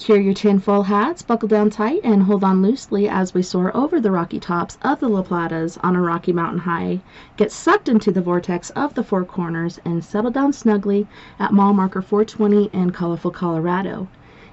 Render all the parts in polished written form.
Secure your tinfoil hats, buckle down tight, and hold on loosely as we soar over the rocky tops of the La Platas on a Rocky Mountain high. Get sucked into the vortex of the Four Corners and settle down snugly at mile marker 420 in colorful Colorado.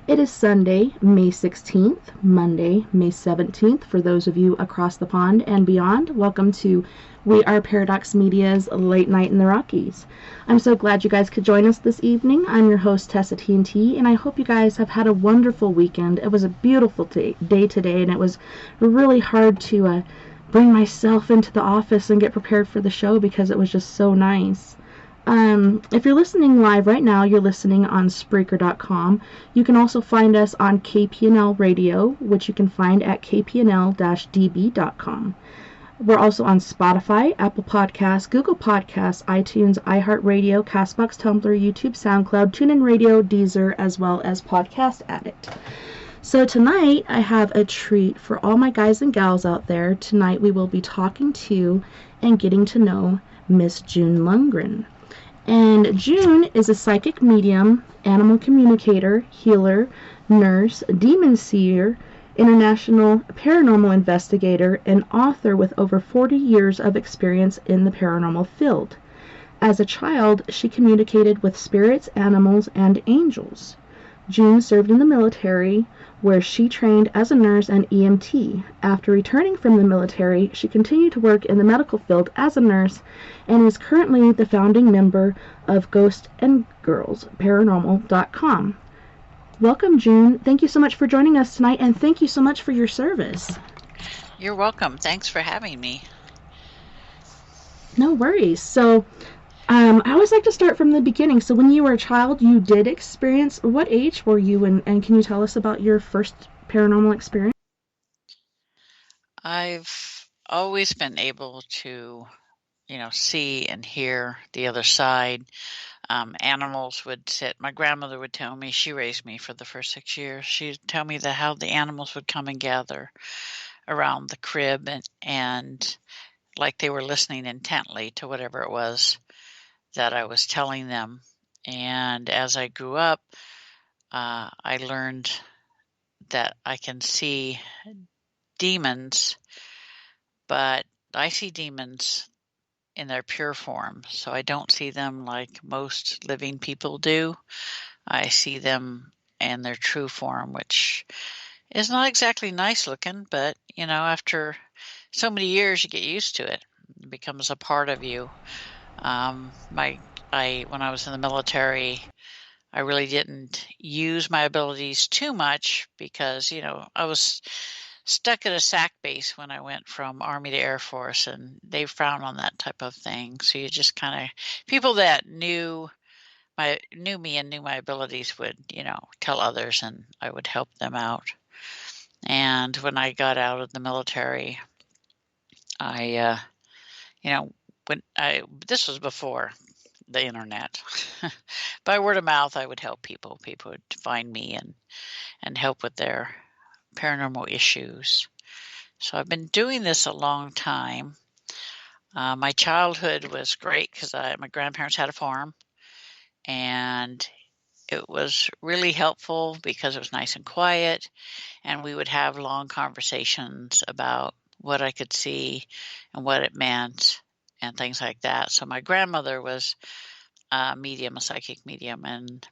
It is Sunday, May 16th, Monday, May 17th. For those of you across the pond and beyond, welcome to We Are Paradox Media's Late Night in the Rockies. I'm so glad you guys could join us this evening. I'm your host, TessaTNT, and I hope you guys have had a wonderful weekend. It was a beautiful day today, and it was really hard to bring myself into the office and get prepared for the show because it was just so nice. If you're listening live right now, you're listening on Spreaker.com. You can also find us on KPNL Radio, which you can find at kpnl-db.com. We're also on Spotify, Apple Podcasts, Google Podcasts, iTunes, iHeartRadio, CastBox, Tumblr, YouTube, SoundCloud, TuneIn Radio, Deezer, as well as Podcast Addict. So tonight, I have a treat for all my guys and gals out there. Tonight, we will be talking to and getting to know Miss June Lundgren. And June is a psychic medium, animal communicator, healer, nurse, demon seer, international paranormal investigator, and author with over 40 years of experience in the paranormal field. As a child, she communicated with spirits, animals, and angels. June served in the military, where she trained as a nurse and EMT. After returning from the military, she continued to work in the medical field as a nurse and is currently the founding member of Ghost and Girls Paranormal.com. Welcome, June. Thank you so much for joining us tonight, and thank you so much for your service. You're welcome. Thanks for having me. No worries. So, I always like to start from the beginning. So when you were a child, you did experience, what age were you, and can you tell us about your first paranormal experience? I've always been able to, see and hear the other side. Animals would sit. My grandmother would tell me, she raised me for the first 6 years. She'd tell me how the animals would come and gather around the crib and like they were listening intently to whatever it was that I was telling them. And as I grew up, I learned that I can see demons, but I see demons in their pure form. So I don't see them like most living people do. I see them in their true form, which is not exactly nice looking, but after so many years, you get used to it. It becomes a part of you. When I was in the military, I really didn't use my abilities too much because, I was stuck at a SAC base when I went from Army to Air Force, and they frown on that type of thing. So you just kind of, people that knew me and knew my abilities would, tell others, and I would help them out. And when I got out of the military, this was before the internet. By word of mouth, I would help people. People would find me and help with their paranormal issues. So I've been doing this a long time. My childhood was great because my grandparents had a farm, and it was really helpful because it was nice and quiet, and we would have long conversations about what I could see and what it meant and things like that. So my grandmother was a psychic medium, and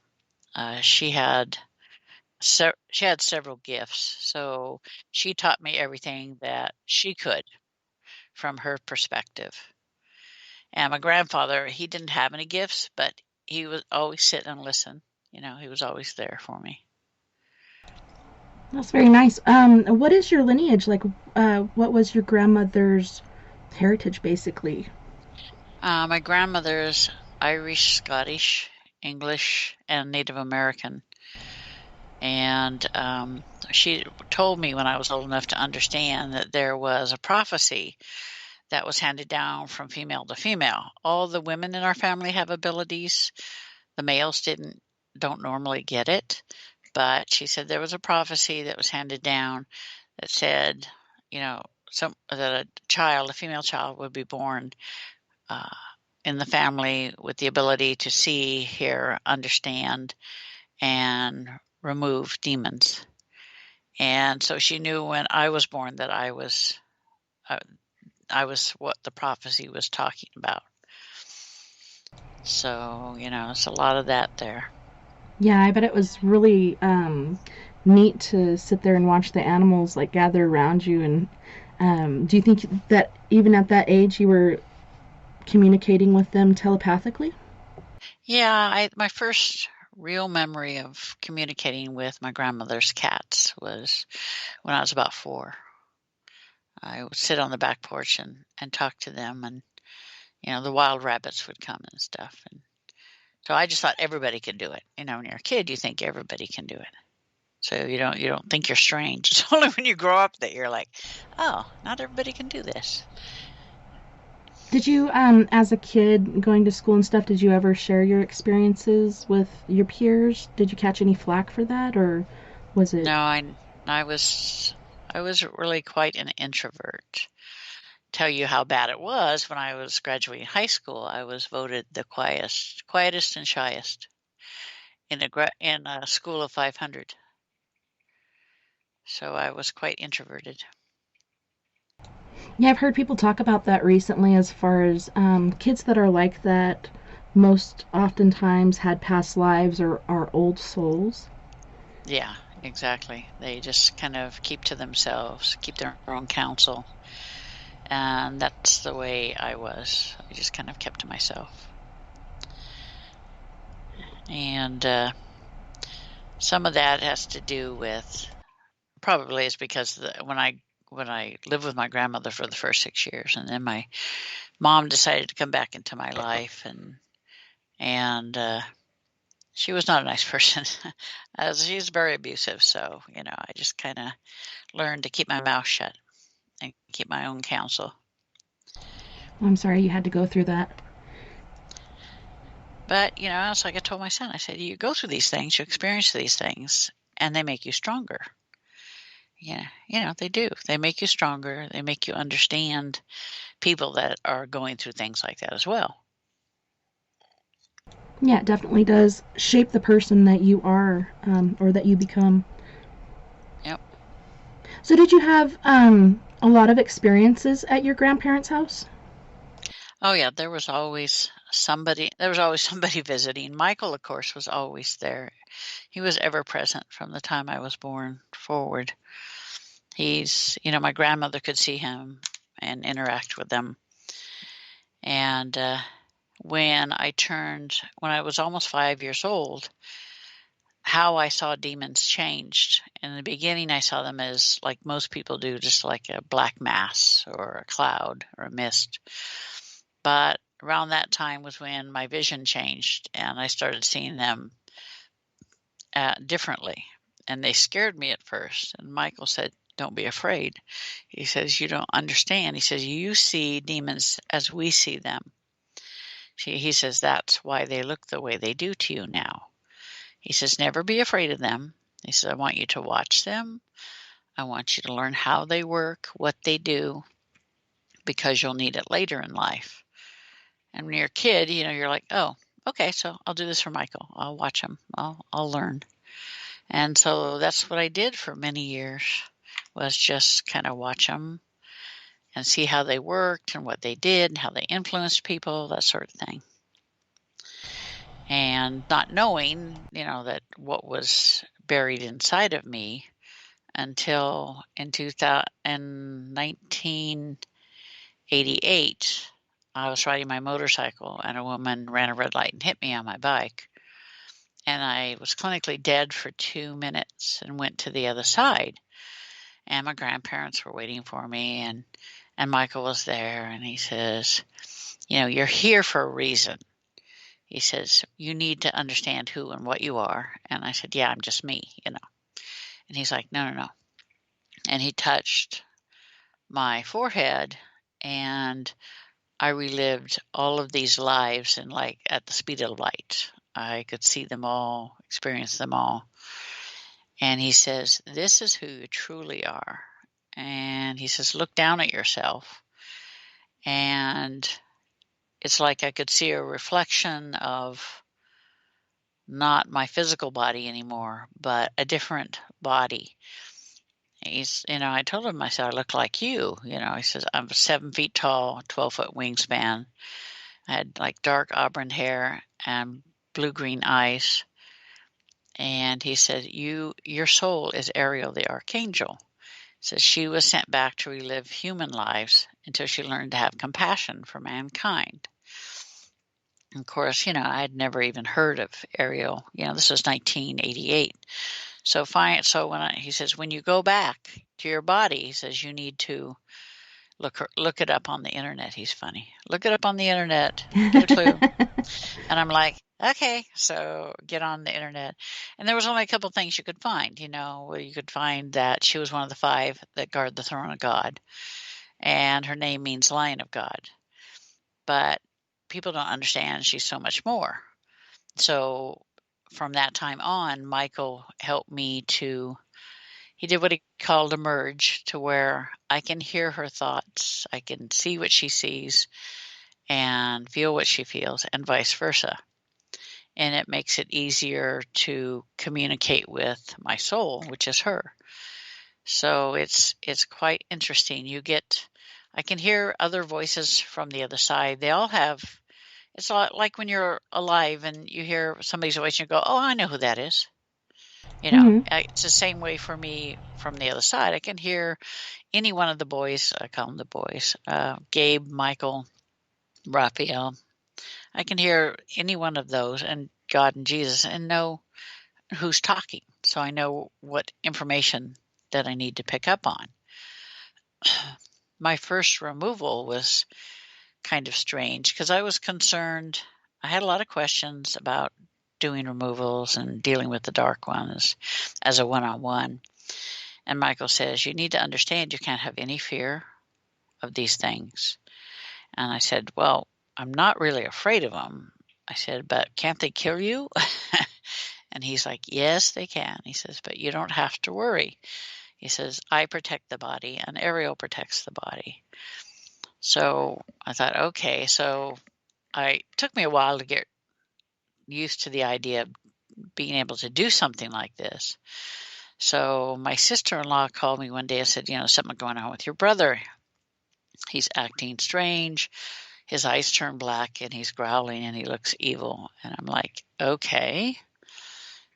she had several gifts. So she taught me everything that she could from her perspective. And my grandfather, he didn't have any gifts, but he would always sit and listen. He was always there for me. That's very nice. What is your lineage? Like, what was your grandmother's heritage, basically? My grandmother's Irish, Scottish, English, and Native American. And she told me when I was old enough to understand that there was a prophecy that was handed down from female to female. All the women in our family have abilities. The males don't normally get it. But she said there was a prophecy that was handed down that said, that a female child would be born in the family with the ability to see, hear, understand, and remove demons. And so she knew when I was born that I was what the prophecy was talking about. So, it's a lot of that there. Yeah, I bet it was really neat to sit there and watch the animals like gather around you. And do you think that even at that age you were communicating with them telepathically? Yeah, my first real memory of communicating with my grandmother's cats was when I was about 4. I would sit on the back porch and talk to them, and the wild rabbits would come and stuff. And so I just thought everybody could do it. When you're a kid, you think everybody can do it. So you don't think you're strange. It's only when you grow up that you're like, oh, not everybody can do this. Did you, as a kid going to school and stuff, did you ever share your experiences with your peers? Did you catch any flack for that, or was it? No, I was really quite an introvert. Tell you how bad it was when I was graduating high school. I was voted the quietest and shyest in a school of 500. So I was quite introverted. Yeah, I've heard people talk about that recently as far as kids that are like that most oftentimes had past lives or are old souls. Yeah, exactly. They just kind of keep to themselves, keep their own counsel. And that's the way I was. I just kind of kept to myself. And some of that has to do with, probably is because when I lived with my grandmother for the first 6 years, and then my mom decided to come back into my life, and she was not a nice person. She's very abusive, so I just kind of learned to keep my mouth shut and keep my own counsel. I'm sorry you had to go through that. But it's like I told my son. I said, you go through these things, you experience these things, and they make you stronger. Yeah, they do. They make you stronger. They make you understand people that are going through things like that as well. Yeah, it definitely does shape the person that you are, or that you become. Yep. So, did you have a lot of experiences at your grandparents' house? Oh yeah, there was always somebody. There was always somebody visiting. Michael, of course, was always there. He was ever present from the time I was born forward. He's, my grandmother could see him and interact with them. And when I was almost 5 years old, how I saw demons changed. In the beginning, I saw them as, like most people do, just like a black mass or a cloud or a mist. But around that time was when my vision changed, and I started seeing them differently. And they scared me at first. And Michael said, don't be afraid. He says, you don't understand. He says, you see demons as we see them. He says, that's why they look the way they do to you now. He says, never be afraid of them. He says, I want you to watch them. I want you to learn how they work, what they do, because you'll need it later in life. And when you're a kid, you're like, oh, okay, so I'll do this for Michael. I'll watch him. I'll learn. And so that's what I did for many years, was just kind of watch them and see how they worked and what they did and how they influenced people, that sort of thing. And not knowing, that what was buried inside of me until in 1988, I was riding my motorcycle and a woman ran a red light and hit me on my bike. And I was clinically dead for 2 minutes and went to the other side. And my grandparents were waiting for me, and Michael was there, and he says, you're here for a reason. He says, you need to understand who and what you are. And I said, yeah, I'm just me, And he's like, no. And he touched my forehead, and I relived all of these lives and like at the speed of light. I could see them all, experience them all. And he says, this is who you truly are. And he says, look down at yourself. And it's like I could see a reflection of not my physical body anymore, but a different body. I told him, I said, I look like you. He says, I'm 7 feet tall, 12-foot wingspan. I had like dark auburn hair and blue-green eyes. And he said, your soul is Ariel the Archangel. So she was sent back to relive human lives until she learned to have compassion for mankind. And of course, I had never even heard of Ariel. This was 1988. So fine. So he says, when you go back to your body, he says, you need to look it up on the internet. He's funny. Look it up on the internet. Get a clue. And I'm like, okay. So get on the internet. And there was only a couple things you could find, where you could find that she was one of the 5 that guard the throne of God. And her name means Lion of God. But people don't understand she's so much more. So from that time on, Michael helped me he did what he called a merge, to where I can hear her thoughts, I can see what she sees, and feel what she feels, and vice versa. And it makes it easier to communicate with my soul, which is her. So it's quite interesting. I can hear other voices from the other side. They all have, it's like when you're alive and you hear somebody's voice and you go, oh, I know who that is. It's the same way for me from the other side. I can hear any one of the boys, I call them the boys, Gabe, Michael, Raphael. I can hear any one of those, and God and Jesus, and know who's talking. So I know what information that I need to pick up on. My first removal was kind of strange because I was concerned. I had a lot of questions about doing removals and dealing with the dark ones as a one-on-one. And Michael says, you need to understand you can't have any fear of these things. And I said, well, I'm not really afraid of them. I said, but can't they kill you? And he's like, yes, they can. He says, but you don't have to worry. He says, I protect the body and Ariel protects the body. So I thought, okay. So it took me a while to get used to the idea of being able to do something like this. So my sister-in-law called me one day and said, something going on with your brother. He's acting strange. His eyes turn black and he's growling and he looks evil. And I'm like, okay.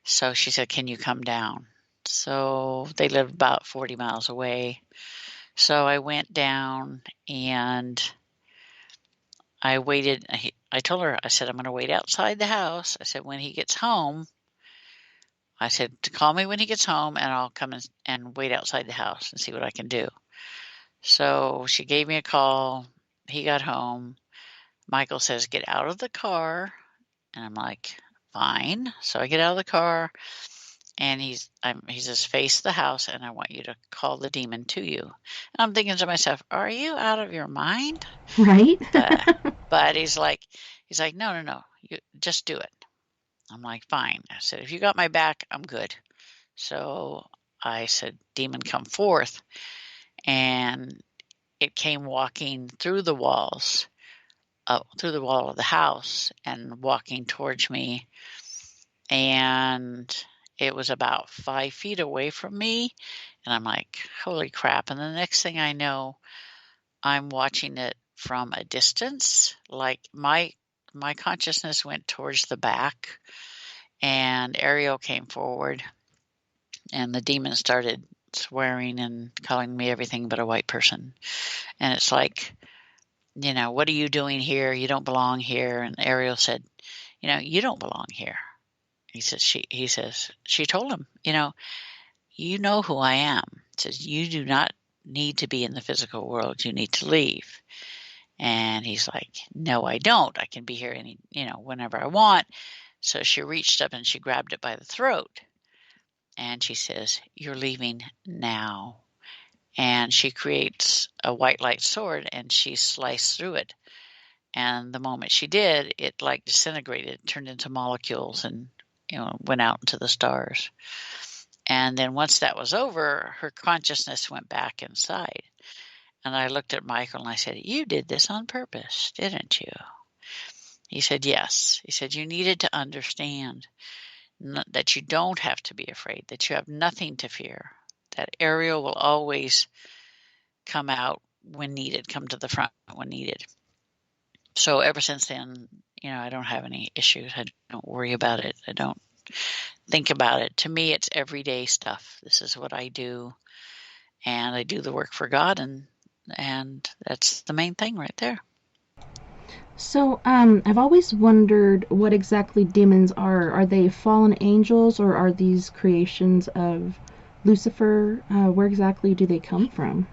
So she said, can you come down? So they live about 40 miles away. So I went down and I waited. I told her, I said, I'm going to wait outside the house. I said, when he gets home, I said, to call me when he gets home and I'll come and wait outside the house and see what I can do. So she gave me a call. He got home. Michael says, get out of the car. And I'm like, fine. So I get out of the car and he says, face the house and I want you to call the demon to you. And I'm thinking to myself, are you out of your mind? Right. But he's like, no, you just do it. I'm like, fine. I said, if you got my back, I'm good. So I said, demon, come forth. And it came walking through the walls, through the wall of the house and walking towards me. And it was about 5 feet away from me. And I'm like, holy crap. And the next thing I know, I'm watching it from a distance. Like my consciousness went towards the back and Ariel came forward and the demon started swearing and calling me everything but a white person. And it's like, what are you doing here? You don't belong here. And Ariel said, you don't belong here. He says, she told him, you know who I am. Says, you do not need to be in the physical world. You need to leave. And he's like, no, I don't. I can be here whenever I want. So she reached up and she grabbed it by the throat. And she says, you're leaving now. And she creates a white light sword and she sliced through it. And the moment she did, it like disintegrated, turned into molecules and, went out into the stars. And then once that was over, her consciousness went back inside. And I looked at Michael and I said, you did this on purpose, didn't you? He said, yes. He said, you needed to understand that you don't have to be afraid, that you have nothing to fear, that Ariel will always come out when needed, come to the front when needed. So ever since then, I don't have any issues. I don't worry about it. I don't think about it. To me, it's everyday stuff. This is what I do, and I do the work for God, and that's the main thing right there. So, I've always wondered what exactly demons are. Are they fallen angels, or are these creations of Lucifer? Where exactly do they come from?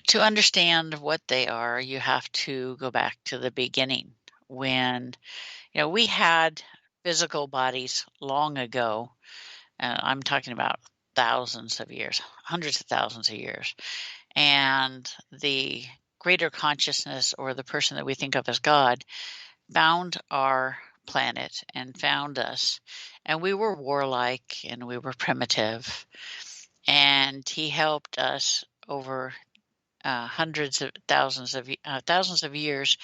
To understand what they are, you have to go back to the beginning when, we had physical bodies long ago. I'm talking about thousands of years, hundreds of thousands of years. And the greater consciousness, or the person that we think of as God, found our planet and found us. And we were warlike and we were primitive. And he helped us over hundreds of thousands of years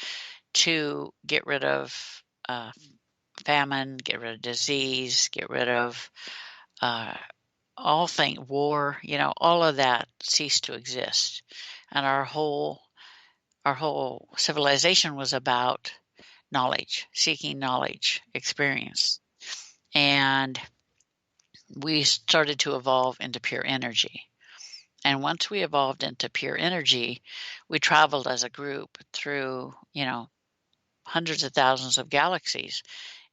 to get rid of famine, get rid of disease, get rid of all things, war, all of that ceased to exist. And our whole civilization was about knowledge, seeking knowledge, experience. And we started to evolve into pure energy. And once we evolved into pure energy, we traveled as a group through, hundreds of thousands of galaxies.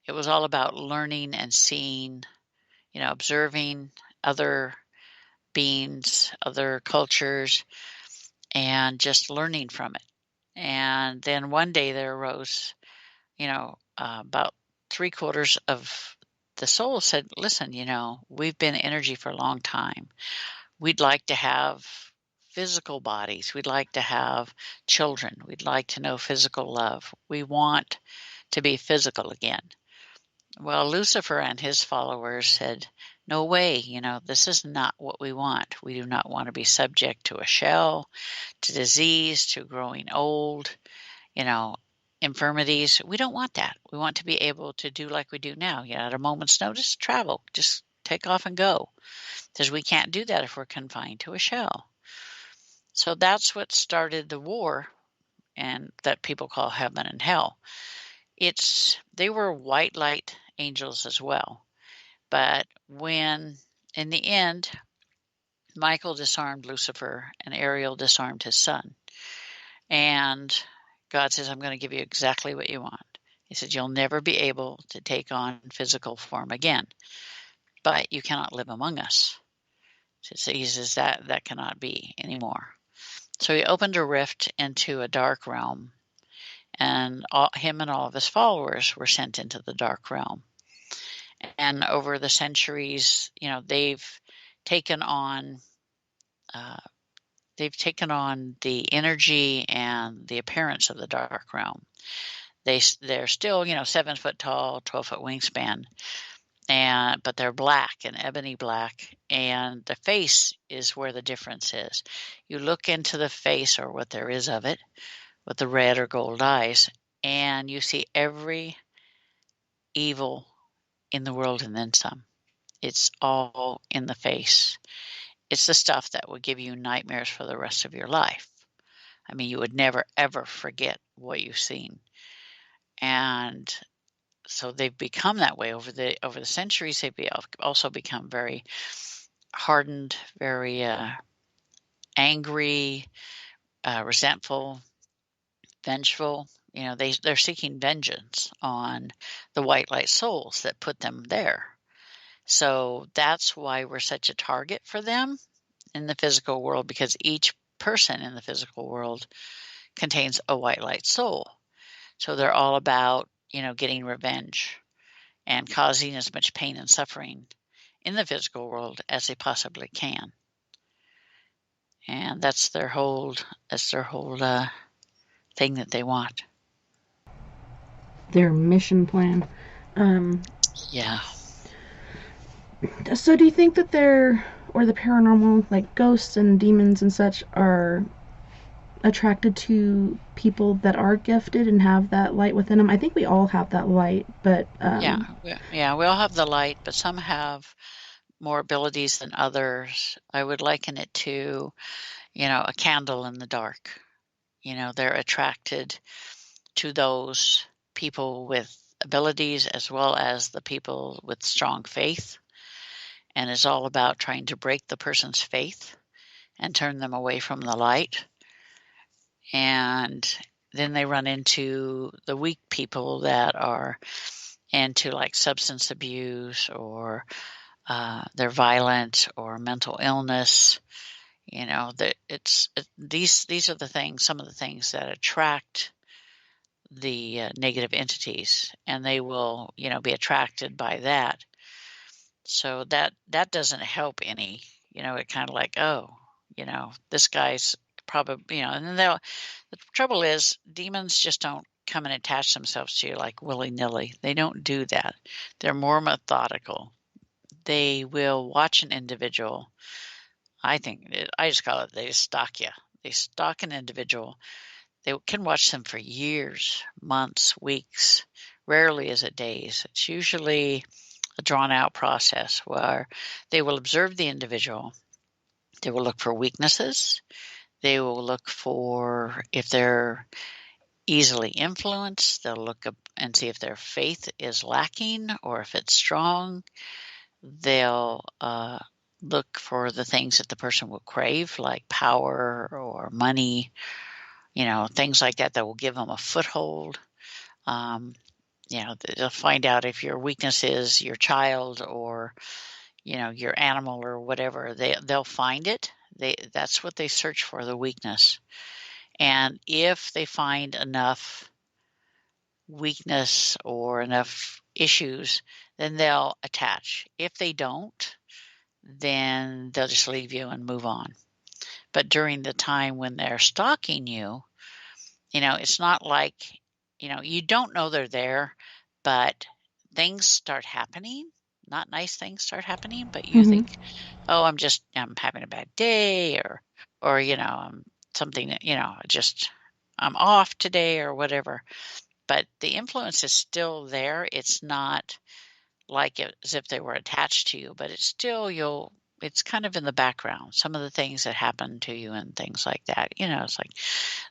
It was all about learning and seeing, observing other beings, other cultures, and just learning from it. And then one day there arose, about 3/4 of the soul said, listen, we've been energy for a long time. We'd like to have physical bodies. We'd like to have children. We'd like to know physical love. We want to be physical again. Well, Lucifer and his followers said, no way, this is not what we want. We do not want to be subject to a shell, to disease, to growing old, infirmities. We don't want that. We want to be able to do like we do now, at a moment's notice, travel, just take off and go. Because we can't do that if we're confined to a shell. So that's what started the war, and that people call heaven and hell. They were white light angels as well. But when, in the end, Michael disarmed Lucifer and Ariel disarmed his son, and God says, I'm going to give you exactly what you want. He said, you'll never be able to take on physical form again, but you cannot live among us. So he says that cannot be anymore. So he opened a rift into a dark realm, and him and all of his followers were sent into the dark realm. And over the centuries, they've taken on the energy and the appearance of the dark realm. They're still 7 foot tall, 12-foot wingspan, but they're black and ebony black, and the face is where the difference is. You look into the face, or what there is of it, with the red or gold eyes, and you see every evil in the world and then some. It's all in the face. It's the stuff that will give you nightmares for the rest of your life. I mean, you would never, ever forget what you've seen. And so they've become that way over the centuries. They've also become very hardened, very angry, resentful, vengeful. They're seeking vengeance on the white light souls that put them there. So that's why we're such a target for them in the physical world, because each person in the physical world contains a white light soul. So they're all about, getting revenge and causing as much pain and suffering in the physical world as they possibly can. And that's their whole thing that they want. Their mission plan. Yeah. So do you think that the paranormal, like ghosts and demons and such, are attracted to people that are gifted and have that light within them? I think we all have that light, but Yeah, we all have the light, but some have more abilities than others. I would liken it to, a candle in the dark. They're attracted to those people with abilities as well as the people with strong faith. And it's all about trying to break the person's faith and turn them away from the light. And then they run into the weak people that are into like substance abuse, or they're violent, or mental illness. These are the things, some of the things that attract the negative entities, and they will, be attracted by that. So that doesn't help any. It kind of like, oh, this guy's probably, and then the trouble is demons just don't come and attach themselves to you like willy-nilly. They don't do that. They're more methodical. They will watch an individual. I just call it, they just stalk you. They stalk an individual. They can watch them for years, months, weeks. Rarely is it days. It's usually a drawn-out process where they will observe the individual. They will look for weaknesses. They will look for if they're easily influenced. They'll look up and see if their faith is lacking or if it's strong. They'll look for the things that the person will crave, like power or money, things like that will give them a foothold. They'll find out if your weakness is your child or, your animal or whatever. They'll find it. That's what they search for, the weakness. And if they find enough weakness or enough issues, then they'll attach. If they don't, then they'll just leave you and move on. But during the time when they're stalking you, it's not like, you don't know they're there, but things start happening. Not nice things start happening, but you think, oh, I'm having a bad day, or I'm something, I'm off today or whatever. But the influence is still there. It's not like as if they were attached to you, but it's still, it's kind of in the background. Some of the things that happen to you and things like that, it's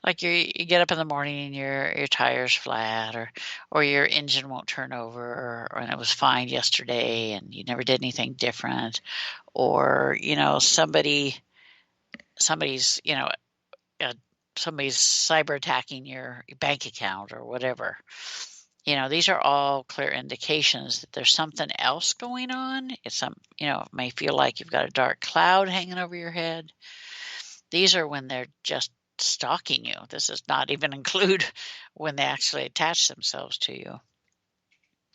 like you get up in the morning and your tire's flat, or your engine won't turn over, and it was fine yesterday and you never did anything different, or somebody's somebody's cyber attacking your bank account or whatever. These are all clear indications that there's something else going on. It may feel like you've got a dark cloud hanging over your head. These are when they're just stalking you. This does not even include when they actually attach themselves to you.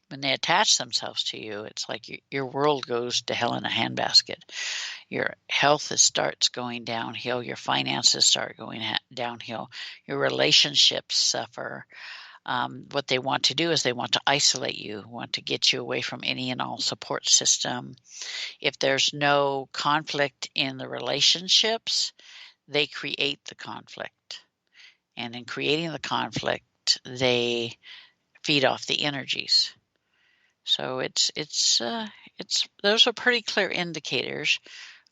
When they attach themselves to you, it's like your world goes to hell in a handbasket. Your health starts going downhill. Your finances start going downhill. Your relationships suffer. What they want to do is they want to isolate you, want to get you away from any and all support system. If there's no conflict in the relationships, they create the conflict. And in creating the conflict, they feed off the energies. So those are pretty clear indicators.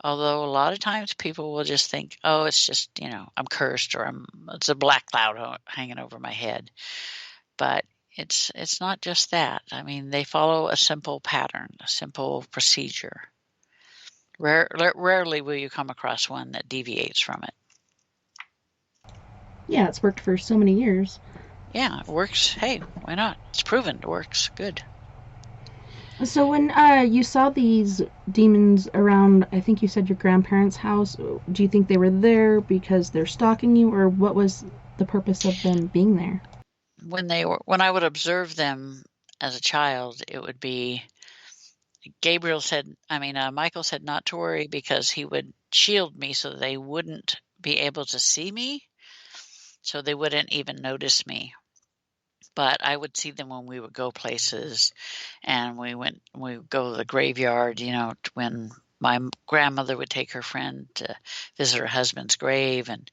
Although a lot of times people will just think, oh, it's just, I'm cursed, or it's a black cloud hanging over my head. But it's not just that. I mean, they follow a simple pattern, a simple procedure. Rarely will you come across one that deviates from it. Yeah, it's worked for so many years. Yeah, it works. Hey, why not? It's proven it works. Good. So when you saw these demons around, I think you said your grandparents' house, do you think they were there because they're stalking you, or what was the purpose of them being there? When I would observe them as a child, it would be Michael said not to worry because he would shield me so they wouldn't be able to see me, so they wouldn't even notice me. But I would see them when we would go places, and we would go to the graveyard, when my grandmother would take her friend to visit her husband's grave, and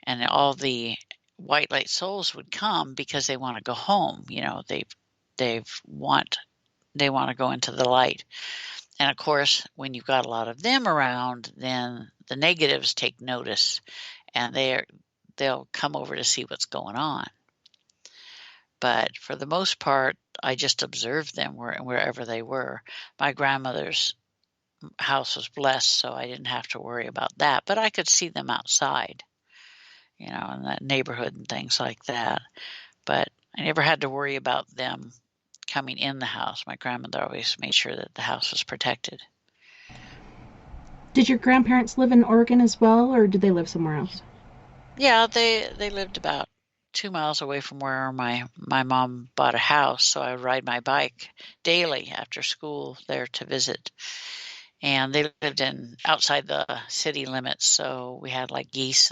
and all the white light souls would come because they want to go home. They want to go into the light. And of course, when you've got a lot of them around, then the negatives take notice, and they'll come over to see what's going on. But for the most part, I just observed them wherever they were. My grandmother's house was blessed, so I didn't have to worry about that. But I could see them outside, in that neighborhood and things like that. But I never had to worry about them coming in the house. My grandmother always made sure that the house was protected. Did your grandparents live in Oregon as well, or did they live somewhere else? Yeah, they lived about 2 miles away from where my mom bought a house, so I would ride my bike daily after school there to visit. And they lived outside the city limits, so we had like geese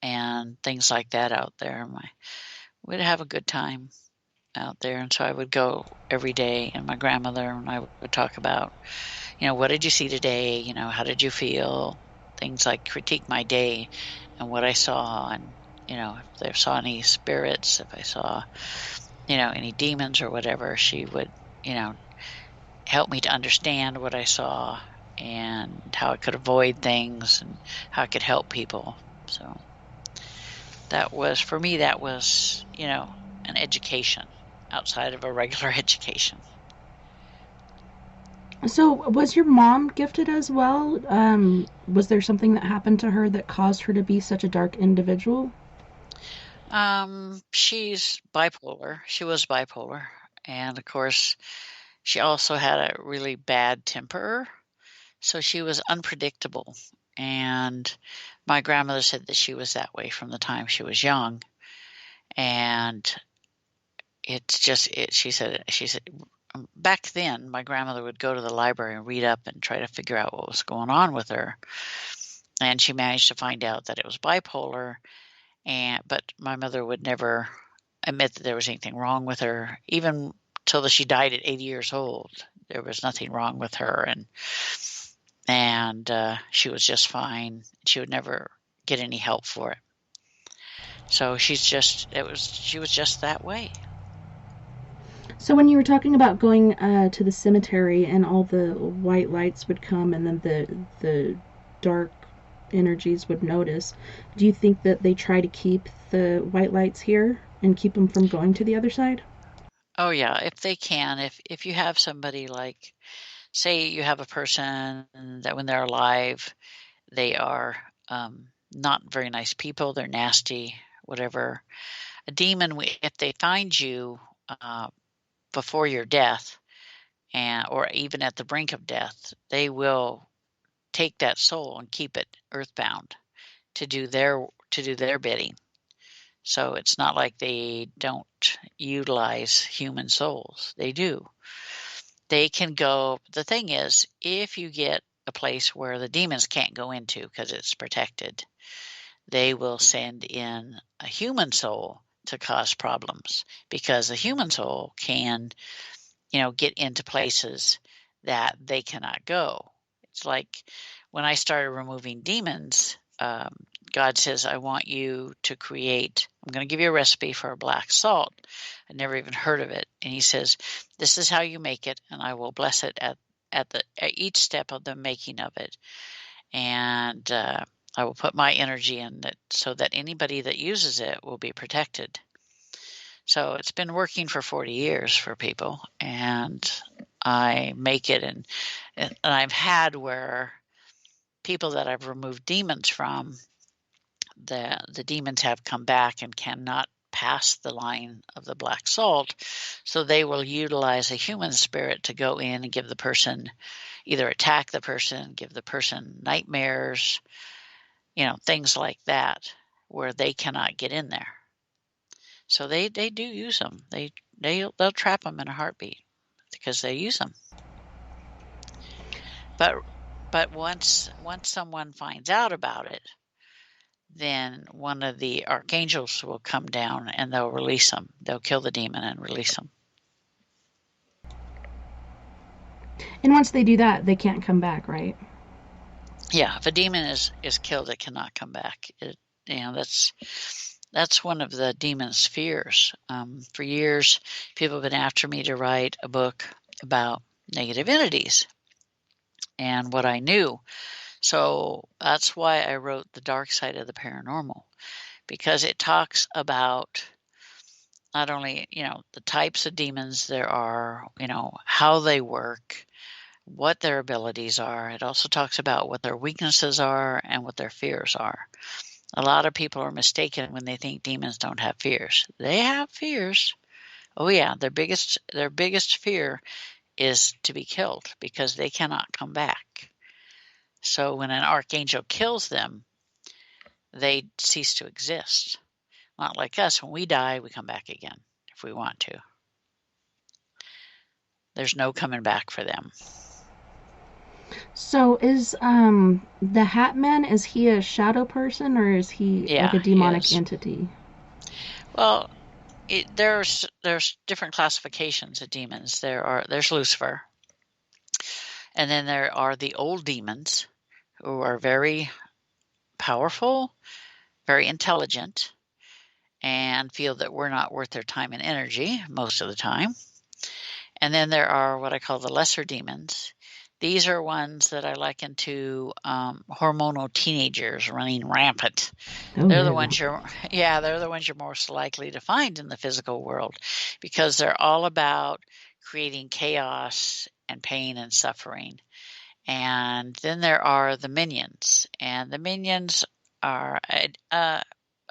and things like that out there. We'd have a good time out there, and so I would go every day, and my grandmother and I would talk about, what did you see today? How did you feel? Things like critique my day and what I saw, and if I saw any spirits, if I saw any demons or whatever, she would help me to understand what I saw and how I could avoid things and how I could help people. So that was, for me, an education outside of a regular education. So, was your mom gifted as well? Was there something that happened to her that caused her to be such a dark individual? She's bipolar. She was bipolar. And of course, she also had a really bad temper. So she was unpredictable. And my grandmother said that she was that way from the time she was young. And she said, back then, my grandmother would go to the library and read up and try to figure out what was going on with her. And she managed to find out that it was bipolar. But my mother would never admit that there was anything wrong with her, even till she died at 80 years old. There was nothing wrong with her, and she was just fine. She would never get any help for it. So she was just that way. So when you were talking about going to the cemetery and all the white lights would come and then the dark energies would notice, do you think that they try to keep the white lights here and keep them from going to the other side? Oh yeah, if they can. If you have somebody, like, say you have a person that when they're alive, they are not very nice people, they're nasty, whatever. A demon, if they find you before your death, or even at the brink of death, they will take that soul and keep it earthbound to do their bidding. So it's not like they don't utilize human souls. They do. They can go. The thing is, if you get a place where the demons can't go into because it's protected, they will send in a human soul to cause problems, because the human soul can, get into places that they cannot go. It's like when I started removing demons, God says, I want you to create, I'm going to give you a recipe for a black salt. I'd never even heard of it. And he says, this is how you make it, and I will bless it at each step of the making of it. And I will put my energy in it so that anybody that uses it will be protected. So it's been working for 40 years for people, and I make it, and I've had where people that I've removed demons from, the demons have come back and cannot pass the line of the black salt, so they will utilize a human spirit to go in and give the person, either attack the person, give the person nightmares, things like that, where they cannot get in there. So they do use them. They'll trap them in a heartbeat because they use them. But once someone finds out about it, then one of the archangels will come down and they'll release them. They'll kill the demon and release them. And once they do that, they can't come back, right? Yeah, if a demon is killed, it cannot come back. that's one of the demon's fears. For years, people have been after me to write a book about negative entities and what I knew. So that's why I wrote The Dark Side of the Paranormal, because it talks about not only, the types of demons there are, how they work, what their abilities are. It also talks about what their weaknesses are and what their fears are. A lot of people are mistaken when they think demons don't have fears. They have fears. Oh yeah, their biggest fear is to be killed because they cannot come back. So when an archangel kills them, they cease to exist. Not like us, when we die, we come back again if we want to. There's no coming back for them. So is the Hat Man, is he a shadow person or is he like a Yeah, he demonic is. entity? Well, there's different classifications of demons. There's Lucifer, and then there are the old demons who are very powerful, very intelligent, and feel that we're not worth their time and energy most of the time. And then there are what I call the lesser demons. These are ones that I liken to hormonal teenagers running rampant. Oh They're the no. ones they're the ones you're most likely to find in the physical world, because they're all about creating chaos and pain and suffering. And then there are the minions, and the minions are a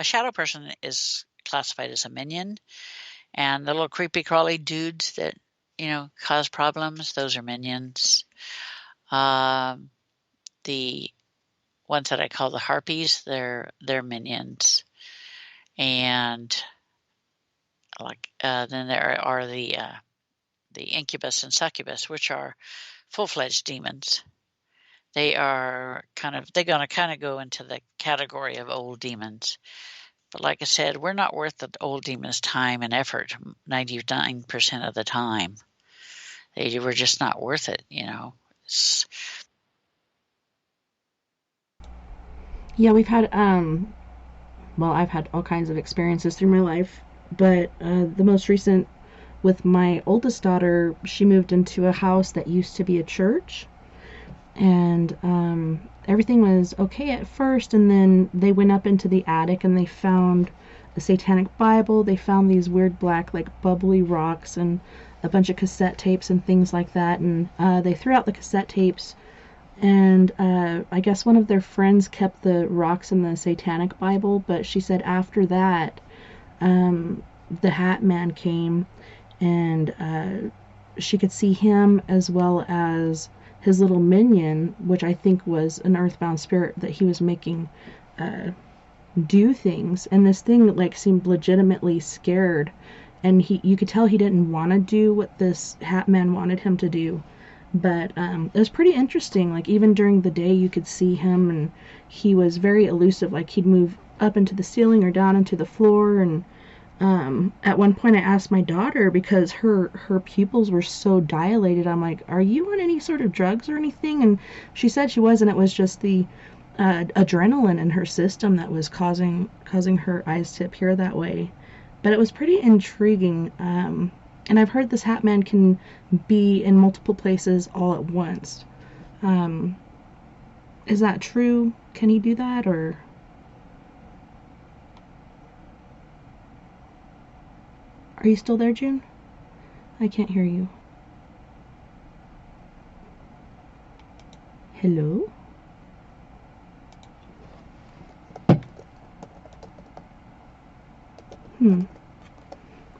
shadow person is classified as a minion, and the little creepy crawly dudes that cause problems, those are minions. The ones that I call the harpies, they're minions. And then there are the incubus and succubus, which are full-fledged demons. They're going to kind of go into the category of old demons. But like I said, we're not worth the old demons' time and effort 99% of the time. They were just not worth it, Yeah, we've had well, I've had all kinds of experiences through my life, but the most recent with my oldest daughter, she moved into a house that used to be a church, and everything was okay at first, and then they went up into the attic and they found a satanic Bible. They found these weird black, like bubbly rocks and a bunch of cassette tapes and things like that, and they threw out the cassette tapes. And I guess one of their friends kept the rocks in the satanic Bible, but she said after that, the Hat Man came, and she could see him as well as his little minion, which I think was an earthbound spirit that he was making do things. And this thing like seemed legitimately scared, and you could tell he didn't want to do what this Hat Man wanted him to do. But it was pretty interesting. Like even during the day, you could see him, and he was very elusive. Like he'd move up into the ceiling or down into the floor. And at one point, I asked my daughter, because her pupils were so dilated. I'm like, "Are you on any sort of drugs or anything?" And she said she wasn't. It was just the adrenaline in her system that was causing her eyes to appear that way. But it was pretty intriguing. And I've heard this Hat Man can be in multiple places all at once. Um, is that true? Can he do that, or are you still there, June? I can't hear you. Hello?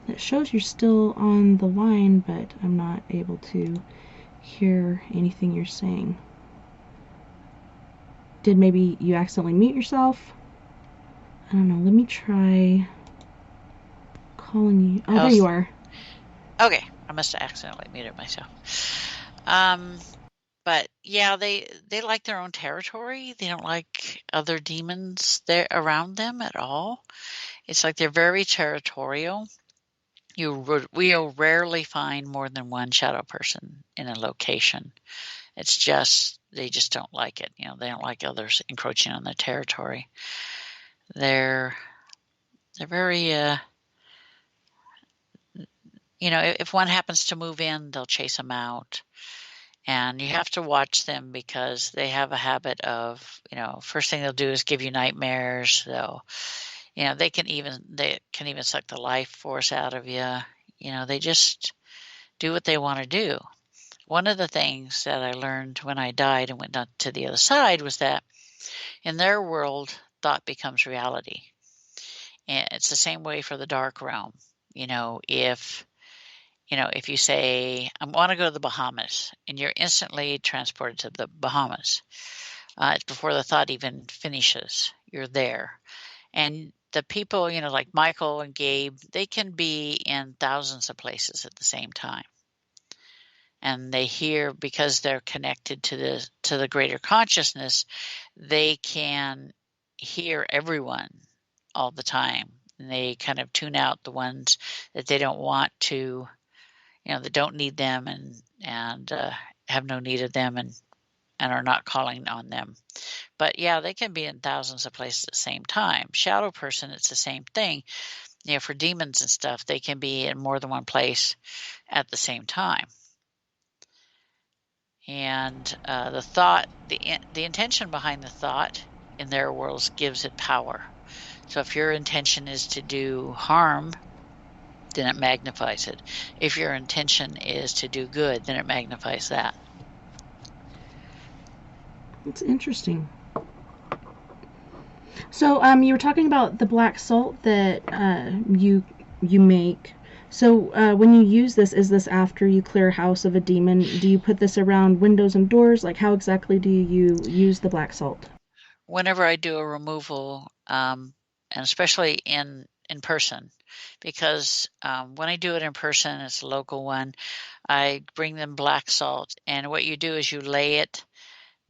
It shows you're still on the line, but I'm not able to hear anything you're saying. Did maybe you accidentally mute yourself? I don't know. Let me try calling you. Oh, there you are. Okay, I must have accidentally muted myself. But yeah, they like their own territory. They don't like other demons there around them at all. It's like they're very territorial. We'll rarely find more than one shadow person in a location. It's just they just don't like it. They don't like others encroaching on their territory. They're very, if one happens to move in, they'll chase them out. And you have to watch them because they have a habit of, first thing they'll do is give you nightmares. They can even suck the life force out of you. They just do what they want to do. One of the things that I learned when I died and went to the other side was that in their world, thought becomes reality. And it's the same way for the dark realm. If you say, I want to go to the Bahamas, and you're instantly transported to the Bahamas. Before the thought even finishes, you're there. And the people, like Michael and Gabe, they can be in thousands of places at the same time. And they hear, because they're connected to the greater consciousness, they can hear everyone all the time. And they kind of tune out the ones that they don't want to, that don't need them and have no need of them and are not calling on them. But yeah, they can be in thousands of places at the same time. Shadow person, it's the same thing. For demons and stuff, they can be in more than one place at the same time. And the thought, the intention behind the thought in their worlds gives it power. So if your intention is to do harm, then it magnifies it. If your intention is to do good, then it magnifies that. It's interesting. So, you were talking about the black salt that you make. So, when you use this, is this after you clear a house of a demon? Do you put this around windows and doors? Like, how exactly do you use the black salt? Whenever I do a removal, and especially in person, because when I do it in person, it's a local one, I bring them black salt, and what you do is you lay it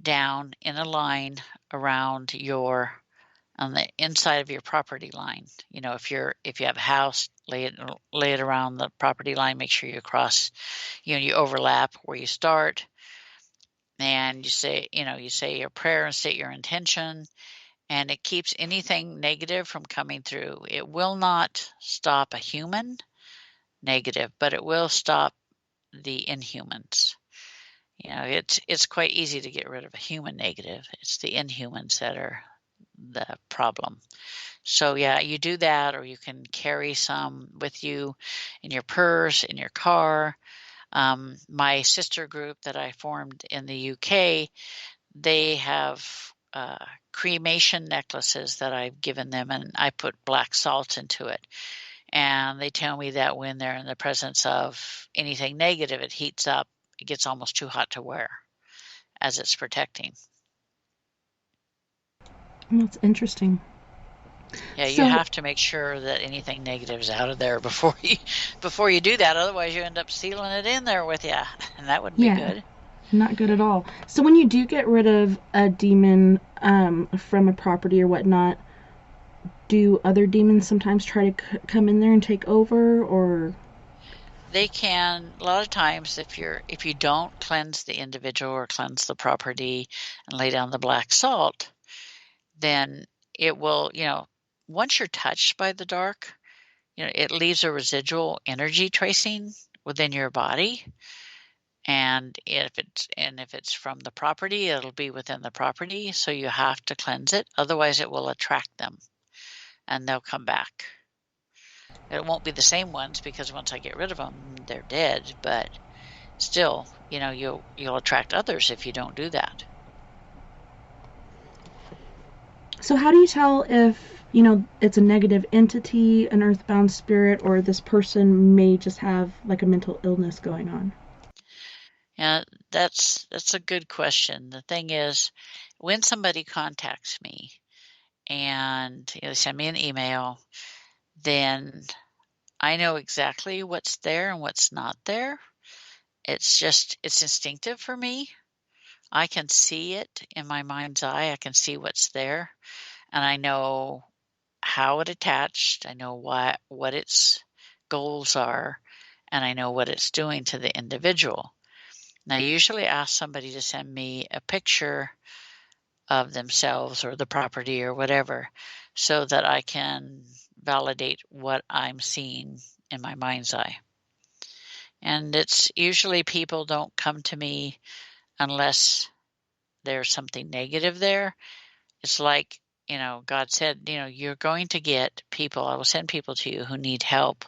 down in a line around on the inside of your property line. If you have a house, lay it around the property line. Make sure you cross, you overlap where you start, and you say your prayer and state your intention, and it keeps anything negative from coming through. It will not stop a human negative, but it will stop the inhumans. It's quite easy to get rid of a human negative. It's the inhumans that are the problem. So yeah, you do that, or you can carry some with you in your purse, in your car. My sister group that I formed in the UK, they have cremation necklaces that I've given them, and I put black salt into it. And they tell me that when they're in the presence of anything negative, it heats up. It gets almost too hot to wear as it's protecting. That's interesting. Yeah, you have to make sure that anything negative is out of there before you do that. Otherwise, you end up sealing it in there with you, and that wouldn't be good. Not good at all. So when you do get rid of a demon from a property or whatnot, do other demons sometimes try to come in there and take over, or? They can. A lot of times, if you don't cleanse the individual or cleanse the property and lay down the black salt, then it will, once you're touched by the dark, it leaves a residual energy tracing within your body. And if it's from the property, it'll be within the property. So you have to cleanse it. Otherwise, it will attract them and they'll come back. It won't be the same ones, because once I get rid of them, they're dead. But still, you'll attract others if you don't do that. So how do you tell if, it's a negative entity, an earthbound spirit, or this person may just have like a mental illness going on? Yeah, that's a good question. The thing is, when somebody contacts me and they send me an email, then I know exactly what's there and what's not there. It's instinctive for me. I can see it in my mind's eye. I can see what's there, and I know how it attached. I know what its goals are, and I know what it's doing to the individual. Now, I usually ask somebody to send me a picture of themselves or the property or whatever, so that I can validate what I'm seeing in my mind's eye. And it's usually people don't come to me unless there's something negative there. It's like, God said, you're going to get people, I will send people to you who need help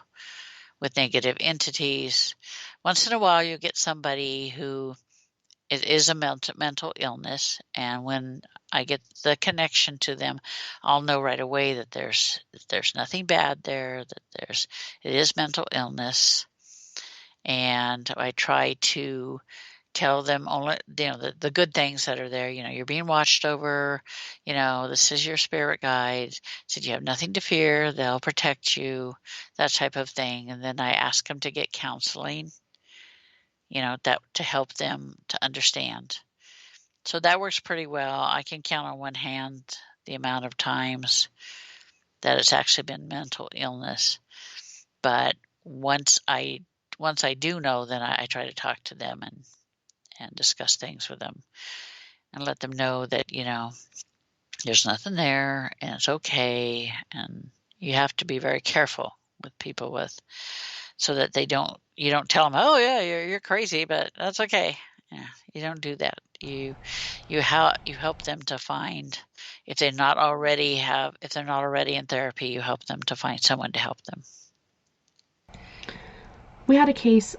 with negative entities. Once in a while, you'll get somebody who it is a mental illness, and when I get the connection to them, I'll know right away that there's nothing bad there, that it is mental illness, and I try to tell them only the good things that are there. You're being watched over. This is your spirit guide. So you have nothing to fear. They'll protect you, that type of thing. And then I ask them to get counseling, that to help them to understand. So that works pretty well. I can count on one hand the amount of times that it's actually been mental illness. But once I do know, then I try to talk to them and discuss things with them and let them know that, there's nothing there and it's okay. And you have to be very careful with people so that you don't tell them, oh yeah, you're crazy, but that's okay. Yeah, you don't do that. You help them to find, if they're not already in therapy, you help them to find someone to help them. We had a case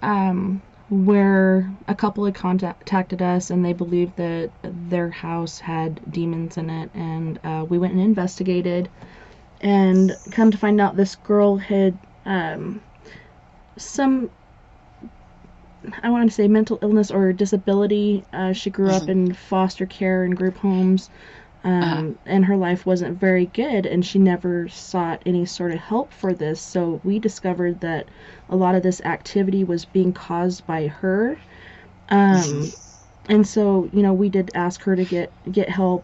where a couple had contacted us and they believed that their house had demons in it, and we went and investigated, and come to find out this girl had some, I want to say, mental illness or disability. She grew up in foster care and group homes, and her life wasn't very good, and she never sought any sort of help for this. So we discovered that a lot of this activity was being caused by her. And so, we did ask her to get help,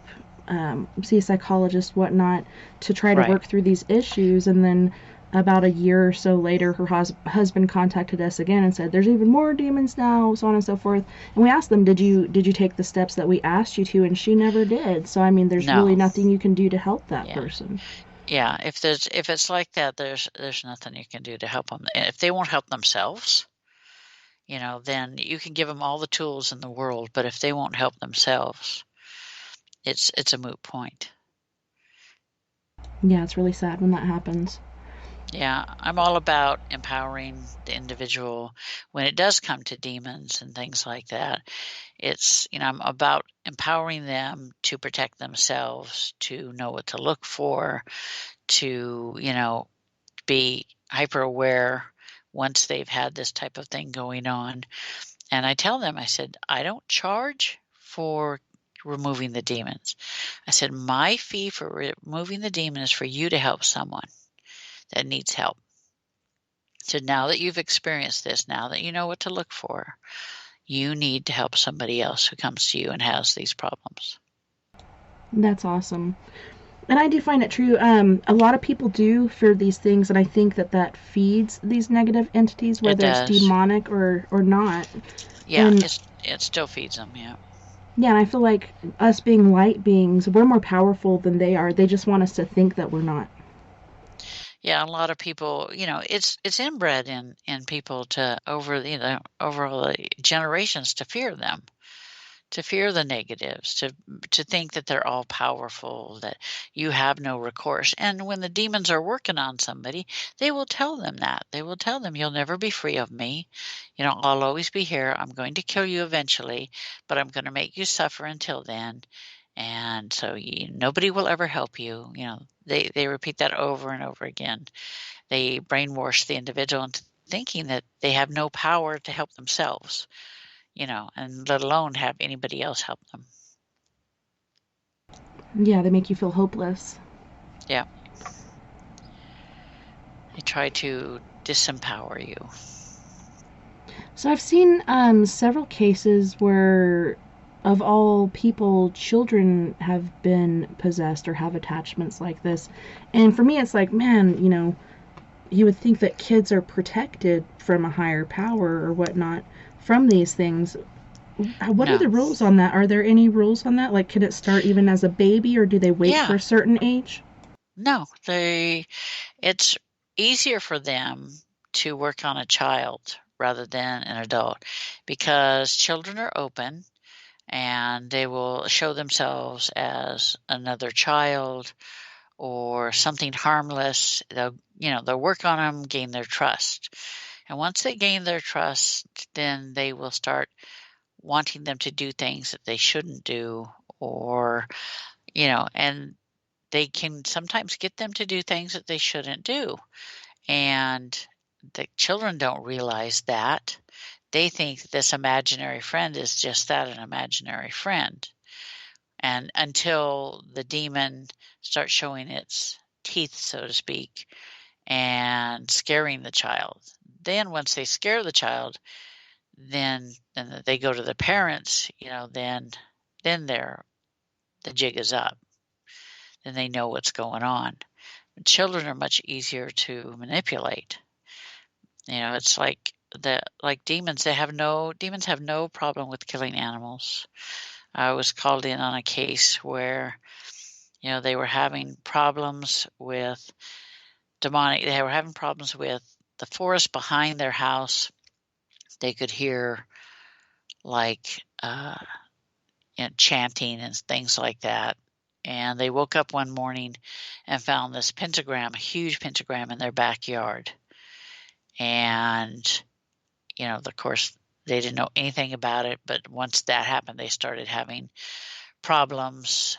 see a psychologist, whatnot, to try to work through these issues. And then about a year or so later, her husband contacted us again and said, there's even more demons now, so on and so forth. And we asked them, did you take the steps that we asked you to? And she never did. So, I mean, there's really nothing you can do to help that person. Yeah, if it's like that, there's nothing you can do to help them. If they won't help themselves, then you can give them all the tools in the world. But if they won't help themselves, it's a moot point. Yeah, it's really sad when that happens. Yeah, I'm all about empowering the individual when it does come to demons and things like that. It's, I'm about empowering them to protect themselves, to know what to look for, to, be hyper aware once they've had this type of thing going on. And I tell them, I said, I don't charge for removing the demons. I said, my fee for removing the demon is for you to help someone that needs help. So now that you've experienced this, now that you know what to look for, you need to help somebody else who comes to you and has these problems. That's awesome. And I do find it true. A lot of people do fear these things, and I think that feeds these negative entities, whether it's demonic or not. Yeah, it still feeds them, yeah. Yeah, and I feel like us being light beings, we're more powerful than they are. They just want us to think that we're not. Yeah, a lot of people, it's inbred in people to over all the generations to fear them, to fear the negatives, to think that they're all powerful, that you have no recourse. And when the demons are working on somebody, they will tell them that. They will tell them, you'll never be free of me. I'll always be here. I'm going to kill you eventually, but I'm going to make you suffer until then. And so nobody will ever help you. They repeat that over and over again. They brainwash the individual into thinking that they have no power to help themselves, and let alone have anybody else help them. Yeah, they make you feel hopeless. Yeah. They try to disempower you. So I've seen several cases where, of all people, children have been possessed or have attachments like this. And for me, it's like, man, you would think that kids are protected from a higher power or whatnot from these things. What are the rules on that? Are there any rules on that? Like, can it start even as a baby, or do they wait for a certain age? No, it's easier for them to work on a child rather than an adult because children are open and they will show themselves as another child or something harmless. They'll work on them, gain their trust. And once they gain their trust, then they will start wanting them to do things that they shouldn't do, or, and they can sometimes get them to do things that they shouldn't do. And the children don't realize that. They think this imaginary friend is just that, an imaginary friend. And until the demon starts showing its teeth, so to speak, and scaring the child. Then once they scare the child, then they go to the parents, then the jig is up. Then they know what's going on. Children are much easier to manipulate. It's like demons. Demons have no problem with killing animals. I was called in on a case where, they were having problems with demonic. They were having problems with the forest behind their house. They could hear chanting and things like that. And they woke up one morning and found this pentagram, a huge pentagram in their backyard. And, of course, they didn't know anything about it. But once that happened, they started having problems.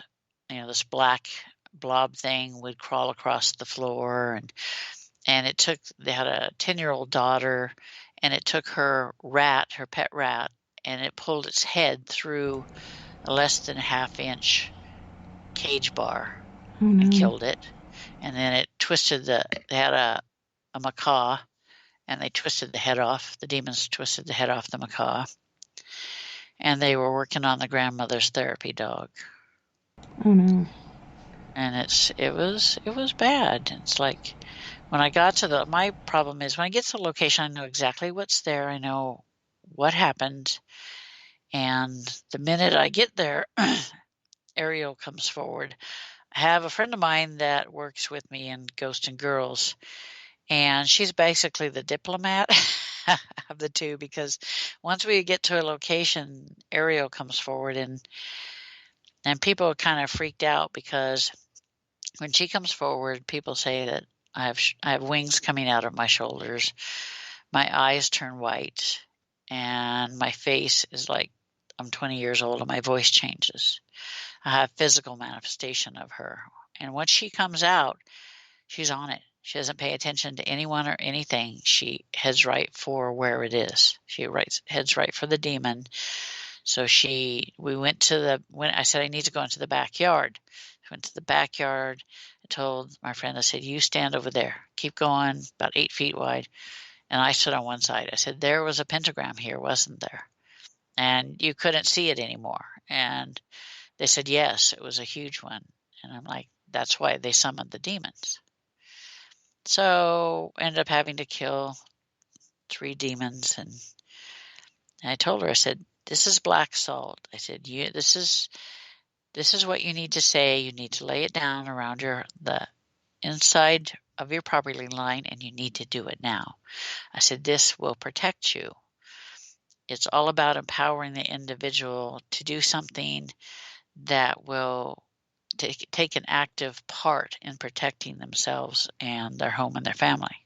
This black blob thing would crawl across the floor. And they had a 10-year-old daughter, and it took her pet rat, and it pulled its head through a less than half-inch cage bar and killed it. And then it they had a macaw, and they twisted the head off. The demons twisted the head off the macaw. And they were working on the grandmother's therapy dog. Oh no. And it was bad. It's like when I got to my problem is when I get to the location, I know exactly what's there. I know what happened. And the minute I get there, Ariel comes forward. I have a friend of mine that works with me in Ghost and Girls, and she's basically the diplomat of the two, because once we get to a location, Ariel comes forward, and people are kind of freaked out because when she comes forward, people say that I have wings coming out of my shoulders, my eyes turn white, and my face is like I'm 20 years old, and my voice changes. I have physical manifestation of her. And once she comes out, she's on it. She doesn't pay attention to anyone or anything. She heads right for where it is. She heads right for the demon. So I said, I need to go into the backyard. I went to the backyard. I told my friend, I said, you stand over there. Keep going, about 8 feet wide. And I stood on one side. I said, there was a pentagram here, wasn't there? And you couldn't see it anymore. And they said, yes, it was a huge one. And I'm like, that's why they summoned the demons. So I ended up having to kill 3 demons. And I told her, I said, this is black salt. I said, this is what you need to say. You need to lay it down around the inside of your property line, and you need to do it now. I said, this will protect you. It's all about empowering the individual to do something that will take an active part in protecting themselves and their home and their family.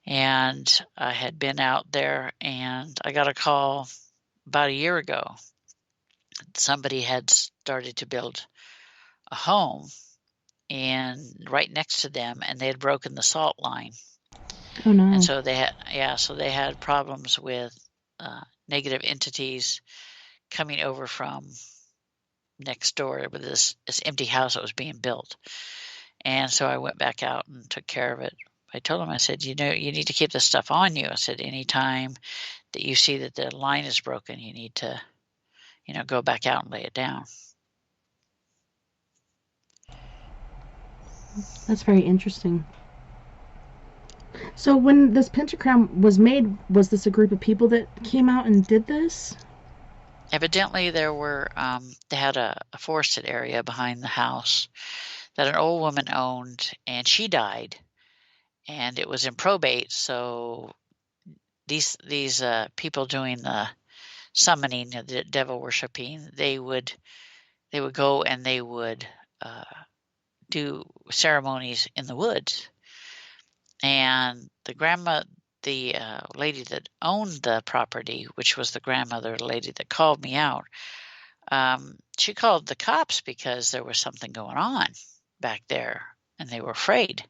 And I had been out there, and I got a call about a year ago. Somebody had started to build a home and right next to them, and they had broken the salt line. Oh no. And so they had problems with negative entities coming over from next door with this empty house that was being built. And so I went back out and took care of it. I told them, I said, you need to keep this stuff on you. I said, anytime that you see that the line is broken, you need to, go back out and lay it down. That's very interesting. So when this pentagram was made, was this a group of people that came out and did this? Evidently, there were they had a forested area behind the house that an old woman owned, and she died, and it was in probate. So these people doing the summoning, the devil worshiping, they would go and they would do ceremonies in the woods. And the lady that owned the property, which was the grandmother lady that called me out, she called the cops because there was something going on back there, and they were afraid.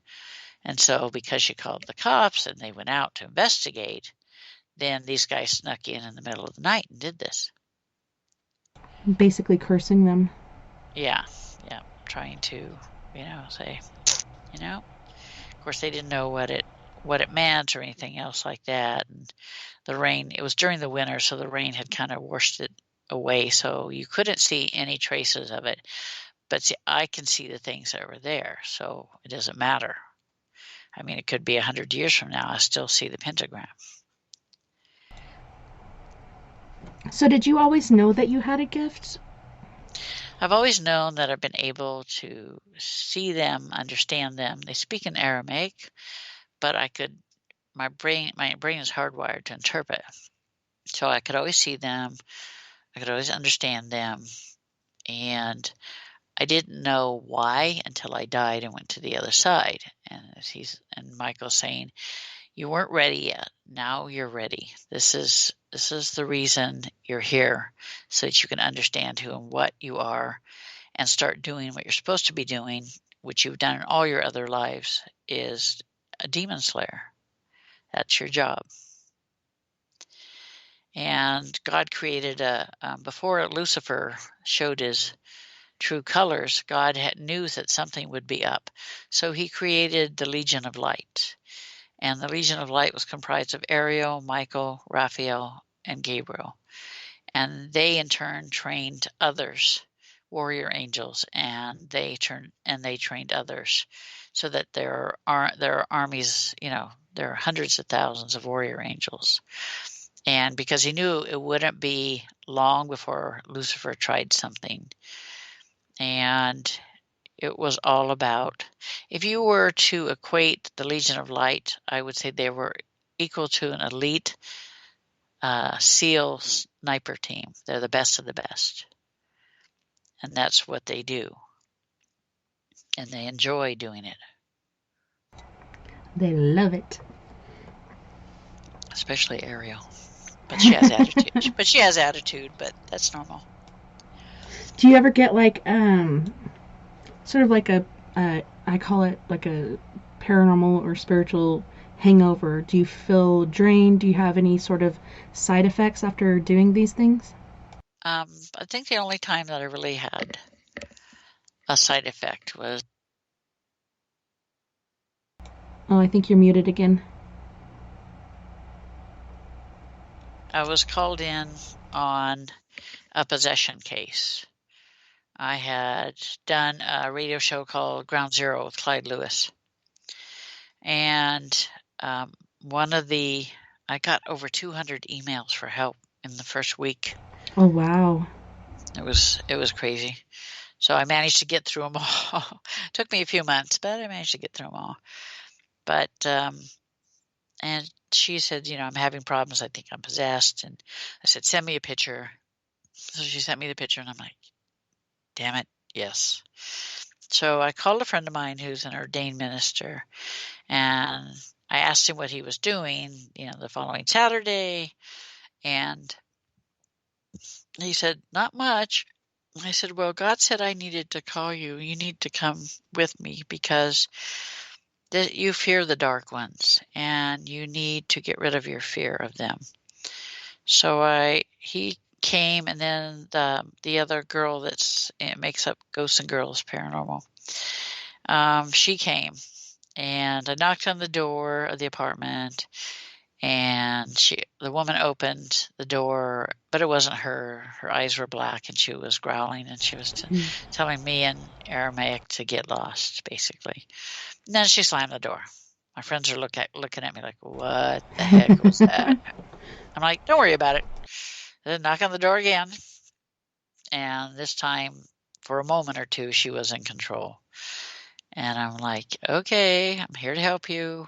And so because she called the cops and they went out to investigate, then these guys snuck in the middle of the night and did this. Basically cursing them. Yeah, trying to, say, of course they didn't know what it meant or anything else like that. And the rain, it was during the winter, so the rain had kind of washed it away, so you couldn't see any traces of it. But see, I can see the things that were there, so it doesn't matter. I mean, it could be 100 years from now, I still see the pentagram. So did you always know that you had a gift? I've always known that I've been able to see them, understand them. They speak in Aramaic, but my brain is hardwired to interpret. So I could always see them, I could always understand them, and I didn't know why until I died and went to the other side. And Michael's saying, "You weren't ready yet. Now you're ready. This is the reason you're here, so that you can understand who and what you are, and start doing what you're supposed to be doing, which you've done in all your other lives, is a demon slayer. That's your job." And God created before Lucifer showed his true colors, God knew that something would be up. So he created the Legion of Light. And the Legion of Light was comprised of Ariel, Michael, Raphael, and Gabriel. And they in turn trained others, warrior angels, and they trained others, so that there are armies, there are hundreds of thousands of warrior angels. And because he knew it wouldn't be long before Lucifer tried something. And it was all about, if you were to equate the Legion of Light, I would say they were equal to an elite SEAL sniper team. They're the best of the best. And that's what they do. And they enjoy doing it. They love it. Especially Ariel. But she has attitude. But that's normal. Do you ever get like sort of like I call it like a paranormal or spiritual hangover? Do you feel drained? Do you have any sort of side effects after doing these things? I think the only time that I really had a side effect was... Oh, I think you're muted again. I was called in on a possession case. I had done a radio show called Ground Zero with Clyde Lewis. And I got over 200 emails for help in the first week. Oh, wow. It was crazy. So I managed to get through them all. It took me a few months, but I managed to get through them all. But, and she said, I'm having problems. I think I'm possessed. And I said, send me a picture. So she sent me the picture, and I'm like, damn it, yes. So I called a friend of mine who's an ordained minister, and I asked him what he was doing, the following Saturday. And he said, not much. I said, well, God said I needed to call you. You need to come with me because you fear the dark ones, and you need to get rid of your fear of them. So he came, and then the other girl that makes up Ghosts and Girls Paranormal, she came, and I knocked on the door of the apartment, and the woman opened the door, but it wasn't her. Her eyes were black, and she was growling, and she was telling me in Aramaic to get lost, basically. And then she slammed the door. My friends are looking at me like, what the heck was that? I'm like, don't worry about it. Then knock on the door again. And this time, for a moment or two, she was in control. And I'm like, okay, I'm here to help you.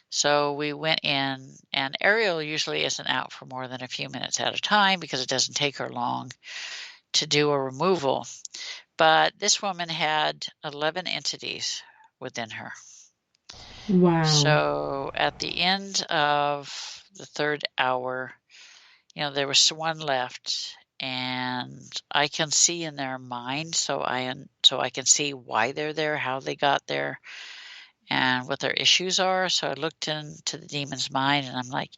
So we went in, and Ariel usually isn't out for more than a few minutes at a time because it doesn't take her long to do a removal. But this woman had 11 entities within her. Wow. So at the end of the third hour, there was one left, and I can see in their mind, so I can see why they're there, how they got there, and what their issues are. So I looked into the demon's mind, and I'm like,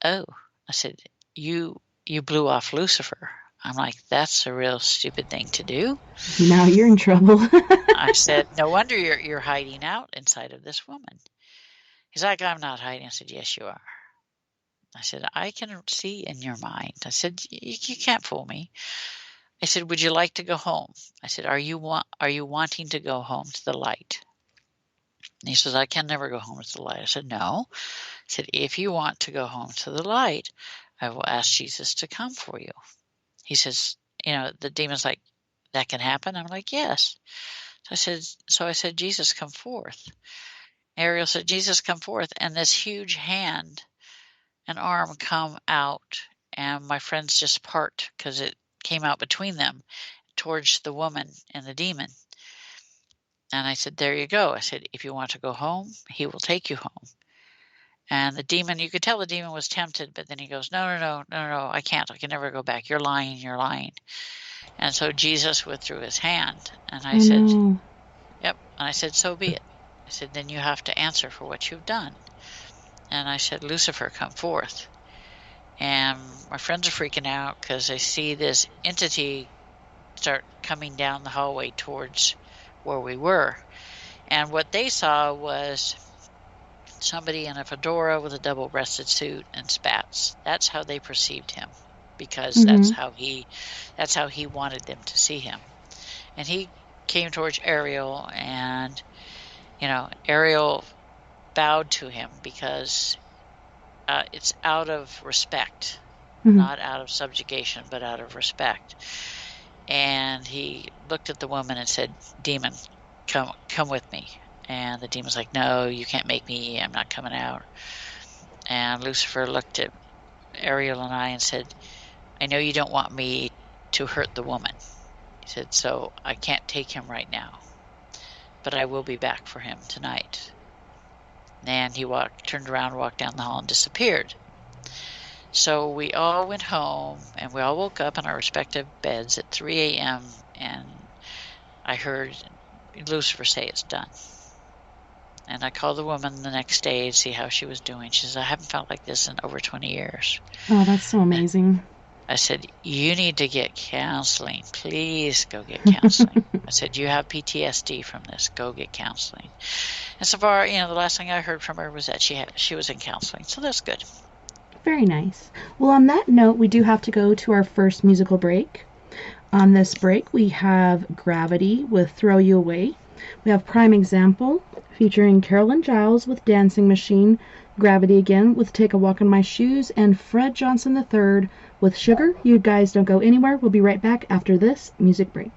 oh, I said, you blew off Lucifer. I'm like, that's a real stupid thing to do. Now you're in trouble. I said, no wonder you're hiding out inside of this woman. He's like, I'm not hiding. I said, yes, you are. I said, I can see in your mind. I said, you can't fool me. I said, would you like to go home? I said, are you wanting to go home to the light? And he says, I can never go home to the light. I said, no. I said, if you want to go home to the light, I will ask Jesus to come for you. He says, the demon's like, that can happen? I'm like, yes. So I said, Jesus, come forth. Ariel said, Jesus, come forth. And this huge hand and arm come out, and my friends just part because it came out between them towards the woman and the demon. And I said, there you go. I said, if you want to go home, he will take you home. And the demon, you could tell the demon was tempted, but then he goes, no, I can't. I can never go back. You're lying. And so Jesus withdrew his hand. And I said, yep. And I said, so be it. I said, then you have to answer for what you've done. And I said, Lucifer, come forth. And my friends are freaking out because they see this entity start coming down the hallway towards where we were. And what they saw was somebody in a fedora with a double-breasted suit and spats. That's how they perceived him, because that's how he wanted them to see him. And he came towards Ariel, and Ariel bowed to him because it's out of respect, not out of subjugation, but out of respect. And he looked at the woman and said, demon, come with me. And the demon's like, no, you can't make me. I'm not coming out. And Lucifer looked at Ariel and I and said, I know you don't want me to hurt the woman. He said, so I can't take him right now, but I will be back for him tonight. And he turned around, walked down the hall, and disappeared. So we all went home, and we all woke up in our respective beds at 3 a.m., and I heard Lucifer say it's done. And I called the woman the next day to see how she was doing. She says, I haven't felt like this in over 20 years. Oh, that's so amazing. I said, you need to get counseling. Please go get counseling. I said, you have PTSD from this. Go get counseling. And so far, the last thing I heard from her was that she was in counseling. So that's good. Very nice. Well, on that note, we do have to go to our first musical break. On this break, we have Gravity with Throw You Away. We have Prime Example featuring Carolyn Giles with Dancing Machine, Gravity again with Take a Walk in My Shoes, and Fred Johnson III with Sugar. You guys don't go anywhere. We'll be right back after this music break.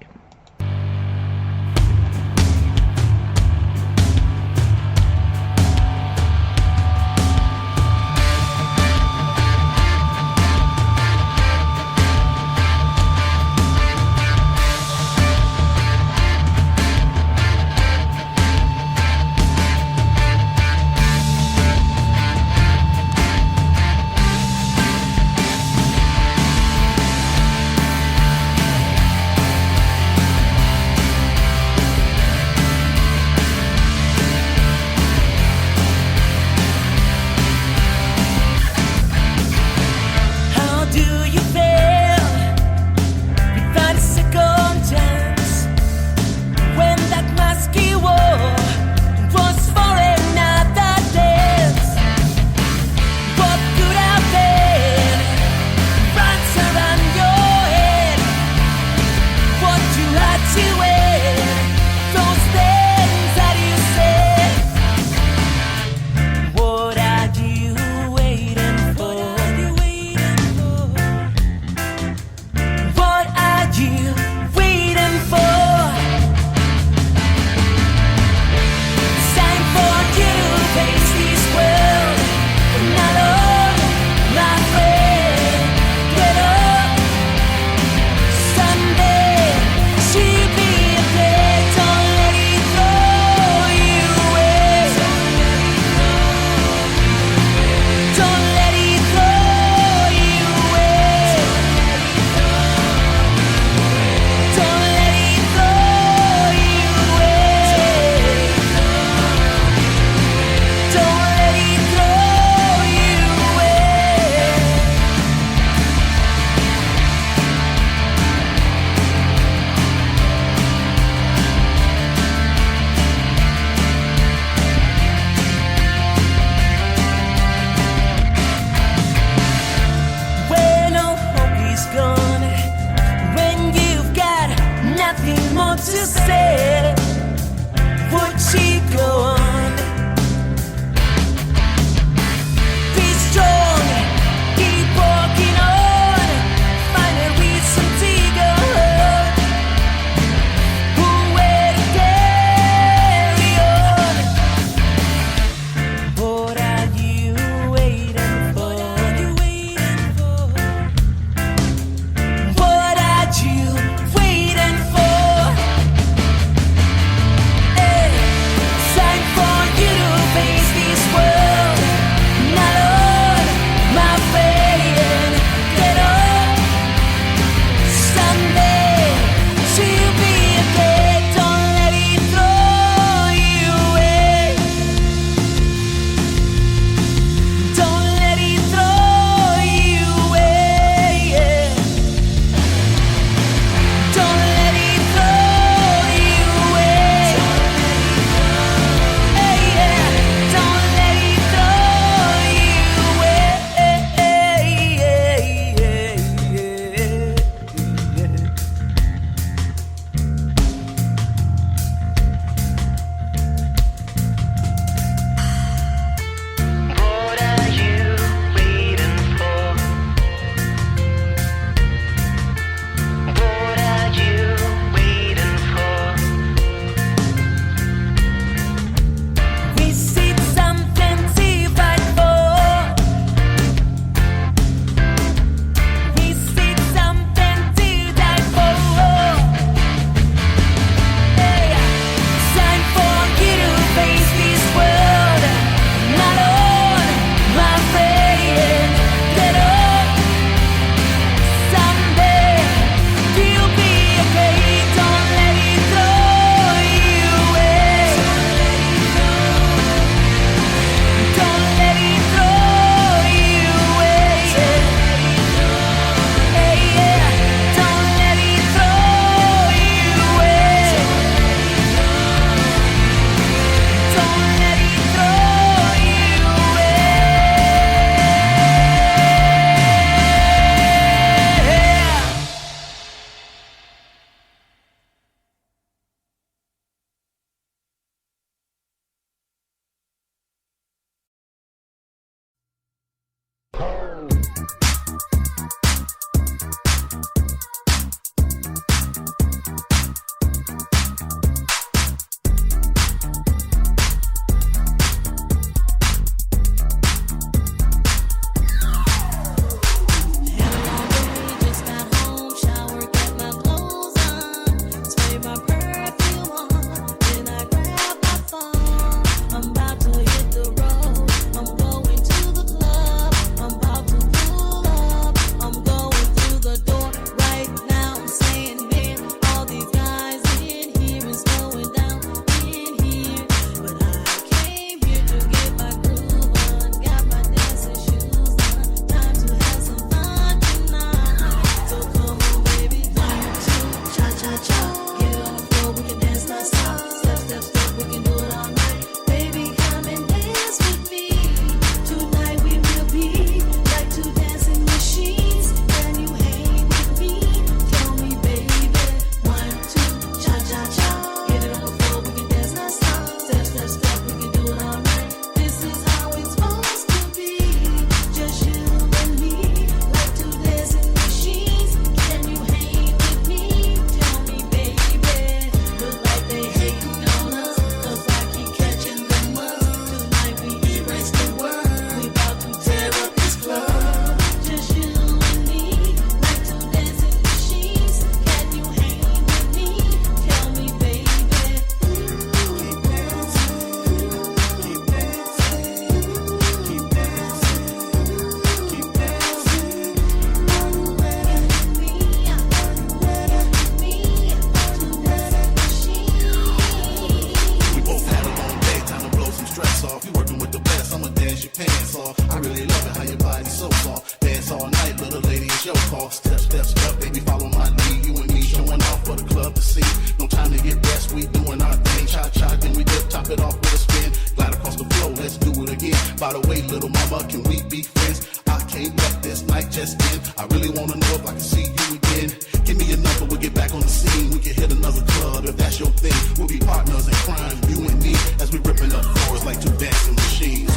scene. No time to get rest, we doing our thing. Cha-cha, then we dip, top it off with a spin. Glide across the floor, let's do it again. By the way, little mama, can we be friends? I can't let this night just end. I really wanna know if I can see you again. Give me your number, we'll get back on the scene. We can hit another club if that's your thing. We'll be partners in crime, you and me, as we ripping up floors like two dancing machines.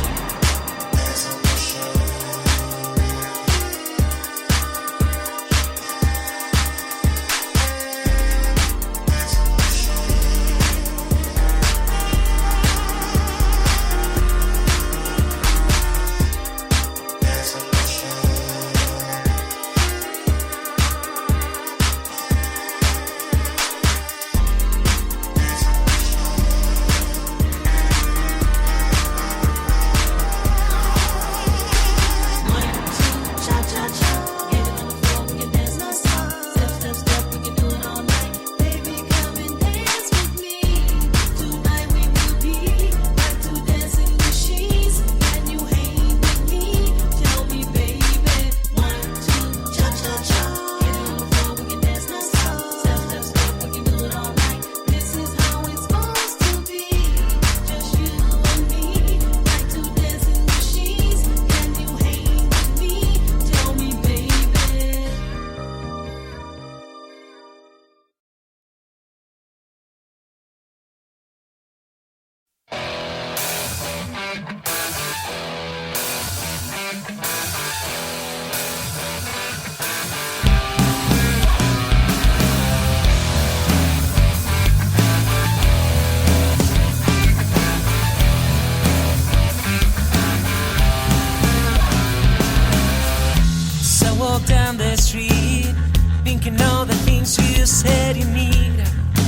Down the street, thinking all the things you said you need.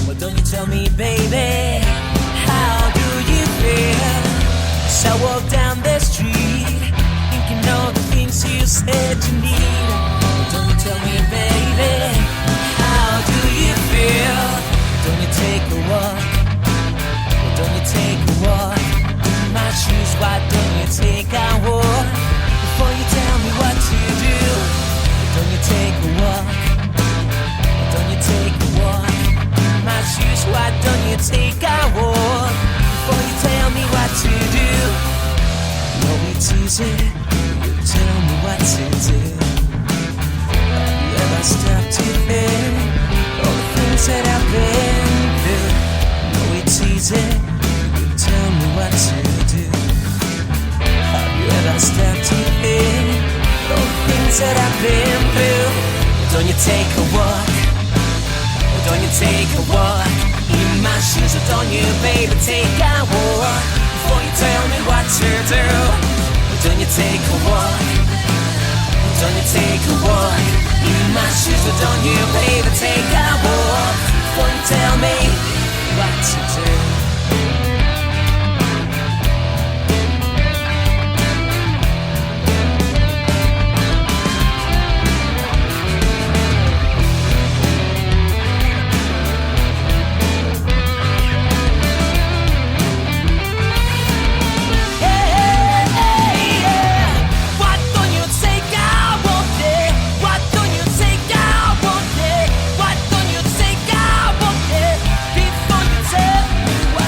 Why don't you tell me, baby, how do you feel? So I walk down the street, thinking all the things you said you need. Why don't you tell me, baby, how do you feel? Don't you take a walk? Why don't you take a walk? In my shoes, why don't you take a walk? Before you tell me what to do, don't you take a walk? Why don't you take a walk? In my shoes, why don't you take a walk? Before you tell me what to do. No, it's easy. You tell me what to do. Have you ever stopped to think all the things that I've been through? No, it's easy. You tell me what to do. Have you ever stopped to think all the things that I've been through? Don't you take a walk? Don't you take a walk? In my shoes, don't you, baby, take a walk? Before you tell me what to do. Don't you take a walk? Don't you take a walk? In my shoes, don't you, baby, take a walk? Before you tell me what to do. Before you tell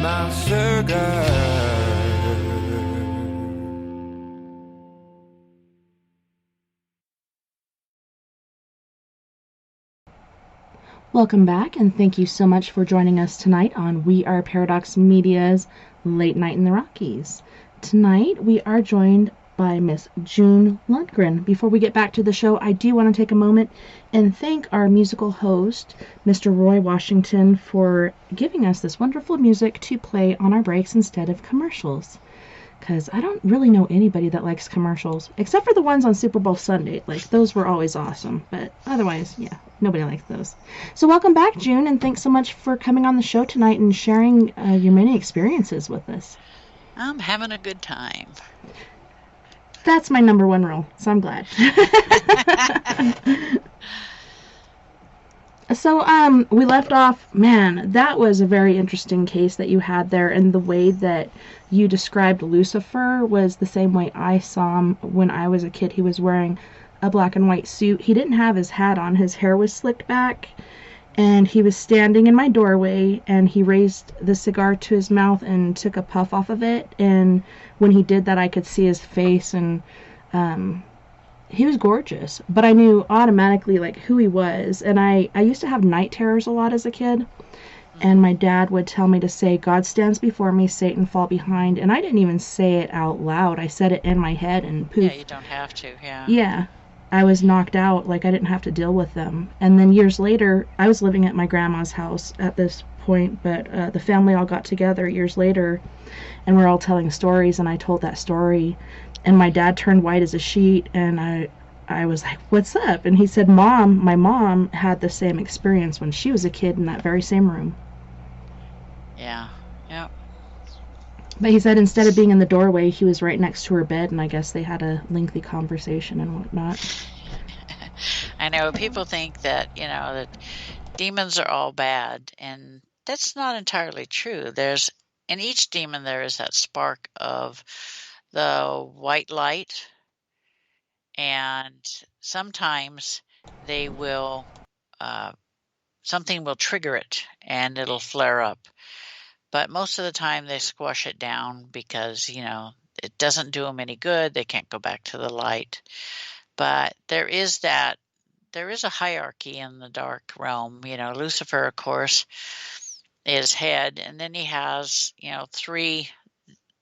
my sugar. Welcome back, and thank you so much for joining us tonight on We Are Paradox Media's Late Night in the Rockies. Tonight, we are joined by Miss June Lundgren. Before we get back to the show, I do want to take a moment and thank our musical host, Mr. Roy Washington, for giving us this wonderful music to play on our breaks instead of commercials. Because I don't really know anybody that likes commercials, except for the ones on Super Bowl Sunday. Like, those were always awesome. But otherwise, yeah, nobody likes those. So welcome back, June, and thanks so much for coming on the show tonight and sharing your many experiences with us. I'm having a good time. That's my number one rule, so I'm glad. So, we left off, man, that was a very interesting case that you had there, and the way that you described Lucifer was the same way I saw him when I was a kid. He was wearing a black and white suit. He didn't have his hat on. His hair was slicked back, and he was standing in my doorway, and he raised the cigar to his mouth and took a puff off of it, and when he did that, I could see his face, and, he was gorgeous, but I knew automatically, like, who he was. And I used to have night terrors a lot as a kid, and my dad would tell me to say, God stands before me, Satan fall behind, and I didn't even say it out loud. I said it in my head, and poof. Yeah, you don't have to, yeah. Yeah, I was knocked out, like I didn't have to deal with them. And then years later, I was living at my grandma's house at this point, but the family all got together years later, and we're all telling stories, and I told that story, and my dad turned white as a sheet, and I was like, what's up? And he said, my mom had the same experience when she was a kid in that very same room. Yeah, yeah. But he said instead of being in the doorway, he was right next to her bed, and I guess they had a lengthy conversation and whatnot. I know people think that, that demons are all bad, and that's not entirely true. In each demon there is that spark of the white light, and sometimes they will, something will trigger it and it'll flare up. But most of the time they squash it down because, it doesn't do them any good. They can't go back to the light. But there is a hierarchy in the dark realm. Lucifer, of course, is head, and then he has, 3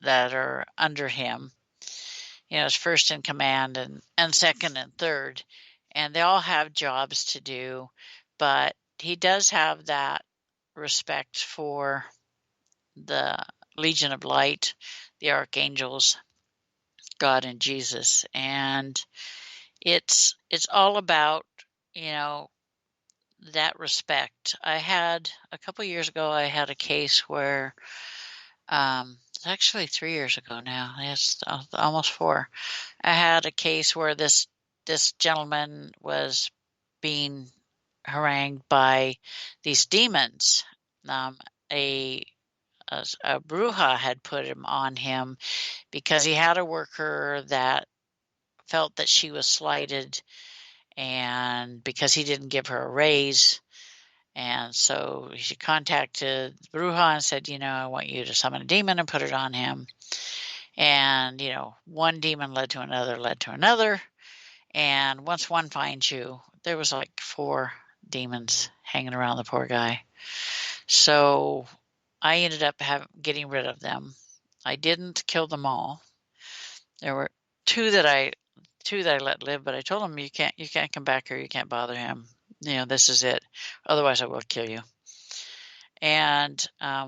that are under him. Is first in command and second and third, and they all have jobs to do, but he does have that respect for the Legion of Light, the archangels, God and Jesus, and it's all about, that respect. A couple years ago, I had a case where, it's actually 3 years ago now. It's almost 4. I had a case where this gentleman was being harangued by these demons. A bruja had put him on him because he had a worker that felt that she was slighted, and because he didn't give her a raise. And so she contacted the Bruja and said, I want you to summon a demon and put it on him. And, one demon led to another. And once one finds you, there was like 4 demons hanging around the poor guy. So I ended up getting rid of them. I didn't kill them all. There were 2 that I let live, but I told them, you can't come back here. You can't bother him. This is it. Otherwise, I will kill you. And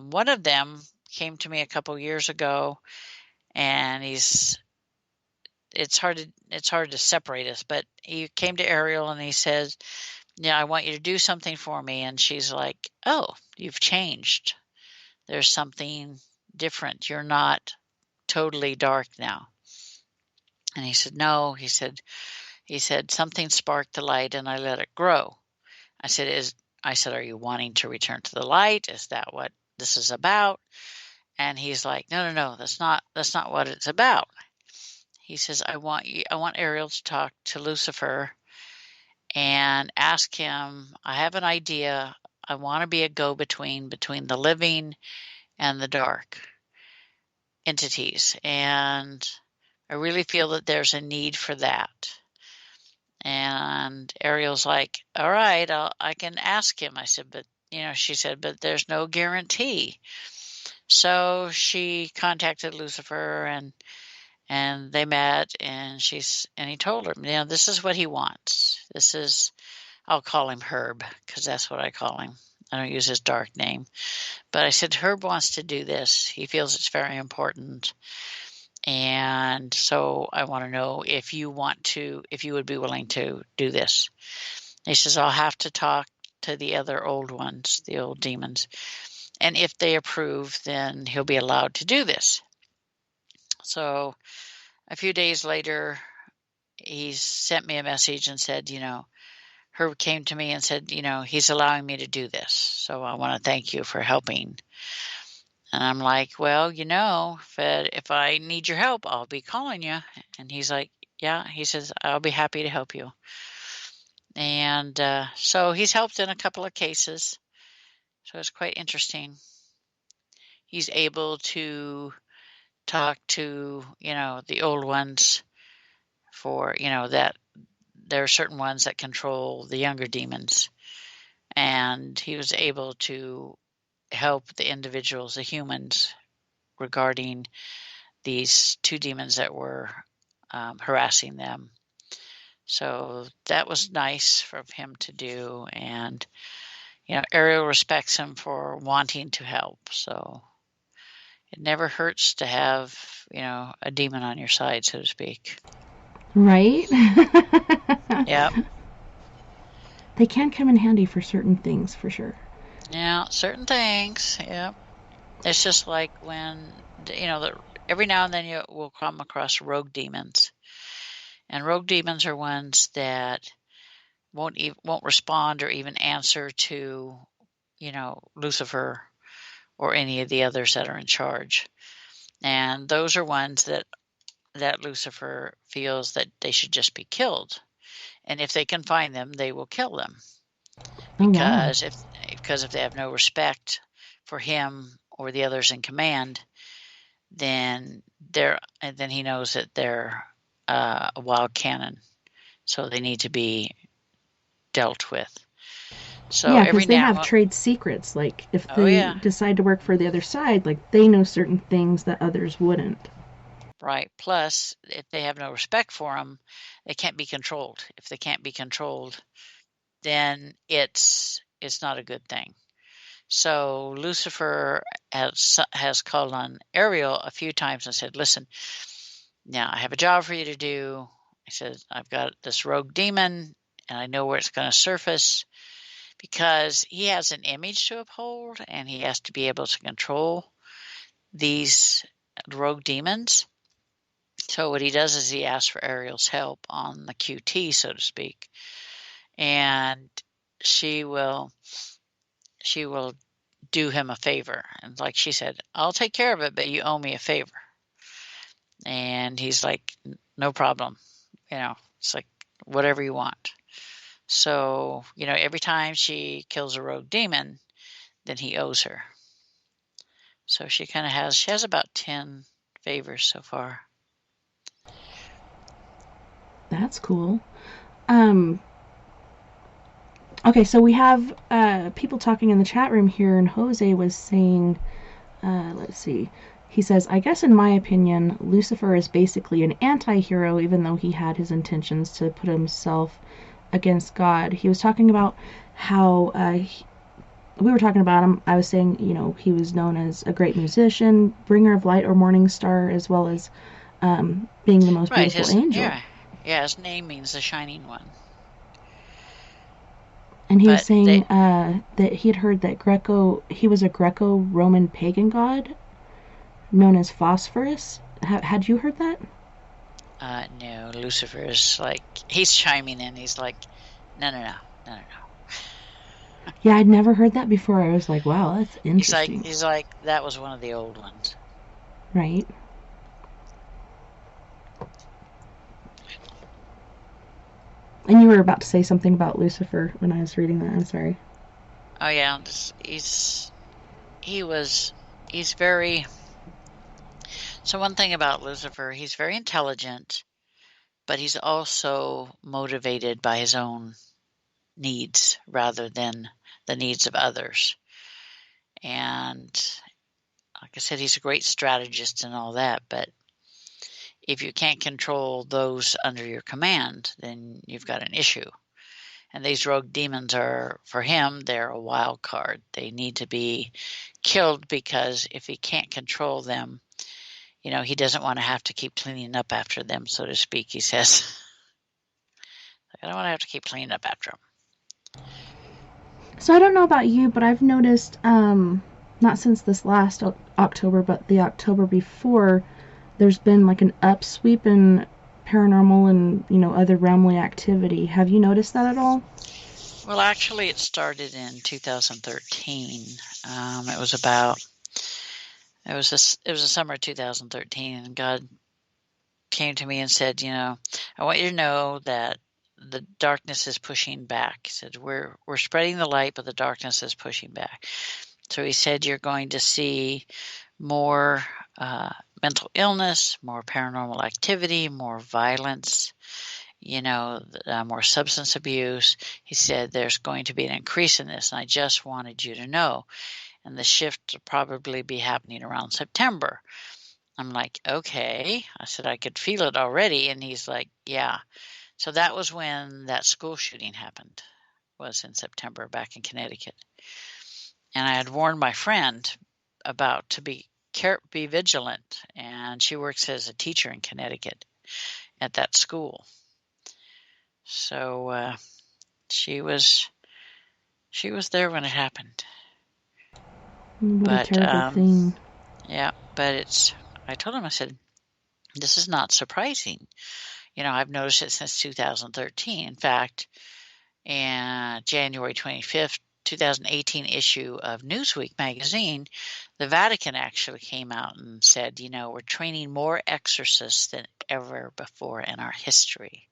one of them came to me a couple years ago, and it's hard to separate us. But he came to Ariel and he says, I want you to do something for me. And she's like, oh, you've changed. There's something different. You're not totally dark now. And he said, no. He said something sparked the light, and I let it grow. I said, are you wanting to return to the light? Is that what this is about? And he's like, no, that's not what it's about. He says, I want Ariel to talk to Lucifer and ask him, I have an idea. I want to be a go-between between the living and the dark entities. And I really feel that there's a need for that. And Ariel's like, all right, I can ask him. I said, but, she said, but there's no guarantee. So she contacted Lucifer, and they met, and he told her, this is what he wants. I'll call him Herb, because that's what I call him. I don't use his dark name. But I said, Herb wants to do this. He feels it's very important. And so I want to know if you would be willing to do this. He says, I'll have to talk to the other old ones, the old demons. And if they approve, then he'll be allowed to do this. So a few days later, he sent me a message and said, Herb came to me and said, he's allowing me to do this. So I want to thank you for helping. And I'm like, well, if I need your help, I'll be calling you. And he's like, yeah. He says, I'll be happy to help you. And so he's helped in a couple of cases. So it's quite interesting. He's able to talk to, the old ones for, that there are certain ones that control the younger demons. And he was able to help the individuals, the humans, regarding these two demons that were harassing them. So that was nice for him to do. And, Ariel respects him for wanting to help. So it never hurts to have, a demon on your side, so to speak. Right? Yep. They can come in handy for certain things, for sure. Yeah, certain things. Yep. It's just like when, every now and then you will come across rogue demons. And rogue demons are ones that won't respond or even answer to, Lucifer or any of the others that are in charge. And those are ones that Lucifer feels that they should just be killed. And if they can find them, they will kill them. Because if they have no respect for him or the others in command, then he knows that they're a wild cannon. So they need to be dealt with. So yeah, because they have trade secrets. Like if they decide to work for the other side, like they know certain things that others wouldn't. Right. Plus, if they have no respect for them, they can't be controlled. If they can't be controlled, then it's not a good thing. So Lucifer has called on Ariel a few times and said, listen, now I have a job for you to do. He says, I've got this rogue demon, and I know where it's going to surface, because he has an image to uphold, and he has to be able to control these rogue demons. So what he does is he asks for Ariel's help on the QT, so to speak. And she will do him a favor. And like she said, I'll take care of it, but you owe me a favor. And he's like, no problem. It's like, whatever you want. So, every time she kills a rogue demon, then he owes her. So she has about 10 favors so far. That's cool. Okay, so we have people talking in the chat room here, and Jose was saying, let's see. He says, I guess in my opinion, Lucifer is basically an anti-hero, even though he had his intentions to put himself against God. He was talking about how, we were talking about him, I was saying, he was known as a great musician, bringer of light or morning star, as well as being the most beautiful angel. Yeah, his name means the shining one. And he was saying that he had heard that he was a Greco-Roman pagan god known as Phosphorus. Had you heard that? No, Lucifer is like, he's chiming in. He's like, no. Yeah, I'd never heard that before. I was like, wow, that's interesting. He's like, that was one of the old ones. Right. And you were about to say something about Lucifer when I was reading that. I'm sorry. Oh yeah, he was he's very... So one thing about Lucifer, he's very intelligent, but he's also motivated by his own needs rather than the needs of others. And like I said, he's a great strategist and all that, but if you can't control those under your command, then you've got an issue. And these rogue demons are, for him, they're a wild card. They need to be killed because if he can't control them, he doesn't want to have to keep cleaning up after them, so to speak, he says. I don't want to have to keep cleaning up after them. So I don't know about you, but I've noticed, not since this last October, but the October before, there's been like an upsweep in paranormal and, other realmly activity. Have you noticed that at all? Well, actually, it started in 2013. It was the summer of 2013, and God came to me and said, I want you to know that the darkness is pushing back. He said, we're spreading the light, but the darkness is pushing back. So he said, you're going to see more mental illness, more paranormal activity, more violence, more substance abuse. He said, there's going to be an increase in this, and I just wanted you to know. And the shift will probably be happening around September. I'm like, okay. I said, I could feel it already. And he's like, yeah. So that was when that school shooting happened, was in September back in Connecticut. And I had warned my friend about to be vigilant. And she works as a teacher in Connecticut at that school. So she was there when it happened. What a terrible thing. Yeah, but I told him, I said, this is not surprising. I've noticed it since 2013. In fact, in January 25th, 2018 issue of Newsweek magazine, the Vatican actually came out and said, we're training more exorcists than ever before in our history.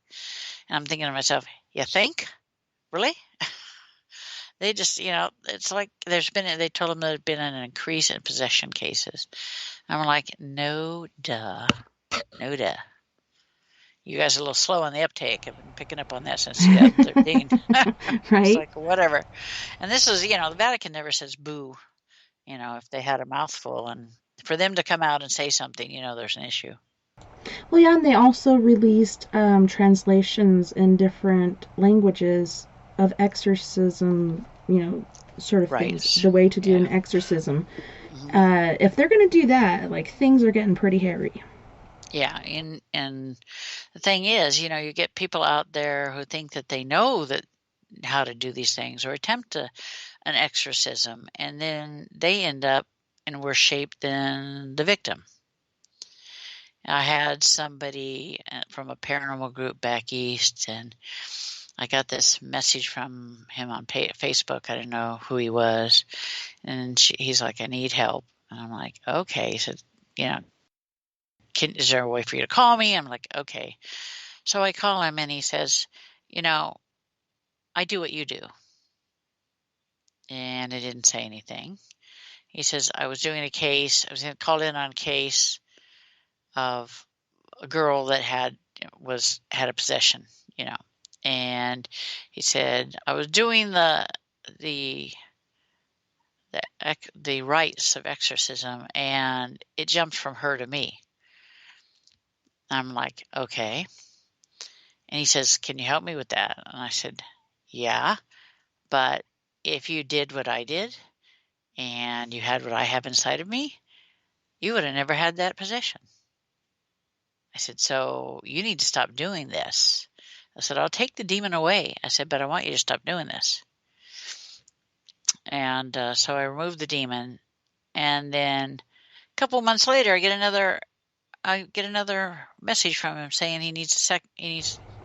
And I'm thinking to myself, you think? Really? They just, it's like they told them there's been an increase in possession cases. I'm like, no duh. You guys are a little slow on the uptake. I've been picking up on that since 2013. Right. It's like, whatever. And this is, the Vatican never says boo, if they had a mouthful. And for them to come out and say something, there's an issue. Well, yeah, and they also released translations in different languages of exorcism, sort of things, the way to do an exorcism. Mm-hmm. If they're going to do that, things are getting pretty hairy. Yeah, and the thing is, you get people out there who think that they know how to do these things or attempt an exorcism, and then they end up in worse shape than the victim. I had somebody from a paranormal group back east, and I got this message from him on Facebook. I didn't know who he was. And he's like, I need help. And I'm like, okay. He said, is there a way for you to call me? I'm like, okay. So I call him and he says, I do what you do. And I didn't say anything. He says, I was doing a case. I was called in on a case of a girl that had a possession, and he said, I was doing the rites of exorcism, and it jumped from her to me. I'm like, okay. And he says, can you help me with that? And I said, yeah, but if you did what I did and you had what I have inside of me, you would have never had that possession. I said, so you need to stop doing this. I said, I'll take the demon away. I said, but I want you to stop doing this. And so I removed the demon. And then a couple of months later, I get another message from him saying he needs to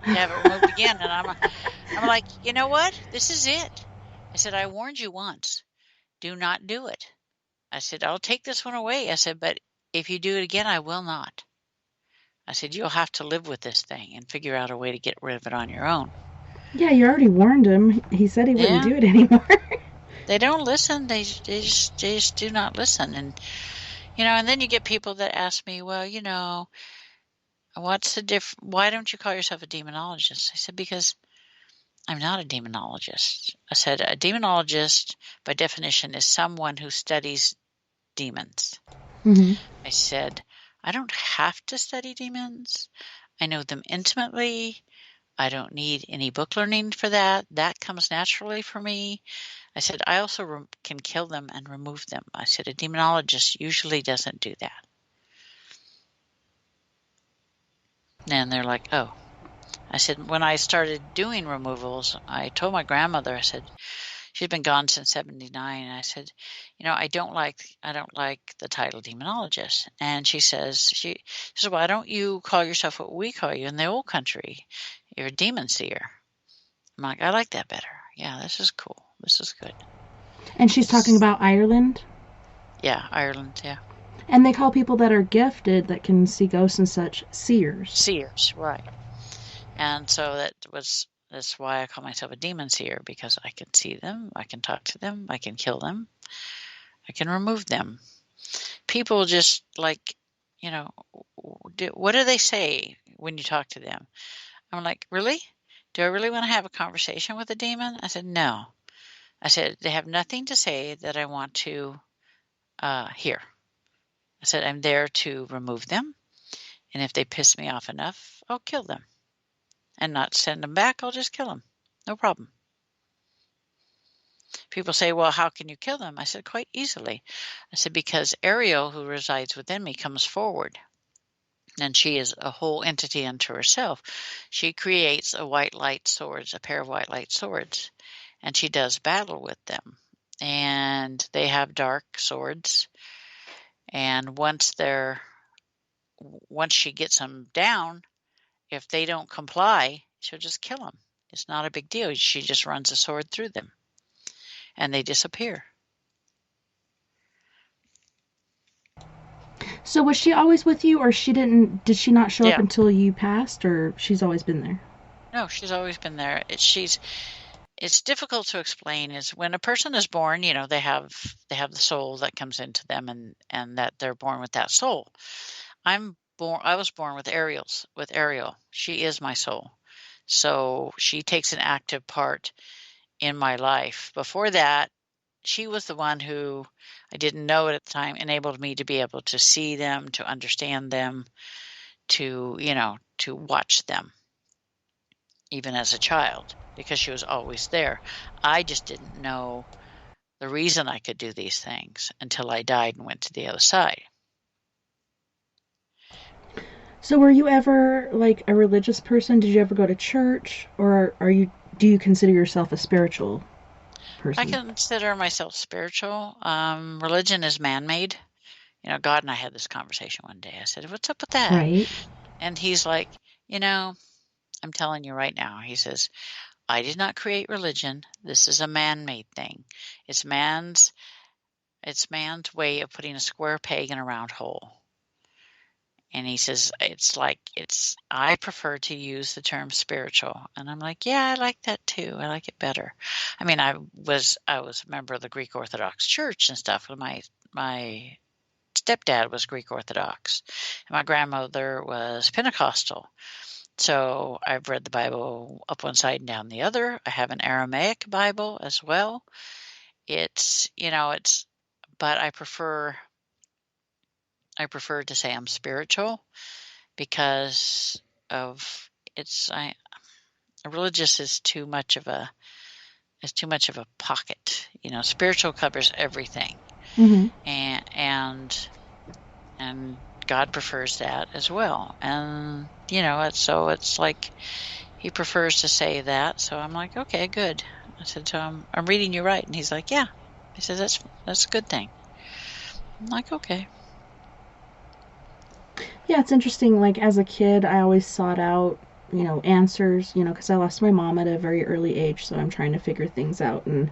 have it removed again. And I'm like, you know what? This is it. I said, I warned you once. Do not do it. I said, I'll take this one away. I said, but if you do it again, I will not. I said, you'll have to live with this thing and figure out a way to get rid of it on your own. Yeah, you already warned him. He said he wouldn't do it anymore. They don't listen. They just do not listen. And, and then you get people that ask me, well, what's the why don't you call yourself a demonologist? I said, because I'm not a demonologist. I said, a demonologist, by definition, is someone who studies demons. Mm-hmm. I said, I don't have to study demons. I know them intimately. I don't need any book learning for that. That comes naturally for me. I said, I also can kill them and remove them. I said, a demonologist usually doesn't do that. And they're like, oh. I said, when I started doing removals, I told my grandmother, I said, she'd been gone since 1979. And I said, I don't like the title demonologist. And she says, why don't you call yourself what we call you in the old country? You're a demon seer. I'm like, I like that better. Yeah, this is cool. This is good. And she's talking about Ireland? Yeah, Ireland, yeah. And they call people that are gifted, that can see ghosts and such, seers. Seers, right. And so that's why I call myself a demon seer, because I can see them, I can talk to them, I can kill them, I can remove them. People just like, what do they say when you talk to them? I'm like, really? Do I really want to have a conversation with a demon? I said, no. I said, they have nothing to say that I want to hear. I said, I'm there to remove them. And if they piss me off enough, I'll kill them. And not send them back, I'll just kill them. No problem. People say, well, how can you kill them? I said, quite easily. I said, because Ariel, who resides within me, comes forward. And she is a whole entity unto herself. She creates a pair of white light swords, and she does battle with them. And they have dark swords. And once she gets them down, if they don't comply, she'll just kill them. It's not a big deal. She just runs a sword through them, and they disappear. So was she always with you, or did she not show up until you passed, or she's always been there? No, she's always been there. It's difficult to explain. Is when a person is born, they have the soul that comes into them, and that they're born with that soul. I was born with Ariel. She is my soul. So she takes an active part in my life. Before that, she was the one who, I didn't know it at the time, enabled me to be able to see them, to understand them, to watch them, even as a child, because she was always there. I just didn't know the reason I could do these things until I died and went to the other side. So were you ever like a religious person? Did you ever go to church, or do you consider yourself a spiritual person? I consider myself spiritual. Religion is man-made. God and I had this conversation one day. I said, what's up with that? Right. And he's like, I'm telling you right now. He says, I did not create religion. This is a man-made thing. It's man's way of putting a square peg in a round hole. And he says, I prefer to use the term spiritual. And I'm like, yeah, I like that too. I like it better. I mean, I was a member of the Greek Orthodox Church and stuff. My stepdad was Greek Orthodox, and my grandmother was Pentecostal. So I've read the Bible up one side and down the other. I have an Aramaic Bible as well. But I prefer to say I'm spiritual because of religious is too much of a pocket. Spiritual covers everything. Mm-hmm. And God prefers that as well. And it's like he prefers to say that. So I'm like, okay, good. I said, so I'm reading you right. And he's like, yeah. He says, that's a good thing. I'm like, okay. Yeah, it's interesting. Like, as a kid, I always sought out, answers, because I lost my mom at a very early age, so I'm trying to figure things out. And,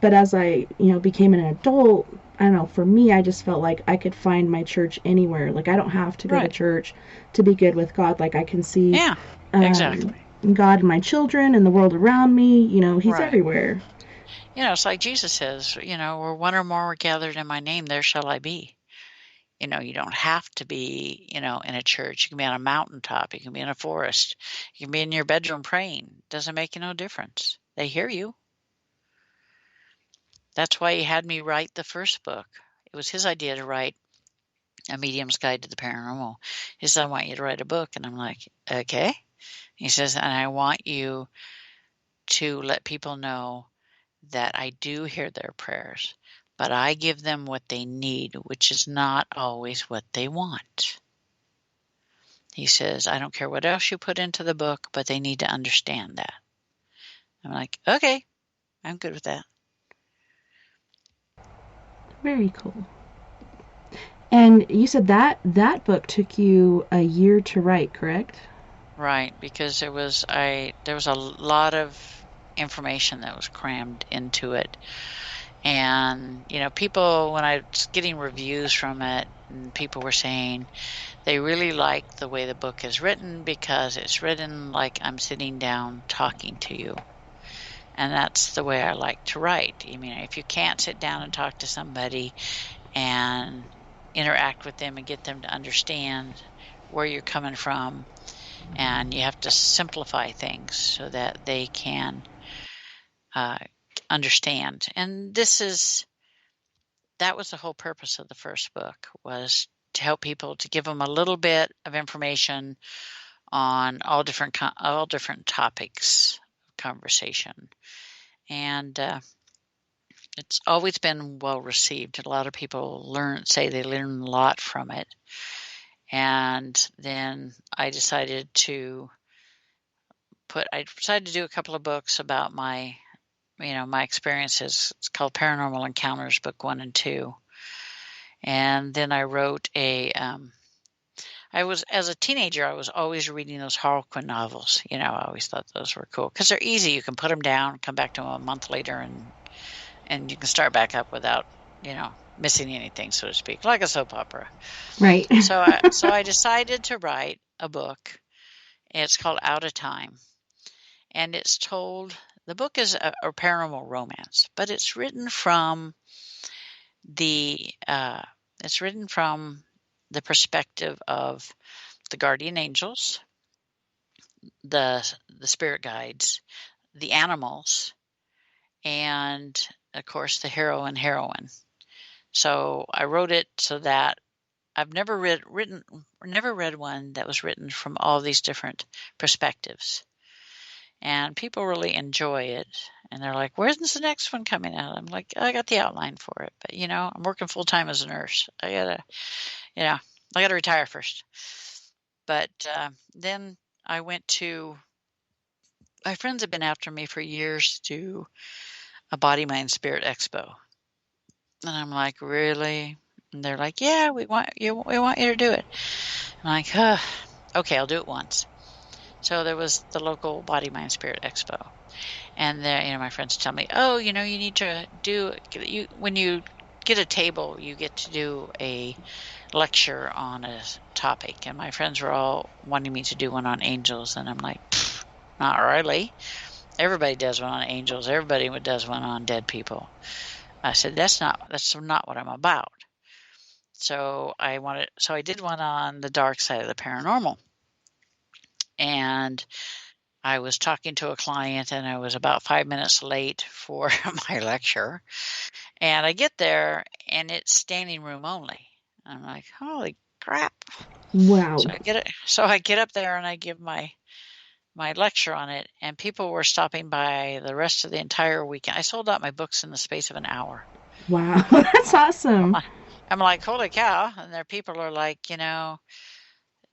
but as I, became an adult, I don't know, for me, I just felt like I could find my church anywhere. Like, I don't have to go to church to be good with God. Like, I can see exactly. God in my children and the world around me. He's everywhere. It's like Jesus says, where one or more are gathered in my name, there shall I be. You don't have to be, in a church. You can be on a mountaintop. You can be in a forest. You can be in your bedroom praying. Doesn't make no difference. They hear you. That's why he had me write the first book. It was his idea to write A Medium's Guide to the Paranormal. He said, I want you to write a book. And I'm like, okay. He says, and I want you to let people know that I do hear their prayers, but I give them what they need, which is not always what they want. He says, I don't care what else you put into the book, but they need to understand that. I'm like, okay, I'm good with that. Very cool. And you said that book took you a year to write, correct? Right, because there was a lot of information that was crammed into it. And, people, when I was getting reviews from it, and people were saying they really liked the way the book is written because it's written like I'm sitting down talking to you. And that's the way I like to write. If you can't sit down and talk to somebody and interact with them and get them to understand where you're coming from, and you have to simplify things so that they can understand. And that was the whole purpose of the first book, was to help people, to give them a little bit of information on all different topics of conversation. And it's always been well received. A lot of people say they learn a lot from it. And then I decided to do a couple of books about my experiences. It's called Paranormal Encounters, Book 1 and 2. And then I wrote as a teenager, I was always reading those Harlequin novels. I always thought those were cool because they're easy. You can put them down, come back to them a month later, and you can start back up without, missing anything, so to speak, like a soap opera. Right. So I decided to write a book. It's called Out of Time. And the book is a paranormal romance, but it's written from the perspective of the guardian angels, the spirit guides, the animals, and of course the hero and heroine. So I wrote it so that I've never read one that was written from all these different perspectives. And people really enjoy it. And they're like, where's the next one coming out? I'm like, I got the outline for it. But, I'm working full time as a nurse. I gotta retire first. But then I went to, my friends have been after me for years to do a Body, Mind, Spirit Expo. And I'm like, really? And they're like, yeah, we want you to do it. I'm like, okay, I'll do it once. So there was the local Body, Mind, Spirit Expo. And there, my friends tell me, oh, you need to when you get a table, you get to do a lecture on a topic. And my friends were all wanting me to do one on angels. And I'm like, not really. Everybody does one on angels. Everybody does one on dead people. I said, that's not what I'm about. So I did one on the dark side of the paranormal. And I was talking to a client, and I was about 5 minutes late for my lecture. And I get there, and it's standing room only. I'm like, holy crap. Wow. So I get up there, and I give my lecture on it, and people were stopping by the rest of the entire weekend. I sold out my books in the space of an hour. Wow. That's awesome. I'm like, holy cow. And their people are like,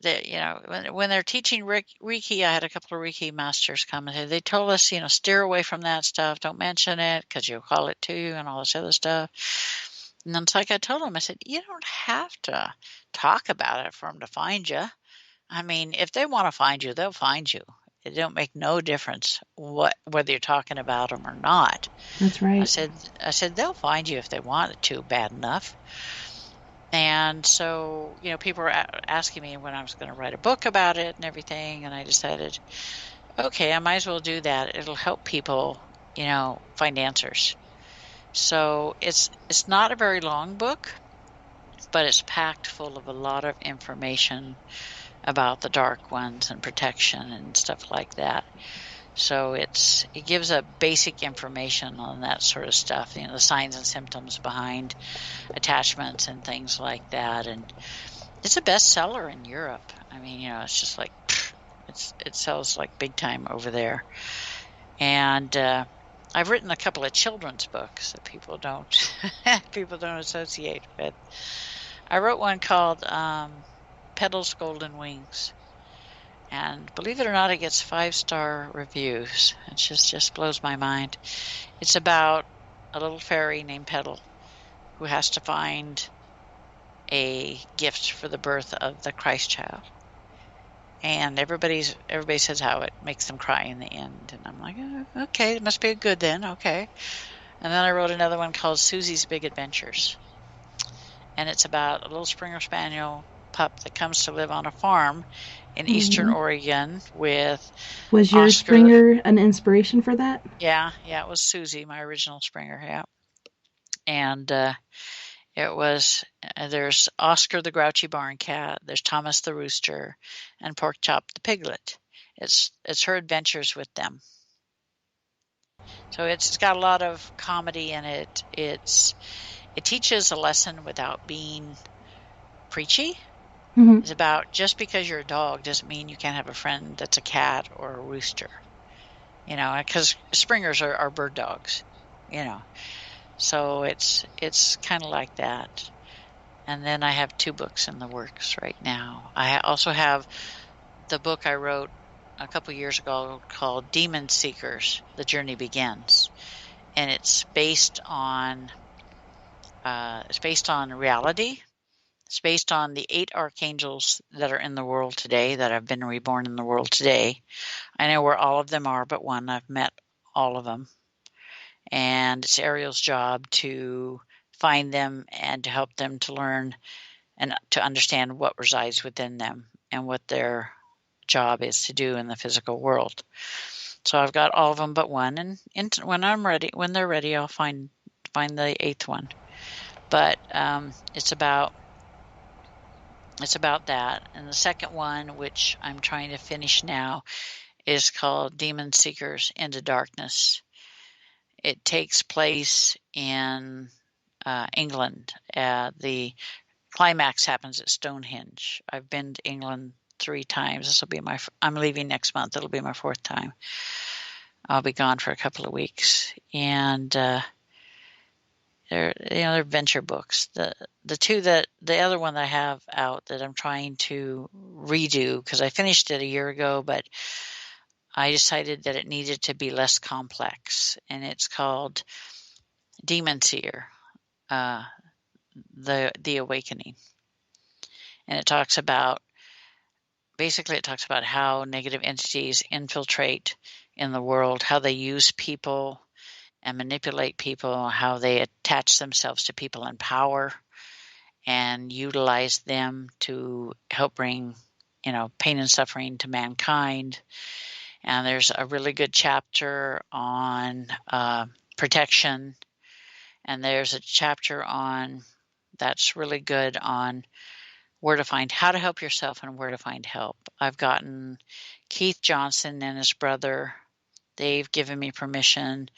when they're teaching Reiki, I had a couple of Reiki masters come and say, they told us, steer away from that stuff. Don't mention it because you'll call it to you and all this other stuff. And then it's like I told them, I said, you don't have to talk about it for them to find you. If they want to find you, they'll find you. It don't make no difference whether you're talking about them or not. That's right. I said they'll find you if they want to bad enough. And so, people were asking me when I was going to write a book about it and everything. And I decided, okay, I might as well do that. It'll help people, find answers. So it's not a very long book, but it's packed full of a lot of information about the dark ones and protection and stuff like that. So it gives a basic information on that sort of stuff, the signs and symptoms behind attachments and things like that. And it's a bestseller in Europe. I mean, it's just like it sells like big time over there. And I've written a couple of children's books that people don't associate with. I wrote one called Petal's Golden Wings. And believe it or not, it gets 5-star reviews. It just blows my mind. It's about a little fairy named Petal who has to find a gift for the birth of the Christ child. And everybody says how it makes them cry in the end. And I'm like, oh, okay, it must be good then. Okay. And then I wrote another one called Susie's Big Adventures. And it's about a little Springer Spaniel pup that comes to live on a farm in Eastern Oregon with Was your Oscar. Springer an inspiration for that? Yeah, it was Susie, my original Springer, yeah. And it was, there's Oscar the grouchy barn cat, there's Thomas the rooster, and Pork Chop the piglet. It's her adventures with them. So it's got a lot of comedy in it. It teaches a lesson without being preachy. It's about just because you're a dog doesn't mean you can't have a friend that's a cat or a rooster. Because Springers are bird dogs, So it's kind of like that. And then I have 2 books in the works right now. I also have the book I wrote a couple years ago called Demon Seekers, The Journey Begins. And it's based on reality. It's based on the 8 archangels that are in the world today, that have been reborn in the world today. I know where all of them are but one. I've met all of them. And it's Ariel's job to find them and to help them to learn and to understand what resides within them and what their job is to do in the physical world. So I've got all of them but one. And when they're ready, I'll find the 8th one. But it's about that. And the second one, which I'm trying to finish now, is called Demon Seekers into Darkness. It takes place in England. The climax happens at Stonehenge. I've been to England 3 times. I'm leaving next month. It'll be my 4th time. I'll be gone for a couple of weeks. And they're adventure books. The other one that I have out that I'm trying to redo, because I finished it a year ago, but I decided that it needed to be less complex, and it's called Demon Seer, the Awakening. And it talks about how negative entities infiltrate in the world, how they use people and manipulate people, how they attach themselves to people in power and utilize them to help bring, pain and suffering to mankind. And there's a really good chapter on protection. And there's a chapter that's really good on how to help yourself and where to find help. I've gotten Keith Johnson and his brother. They've given me permission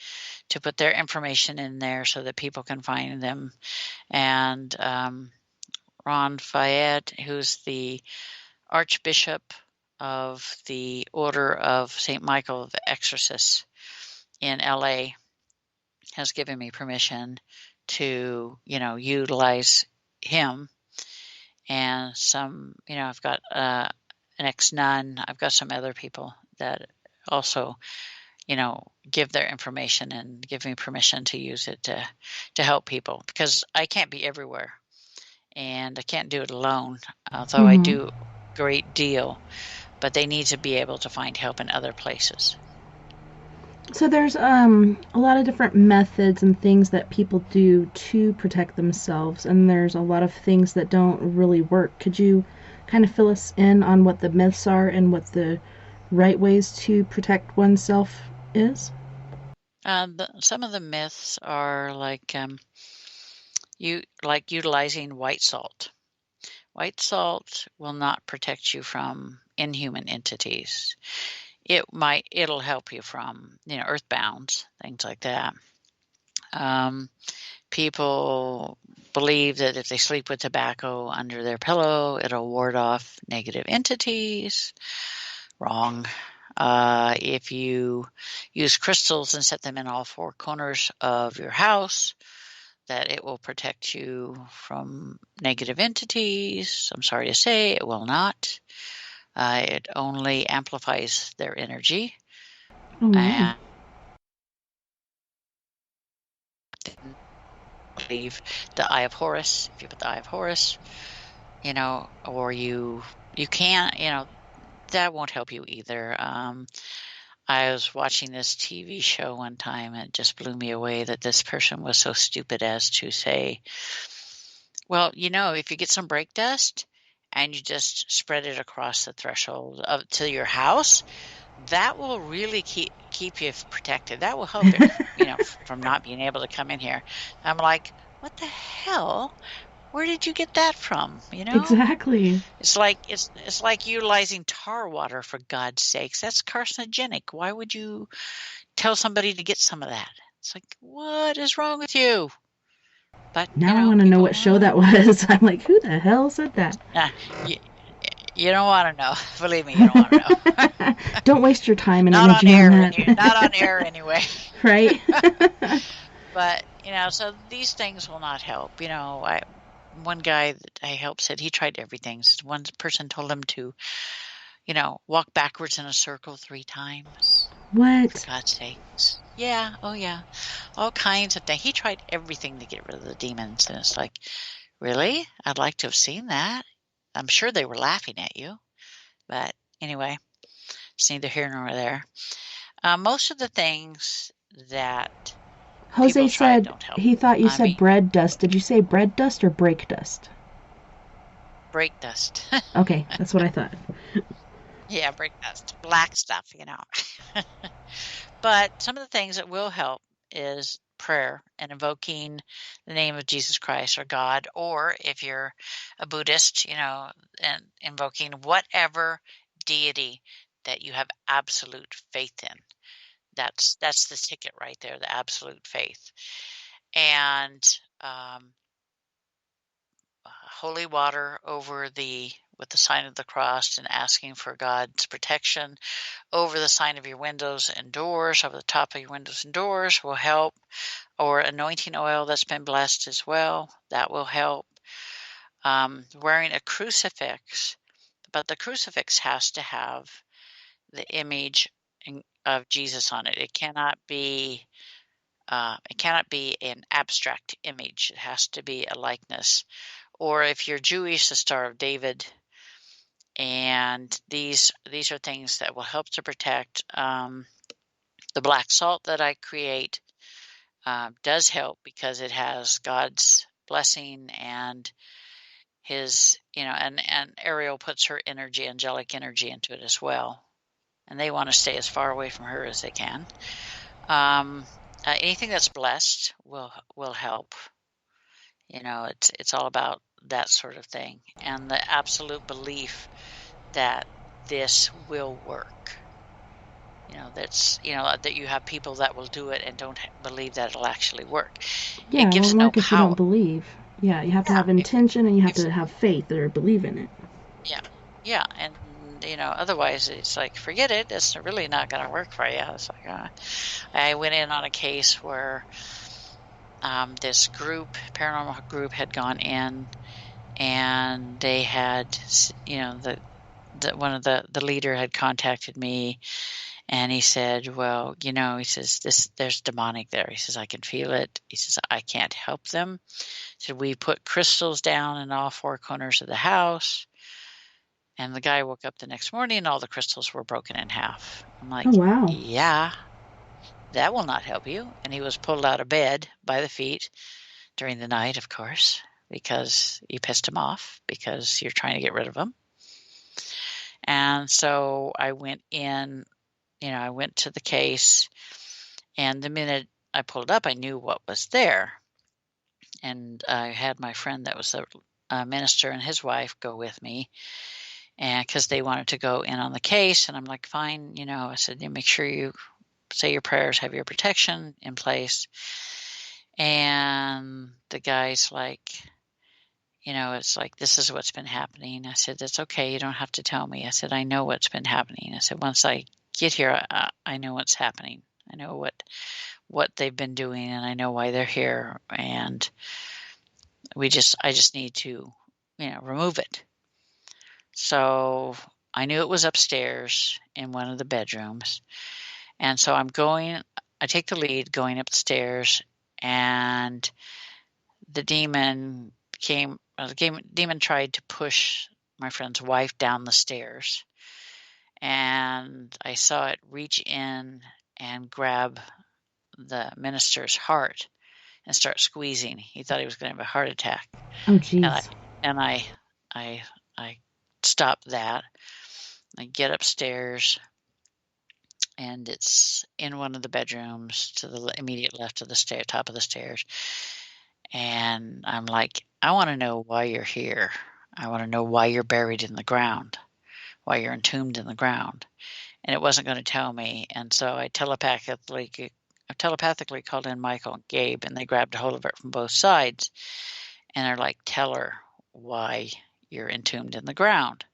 to put their information in there so that people can find them. And Ron Fayette, who's the Archbishop of the Order of St. Michael the Exorcist in LA, has given me permission to, utilize him. And some, I've got an ex-nun. I've got some other people that also, give their information and give me permission to use it to help people, because I can't be everywhere and I can't do it alone, although I do a great deal, but they need to be able to find help in other places. So there's a lot of different methods and things that people do to protect themselves, and there's a lot of things that don't really work. Could you kind of fill us in on what the myths are and what the right ways to protect oneself is? Some of the myths are like utilizing white salt. White salt will not protect you from inhuman entities. It'll help you from, earthbounds, things like that. People believe that if they sleep with tobacco under their pillow, it'll ward off negative entities. Wrong. If you use crystals and set them in all four corners of your house, that it will protect you from negative entities. I'm sorry to say, it will not. It only amplifies their energy. Oh, wow. And believe the Eye of Horus. If you put the Eye of Horus, or you can't, that won't help you either. I was watching this TV show one time, and it just blew me away that this person was so stupid as to say, well, if you get some brake dust and you just spread it across the threshold to your house, that will really keep you protected. That will help it, from not being able to come in here. I'm like, what the hell? Where did you get that from? Exactly. It's like utilizing tar water, for God's sakes. That's carcinogenic. Why would you tell somebody to get some of that? It's like, what is wrong with you? But now I want to know what show that was. I'm like, who the hell said that? You don't want to know. Believe me, you don't want to know. Don't waste your time and not energy on air. on that. Not on air anyway. Right. But so these things will not help. One guy that I helped said he tried everything. One person told him to, walk backwards in a circle 3 times. What? For God's sakes. Yeah. Oh, yeah. All kinds of things. He tried everything to get rid of the demons. And it's like, really? I'd like to have seen that. I'm sure they were laughing at you. But anyway, it's neither here nor there. Most of the things that Jose said he thought you said bread dust. Did you say bread dust or brake dust? Brake dust. Okay, that's what I thought. Yeah, brake dust. Black stuff, But some of the things that will help is prayer and invoking the name of Jesus Christ or God, or if you're a Buddhist, and invoking whatever deity that you have absolute faith in. That's the ticket right there, the absolute faith. And holy water with the sign of the cross, and asking for God's protection over the sign of your windows and doors, over the top of your windows and doors will help. Or anointing oil that's been blessed as well, that will help. Wearing a crucifix, but the crucifix has to have the image of Jesus on it. It cannot be an abstract image. It has to be a likeness. Or if you're Jewish, the Star of David. And these are things that will help to protect. The black salt that I create does help because it has God's blessing and his, and Ariel puts her energy, angelic energy, into it as well. And they want to stay as far away from her as they can. Anything that's blessed will help. It's all about that sort of thing, and the absolute belief that this will work. That you have people that will do it and don't believe that it'll actually work. Yeah, it gives it won't no work if you don't believe. Yeah, you have to have intention, and you have to have faith or believe in it. Yeah, and otherwise it's like, forget it. It's really not going to work for you. It's like I went in on a case where this paranormal group, had gone in, and they had, one of the leader had contacted me, and he said, well, he says, there's demonic there. He says, I can feel it. He says, I can't help them. He said, we put crystals down in all 4 corners of the house. And the guy woke up the next morning and all the crystals were broken in half. I'm like, oh, wow. Yeah, that will not help you. And he was pulled out of bed by the feet during the night, of course, because you pissed him off because you're trying to get rid of him. And so I went in, I went to the case, And the minute I pulled up, I knew what was there. And I had my friend that was a minister and his wife go with me, and because they wanted to go in on the case. And I'm like, fine, I said, make sure you say your prayers, have your protection in place. And the guy's like, it's like, this is what's been happening. I said, that's okay. You don't have to tell me. I said, I know what's been happening. I said, once I get here, I know what's happening. I know what they've been doing, and I know why they're here. And I just need to, remove it. So I knew it was upstairs in one of the bedrooms. And so I take the lead going up the stairs, and the demon tried to push my friend's wife down the stairs. And I saw it reach in and grab the minister's heart and start squeezing. He thought he was going to have a heart attack. Oh, jeez. And I stopped that. I get upstairs, and it's in one of the bedrooms to the immediate left of the top of the stairs. And I'm like, I want to know why you're here. I want to know why you're buried in the ground, why you're entombed in the ground. And it wasn't going to tell me. And so I telepathically called in Michael and Gabe, and they grabbed a hold of it from both sides. And they're like, tell her why you're entombed in the ground.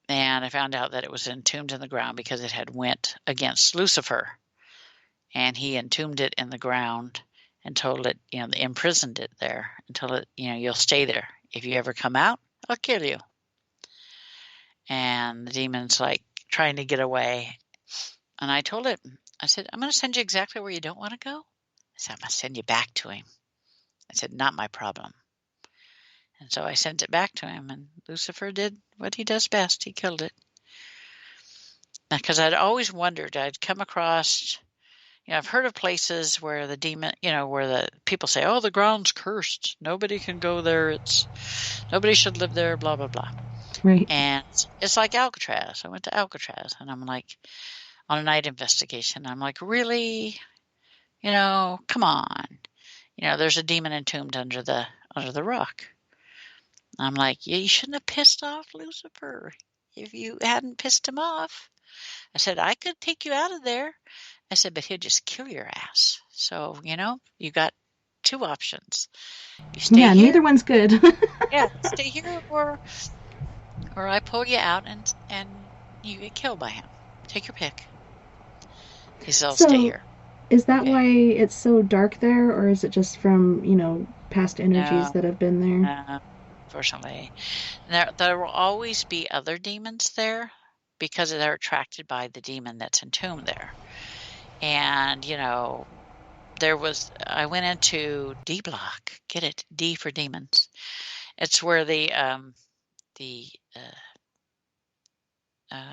And I found out that it was entombed in the ground because it had went against Lucifer. And he entombed it in the ground and told it, imprisoned it there until it, you'll stay there. If you ever come out, I'll kill you. And the demon's like trying to get away. And I told it, I said, I'm going to send you exactly where you don't want to go. I said, I'm going to send you back to him. I said, not my problem. And so I sent it back to him, and Lucifer did what he does best. He killed it. Because I'd always wondered, I'd come across, I've heard of places where the demon, where the people say, oh, the ground's cursed. Nobody can go there. Nobody should live there, blah, blah, blah. Right. And it's like Alcatraz. I went to Alcatraz, and I'm like, on a night investigation, I'm like, really? Come on. There's a demon entombed under the rock. I'm like, yeah, you shouldn't have pissed off Lucifer if you hadn't pissed him off. I said, I could take you out of there. I said, but he'll just kill your ass. So, you got two options. You stay here. Neither one's good. Yeah, stay here or I pull you out and you get killed by him. Take your pick. He said, I'll stay here. Is that why it's so dark there, or is it just from, past energies that have been there? No, unfortunately. There will always be other demons there because they're attracted by the demon that's entombed there. And, I went into D block. Get it? D for demons. It's where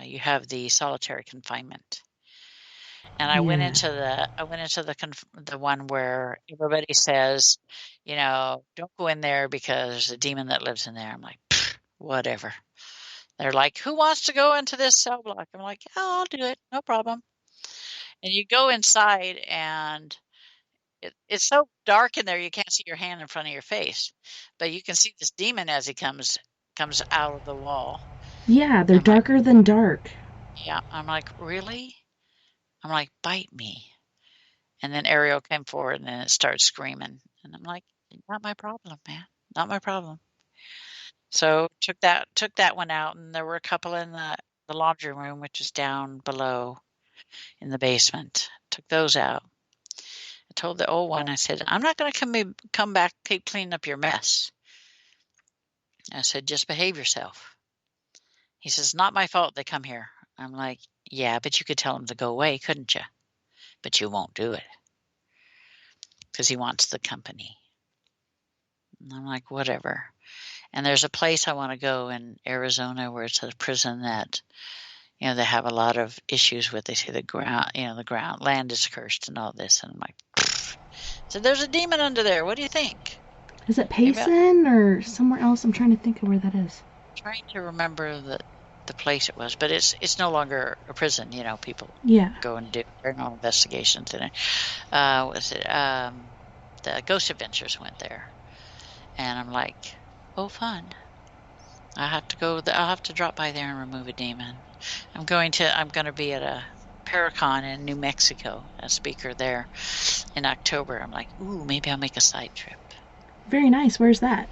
you have the solitary confinement. And I went into the one where everybody says, don't go in there because there's a demon that lives in there. I'm like, whatever. They're like, who wants to go into this cell block? I'm like, oh, I'll do it. No problem. And you go inside, and it's so dark in there you can't see your hand in front of your face. But you can see this demon as he comes out of the wall. Yeah, they're darker than dark. Yeah. I'm like, really? I'm like, bite me. And then Ariel came forward, and then it started screaming. And I'm like, not my problem, man. Not my problem. So took that one out, and there were a couple in the laundry room, which is down below in the basement. Took those out. I told the old one, I said, I'm not going to come back, keep cleaning up your mess. I said, just behave yourself. He says, not my fault they come here. I'm like, yeah, but you could tell him to go away, couldn't you? But you won't do it because he wants the company. And I'm like, whatever. And there's a place I want to go in Arizona where it's a prison that, they have a lot of issues with. They say the ground, land is cursed and all this. And I'm like, pfft. So there's a demon under there. What do you think? Is it Payson or somewhere else? I'm trying to think of where that is. I'm trying to remember the place it was, but it's no longer a prison. You know, people Yeah. go and do paranormal investigations in it. The Ghost Adventures went there, and I'm like, oh, fun. I have to go. I'll have to drop by there and remove a demon. I'm going to be at a Paracon in New Mexico, a speaker there in October. I'm like, ooh, maybe I'll make a side trip. Very nice. Where's that?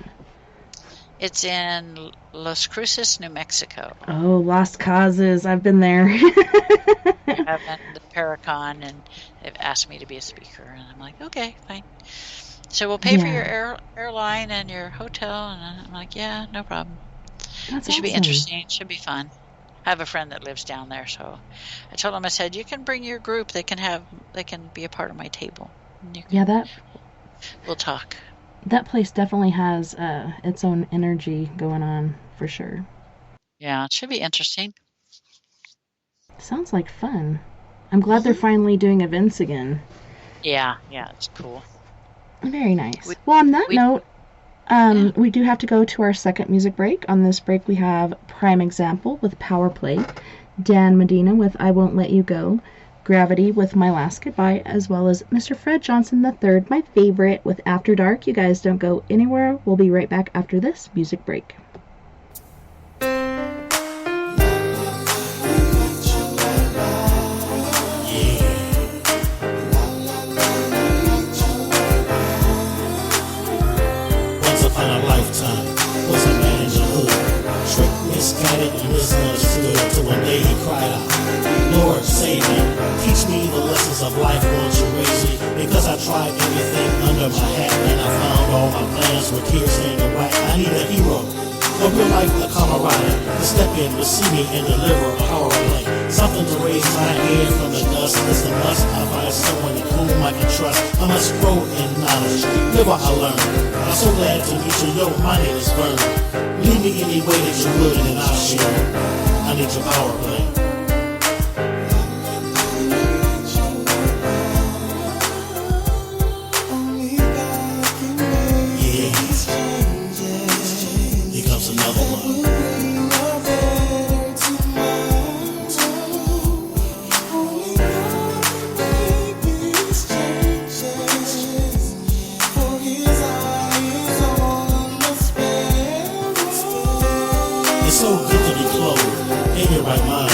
It's in Las Cruces, New Mexico. Oh, Lost Causes. I've been there. I've been to the Paracon, and they've asked me to be a speaker, and I'm like, okay, fine. So we'll pay for your airline and your hotel, and I'm like, yeah, no problem. That's It should be awesome. interesting. It should be fun. I have a friend that lives down there, so I told him, I said, you can bring your group. They can be a part of my table. Yeah, We'll talk. that place definitely has its own energy going on for sure. Yeah, it should be interesting. Sounds like fun. I'm glad they're finally doing events again. Yeah, it's cool. Very nice. Well, on that note, we do have to go to our second music break. On this break, we have Prime Example with Power Play, Dan Medina with I Won't Let You Go, Gravity with My Last Goodbye, as well as Mr. Fred Johnson III, my favorite, with After Dark. You guys don't go anywhere. We'll be right back after this music break. Misguided and misunderstood till one day he cried out, Lord, save me. Teach me the lessons of life, won't you raise me? Because I tried everything under my hat, and I found all my plans were tears in the right. I need a hero, a real life, a camaraderie, to step in, receive me, and deliver a power play. Something to raise my head from the dust is a must. I find someone in whom I can trust. I must grow in knowledge, live what I learn. I'm so glad to meet you, yo, my name is Vern. Lead me any way that you would, and I'll share. I need your power play. Yeah. Here comes another one. So good to be clothed in your right mind.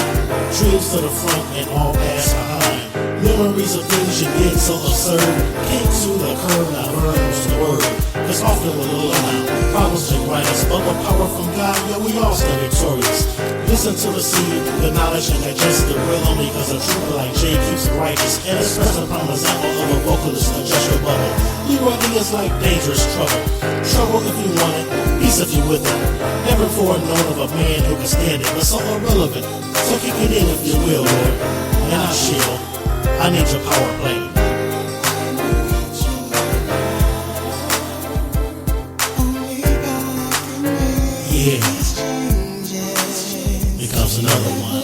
Dreams to the front and all past behind. Memories of things you did so absurd. Came to the curb, now burn was the word. Cause often we're low now, problems that grind us. But with power from God, yeah, we all stay victorious. Listen to the seed, the knowledge, and digest the real only. Cause a trooper like Jay keeps it righteous. And express a prime example of a vocalist, adjust your bubble. Leroy is like dangerous trouble. Trouble if you want it, peace if you with it. Never before known of a man who can stand it, but so irrelevant. So kick it in if you will, Lord. And I shield. I need your power play. Yeah. Here comes another one.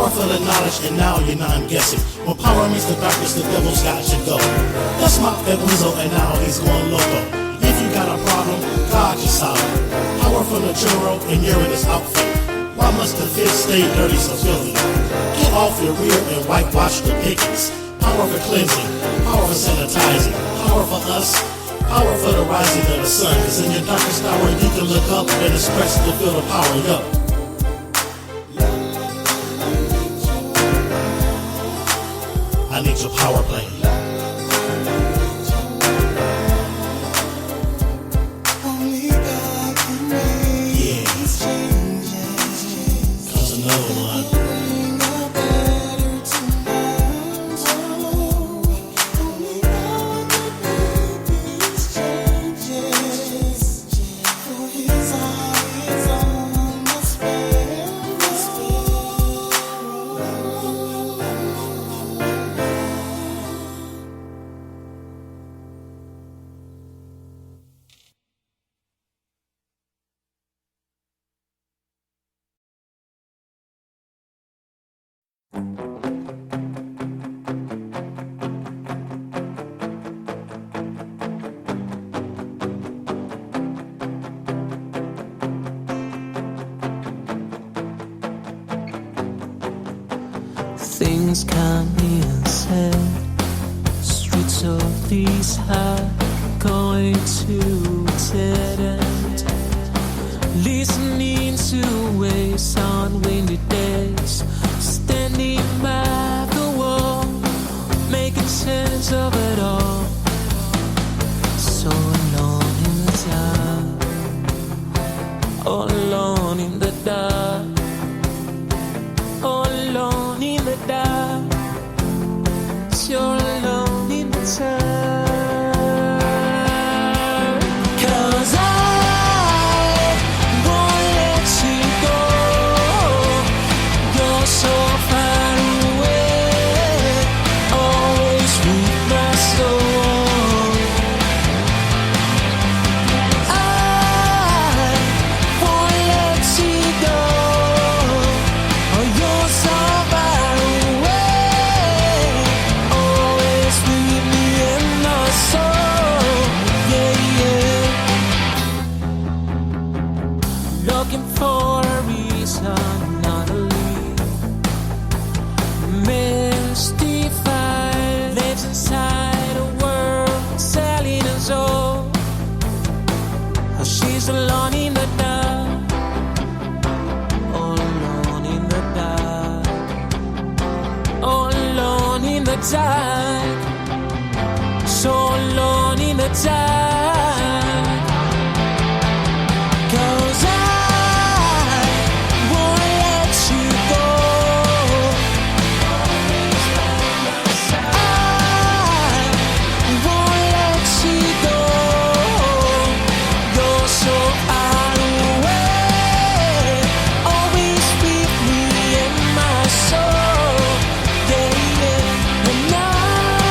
For the knowledge, and now you're not guessing. When power meets the darkness, the devil's got you go. That's my Fed Wizzo, and now he's going loco. If you got a problem, God can solve it. Power from the churro, and you're in his outfit. Why must the fit stay dirty so filthy? Get off your rear and whitewash the pickings. Power for cleansing, power for sanitizing, power for us, power for the rising of the sun. Cause in your darkest hour, you can look up and express to feel the power up. I need your power play. Yeah. Comes another one. Things can't be unsaid. Streets of these are going to dead end. Listening to waves on windy days, standing by the wall, making sense of it all. So alone in the dark, all alone in the dark, all alone in the dark. You're alone in the dark. 'Cause I won't let you go. You're so far away, always with my soul. I won't let you go. Oh, you're so far away, always with me in my soul. Yeah, yeah. Looking for a reason, not a lead. Mystified, lives inside a world selling us all. Oh, she's alone in the dark, all alone in the dark, all alone in the dark, so alone in the dark. 'Cause I won't let you go. I won't let you go. You're so far away, always with me in my soul. Yeah, yeah. And I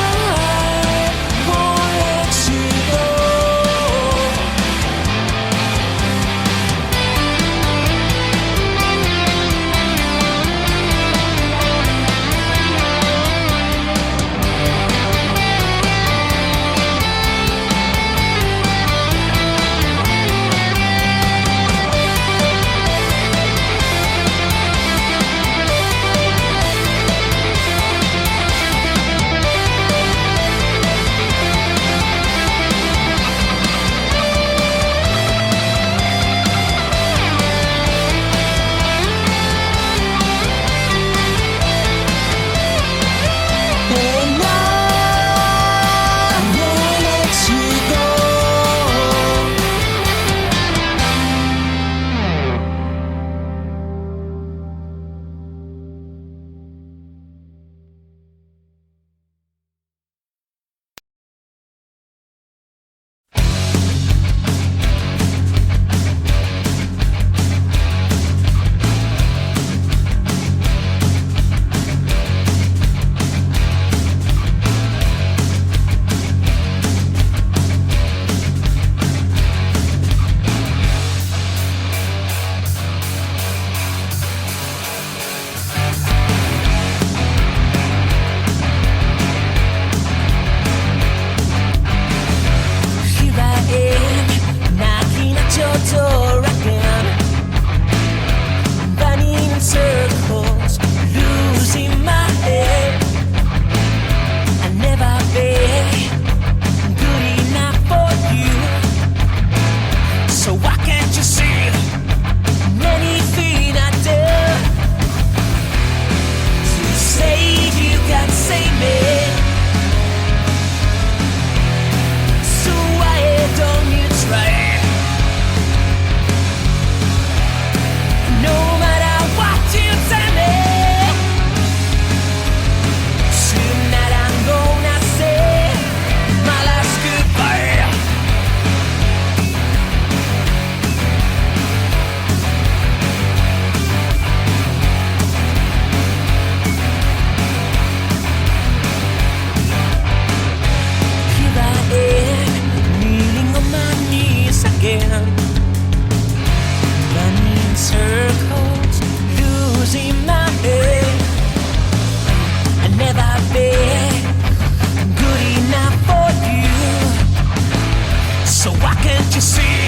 Can't you see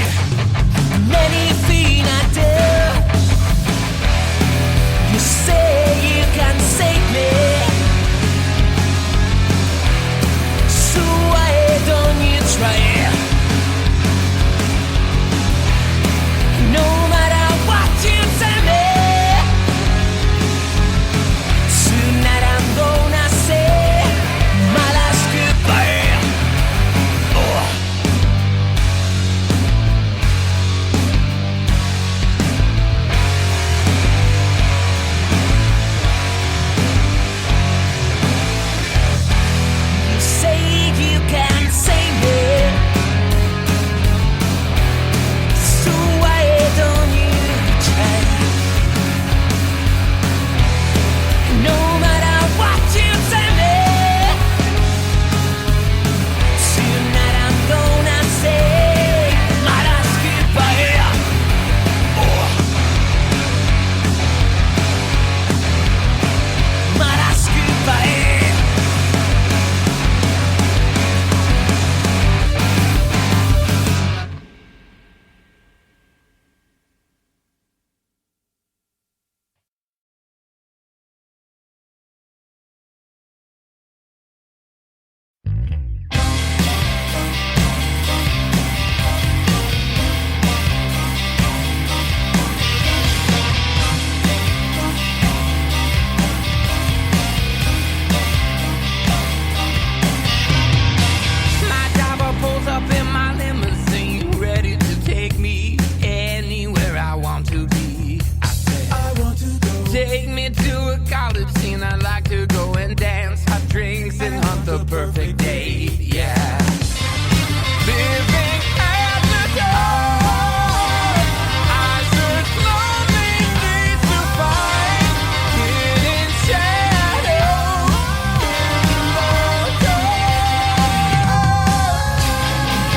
anything I do? You say you can save me, so why don't you try? No matter what you tell me, tonight I'm gonna say my last goodbye. Oh. You say you can save me, so why don't you try? No matter what you tell me, tonight I'm gonna say my last goodbye. Oh. My last goodbye. My driver pulls up in my limousine, ready to take me anywhere I want to be. I say, I want to go. Take me to a college scene. I'd like to go and dance, have drinks, and hunt the perfect date. Yeah. Living at the dark, I search lonely streets to find hidden shadows in the dark.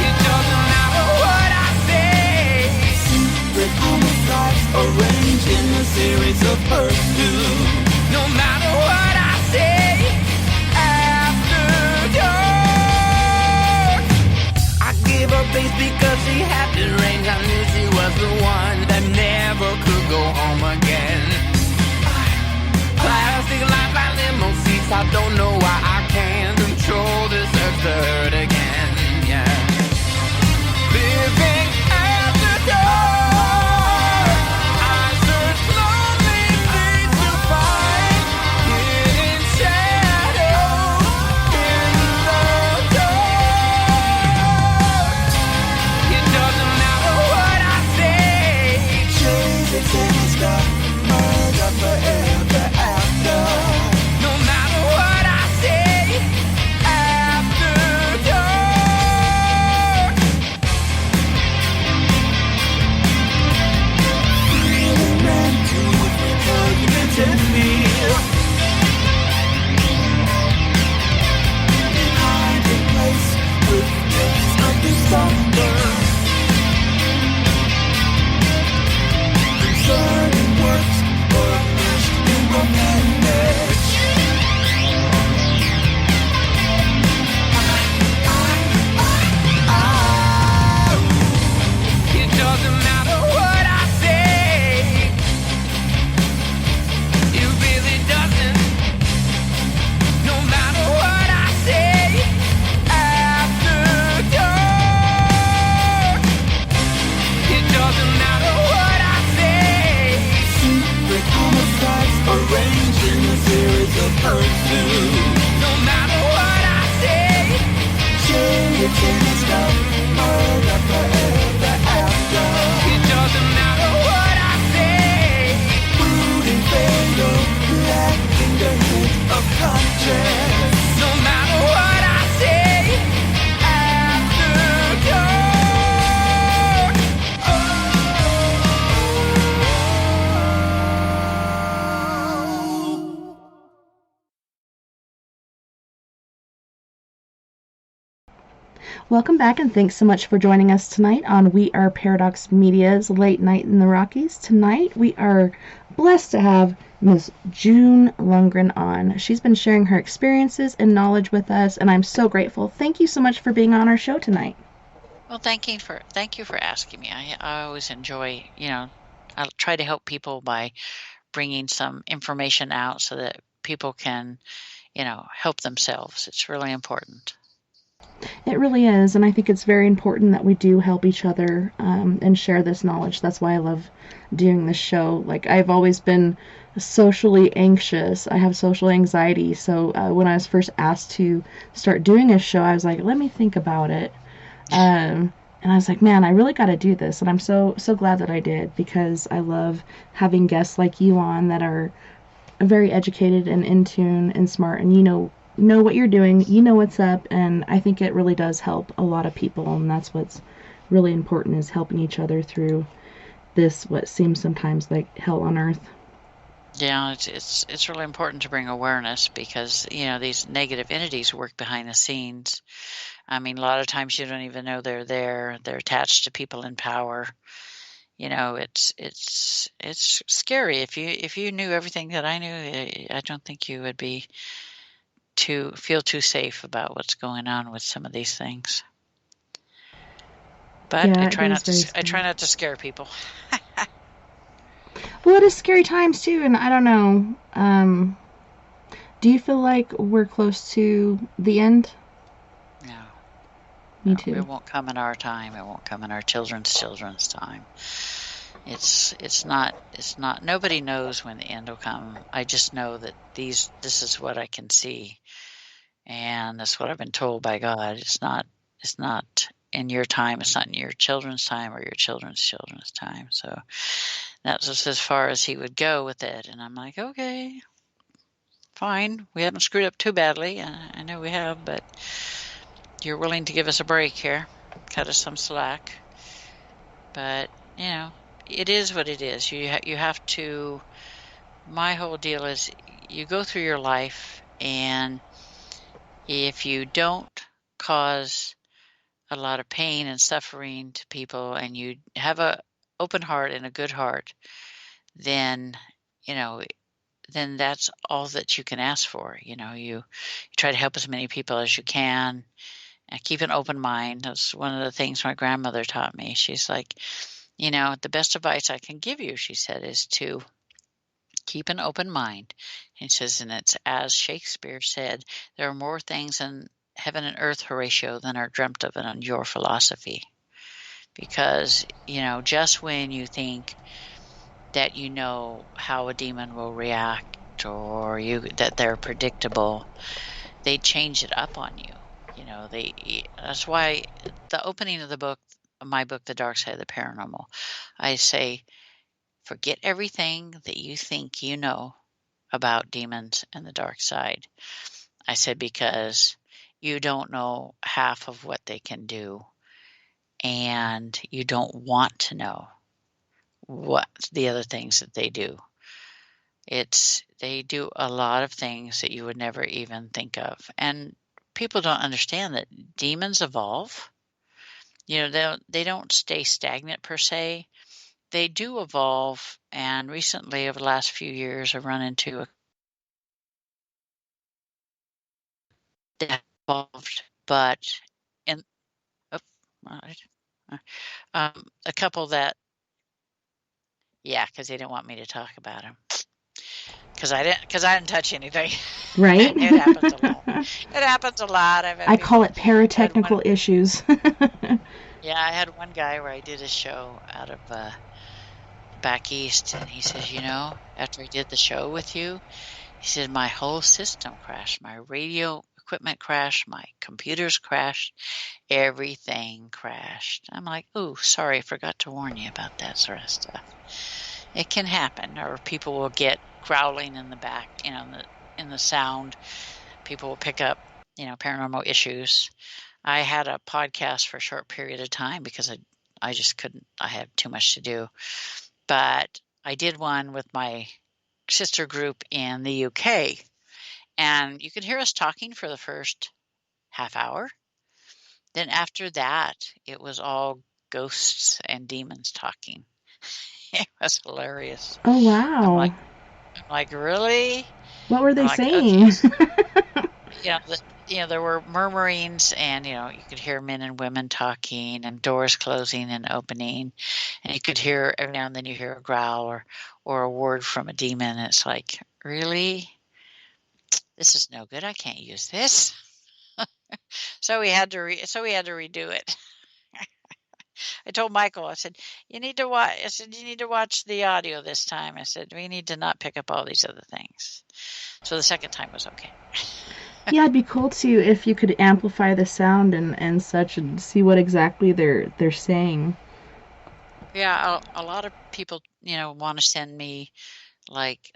It doesn't matter what I say. Secret homicides arranged in a series of pursuits. No matter what I say, after dark, I gave her base because she had the range. I knew she was the one that never could go home again. Plastic life like limo seats. I don't know why I can't control this urge to hurt again. Yeah. Living at the dark, I search lonely streets to find hidden shadows in the dark. It doesn't matter what I say. Changes in the sky, murder forever after. No matter what I say, after dark. Feeling ran to arguments and fear. Hiding place with days of December. Concerning works furnished in revenge. It doesn't matter what I say. It really doesn't. No matter what I say, after dark. It doesn't matter what I say. Secret homicides arranged in a series of pursuits. No matter what I say, changes in the sky, murder forever after. It doesn't matter what I say. Rude and fatal, lacking the hint of conscience. No matter what I say, after dark. Welcome back, and thanks so much for joining us tonight on We Are Paradox Media's Late Night in the Rockies. Tonight we are blessed to have Miss June Lundgren on. She's been sharing her experiences and knowledge with us, and I'm so grateful. Thank you so much for being on our show tonight. Well, thank you for asking me. I always enjoy, I try to help people by bringing some information out so that people can, help themselves. It's really important. It really is, and I think it's very important that we do help each other and share this knowledge. That's why I love doing this show. Like, I've always been socially anxious. I have social anxiety, so when I was first asked to start doing a show, I was like, let me think about it. And I was like, man, I really got to do this, and I'm so glad that I did, because I love having guests like you on that are very educated and in tune and smart, and know what you're doing, what's up, and I think it really does help a lot of people, and that's what's really important, is helping each other through this, what seems sometimes like hell on earth. Yeah, it's really important to bring awareness, because these negative entities work behind the scenes. I mean, a lot of times you don't even know they're there. They're attached to people in power. It's scary. If you knew everything that I knew, I don't think you would be feel too safe about what's going on with some of these things. But Yeah, I try not to scare people. Well, it is scary times too, and I don't know. Do you feel like we're close to the end? No. Me too. It won't come in our time. It won't come in our children's time. It's not. Nobody knows when the end will come. I just know that this is what I can see, and that's what I've been told by God. It's not in your time. It's not in your children's time or your children's time. So that's just as far as He would go with it. And I'm like, okay, fine. We haven't screwed up too badly. I know we have, but you're willing to give us a break here, cut us some slack. But it is what it is. You have to. My whole deal is, you go through your life, and if you don't cause a lot of pain and suffering to people, and you have a open heart and a good heart, then then that's all that you can ask for. You try to help as many people as you can, and keep an open mind. That's one of the things my grandmother taught me. She's like, the best advice I can give you, she said, is to keep an open mind. And she says, and it's as Shakespeare said, there are more things in heaven and earth, Horatio, than are dreamt of in your philosophy. Because, just when you think that you know how a demon will react, or that they're predictable, they change it up on you. That's why the opening of my book, The Dark Side of the Paranormal, I say, forget everything that you think you know about demons and the dark side. I said, because you don't know half of what they can do, and you don't want to know what the other things that they do. They do a lot of things that you would never even think of. And people don't understand that demons evolve. They don't stay stagnant per se. They do evolve, and recently, over the last few years, I've run into evolved, but a couple that, because they didn't want me to talk about them, because I didn't touch anything. Right. It happens a lot. It happens a lot. I call it paratechnical issues. Yeah, I had one guy where I did a show out of back east, and he says, after I did the show with you, he said, my whole system crashed. My radio equipment crashed. My computers crashed. Everything crashed. I'm like, oh, sorry, I forgot to warn you about that sort of stuff. It can happen, or people will get growling in the back, in the sound. People will pick up, paranormal issues. I had a podcast for a short period of time because I just couldn't. I had too much to do. But I did one with my sister group in the UK, and you could hear us talking for the first half hour. Then after that, it was all ghosts and demons talking. It was hilarious. Oh, wow. I'm like, really? What were they saying? Okay. there were murmurings, and you could hear men and women talking, and doors closing and opening, and you could hear every now and then you hear a growl or a word from a demon. And it's like, really, this is no good. I can't use this. So we had to redo it. I told Michael, I said, you need to watch the audio this time. I said, we need to not pick up all these other things. So the second time was okay. Yeah, it'd be cool too if you could amplify the sound and such and see what exactly they're saying. Yeah, a lot of people, want to send me like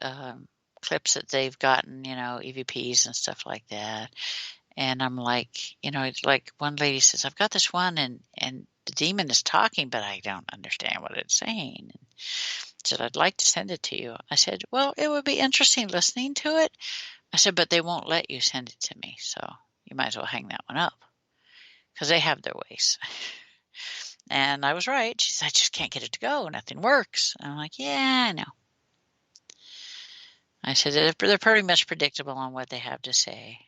clips that they've gotten, EVPs and stuff like that. And I'm like, it's like one lady says, I've got this one and the demon is talking, but I don't understand what it's saying. And said, I'd like to send it to you. I said, well, it would be interesting listening to it. I said, but they won't let you send it to me. So you might as well hang that one up because they have their ways. And I was right. She said, I just can't get it to go. Nothing works. And I'm like, yeah, I know. I said, they're pretty much predictable on what they have to say.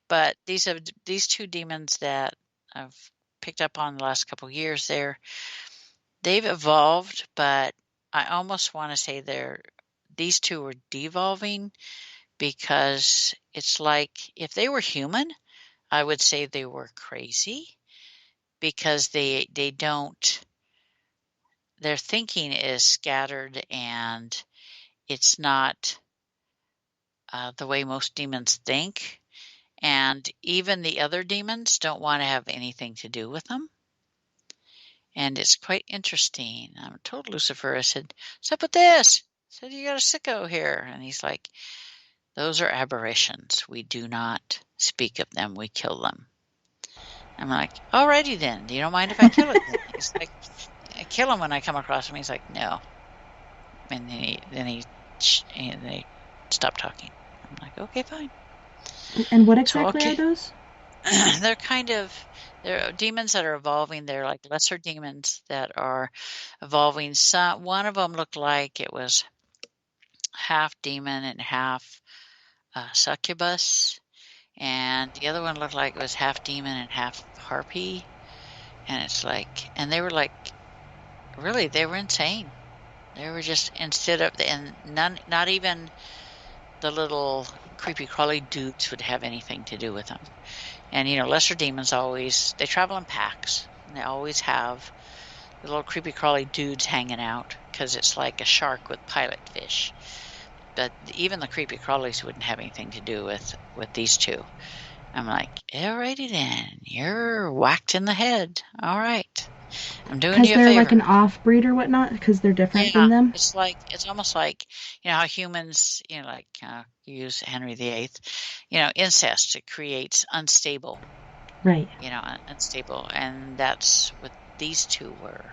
But these two demons that I've picked up on the last couple of years, they've evolved, but I almost want to say these two are devolving, because it's like if they were human, I would say they were crazy, because their thinking is scattered, and it's not the way most demons think. And even the other demons don't want to have anything to do with them. And it's quite interesting. I told Lucifer, I said, what's up with this? I said, you got a sicko here. And he's like, those are aberrations. We do not speak of them. We kill them. I'm like, alrighty then. Do you don't mind if I kill it? He's like, I kill him when I come across him. He's like, no. And then they stop talking. I'm like, okay, fine. And what exactly are those? They're demons that are evolving. They're like lesser demons that are evolving. One of them looked like it was half demon and half succubus, and the other one looked like it was half demon and half harpy. And it's like, and they were like, really, they were insane. They were just, not even the little creepy crawly dudes would have anything to do with them. And lesser demons they travel in packs, and they always have the little creepy crawly dudes hanging out, because it's like a shark with pilot fish. But even the creepy crawlies wouldn't have anything to do with these two. I'm like, alrighty then, you're whacked in the head. All right, I'm doing you a favor. Because they're like an off-breed or whatnot, because they're different than them? It's almost like, how humans, you use Henry VIII, incest, it creates unstable. Right. Unstable. And that's what these two were.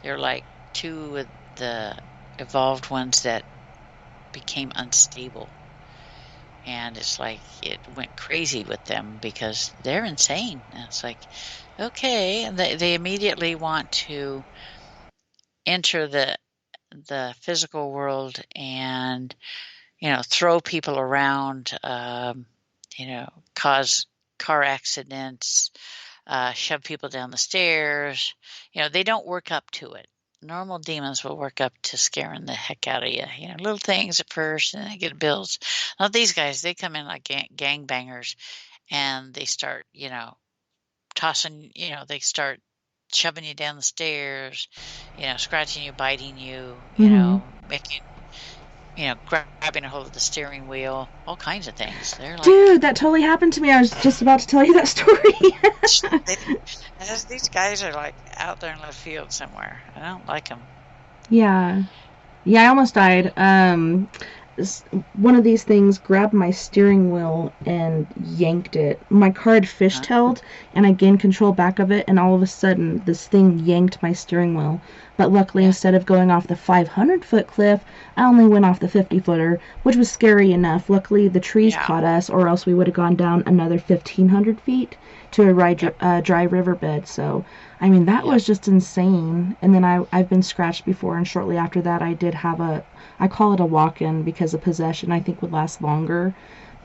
They're like two of the evolved ones that became unstable. And it's like it went crazy with them because they're insane. And it's like, okay, and they immediately want to enter the physical world and throw people around, cause car accidents, shove people down the stairs. They don't work up to it. Normal demons will work up to scaring the heck out of you. Little things at first, and they get bills. Not these guys. They come in like gangbangers, and they start, tossing. They start shoving you down the stairs. Scratching you, biting you. Making. Grabbing a hold of the steering wheel, all kinds of things. They're like, dude, that totally happened to me. I was just about to tell you that story. These guys are like out there in left field somewhere. I don't like them. Yeah, I almost died. One of these things grabbed my steering wheel and yanked it. My car had fishtailed, and I gained control back of it, and all of a sudden, this thing yanked my steering wheel. But luckily, instead of going off the 500-foot cliff, I only went off the 50-footer, which was scary enough. Luckily, the trees caught us, or else we would have gone down another 1,500 feet to a dry riverbed. So, that was just insane. And then I've been scratched before, and shortly after that, I did have I call it a walk-in because a possession I think would last longer.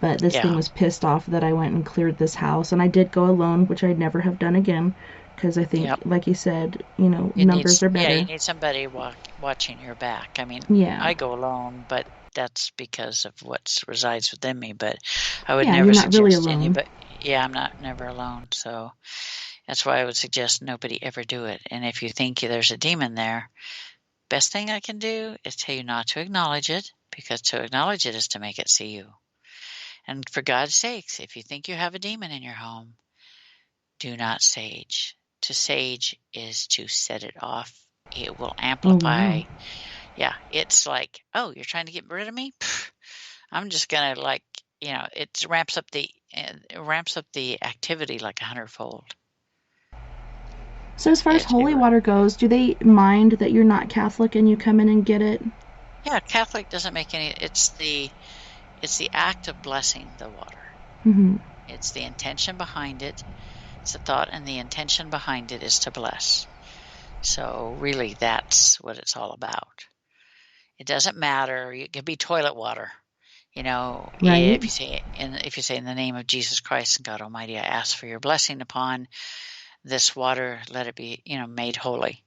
But this thing Yeah. was pissed off that I went and cleared this house. And I did go alone, which I'd never have done again. Because I think, Yep. like you said, you know, You numbers are need, yeah, better. you need somebody watching your back. I mean, Yeah. I go alone, but that's because of what resides within me. But I would Yeah, never you're not really suggest alone. anybody. Yeah, I'm never alone. So that's why I would suggest nobody ever do it. And if you think there's a demon there, best thing I can do is tell you not to acknowledge it, because to acknowledge it is to make it see you. And for God's sakes, if you think you have a demon in your home, do not sage. To sage is to set it off. It will amplify. wow. Yeah, it's like, oh, you're trying to get rid of me? Pfft, I'm just gonna, like, you know, it ramps up the activity like 100-fold. So as far as holy water goes, do they mind that you're not Catholic and you come in and get it? Yeah, Catholic doesn't make any. It's the act of blessing the water. Mm-hmm. It's the intention behind it. It's the thought, and the intention behind it is to bless. So really, that's what it's all about. It doesn't matter. It could be toilet water. You know, Right. if you say in the name of Jesus Christ and God Almighty, I ask for your blessing upon this water. Let it be, you know, made holy.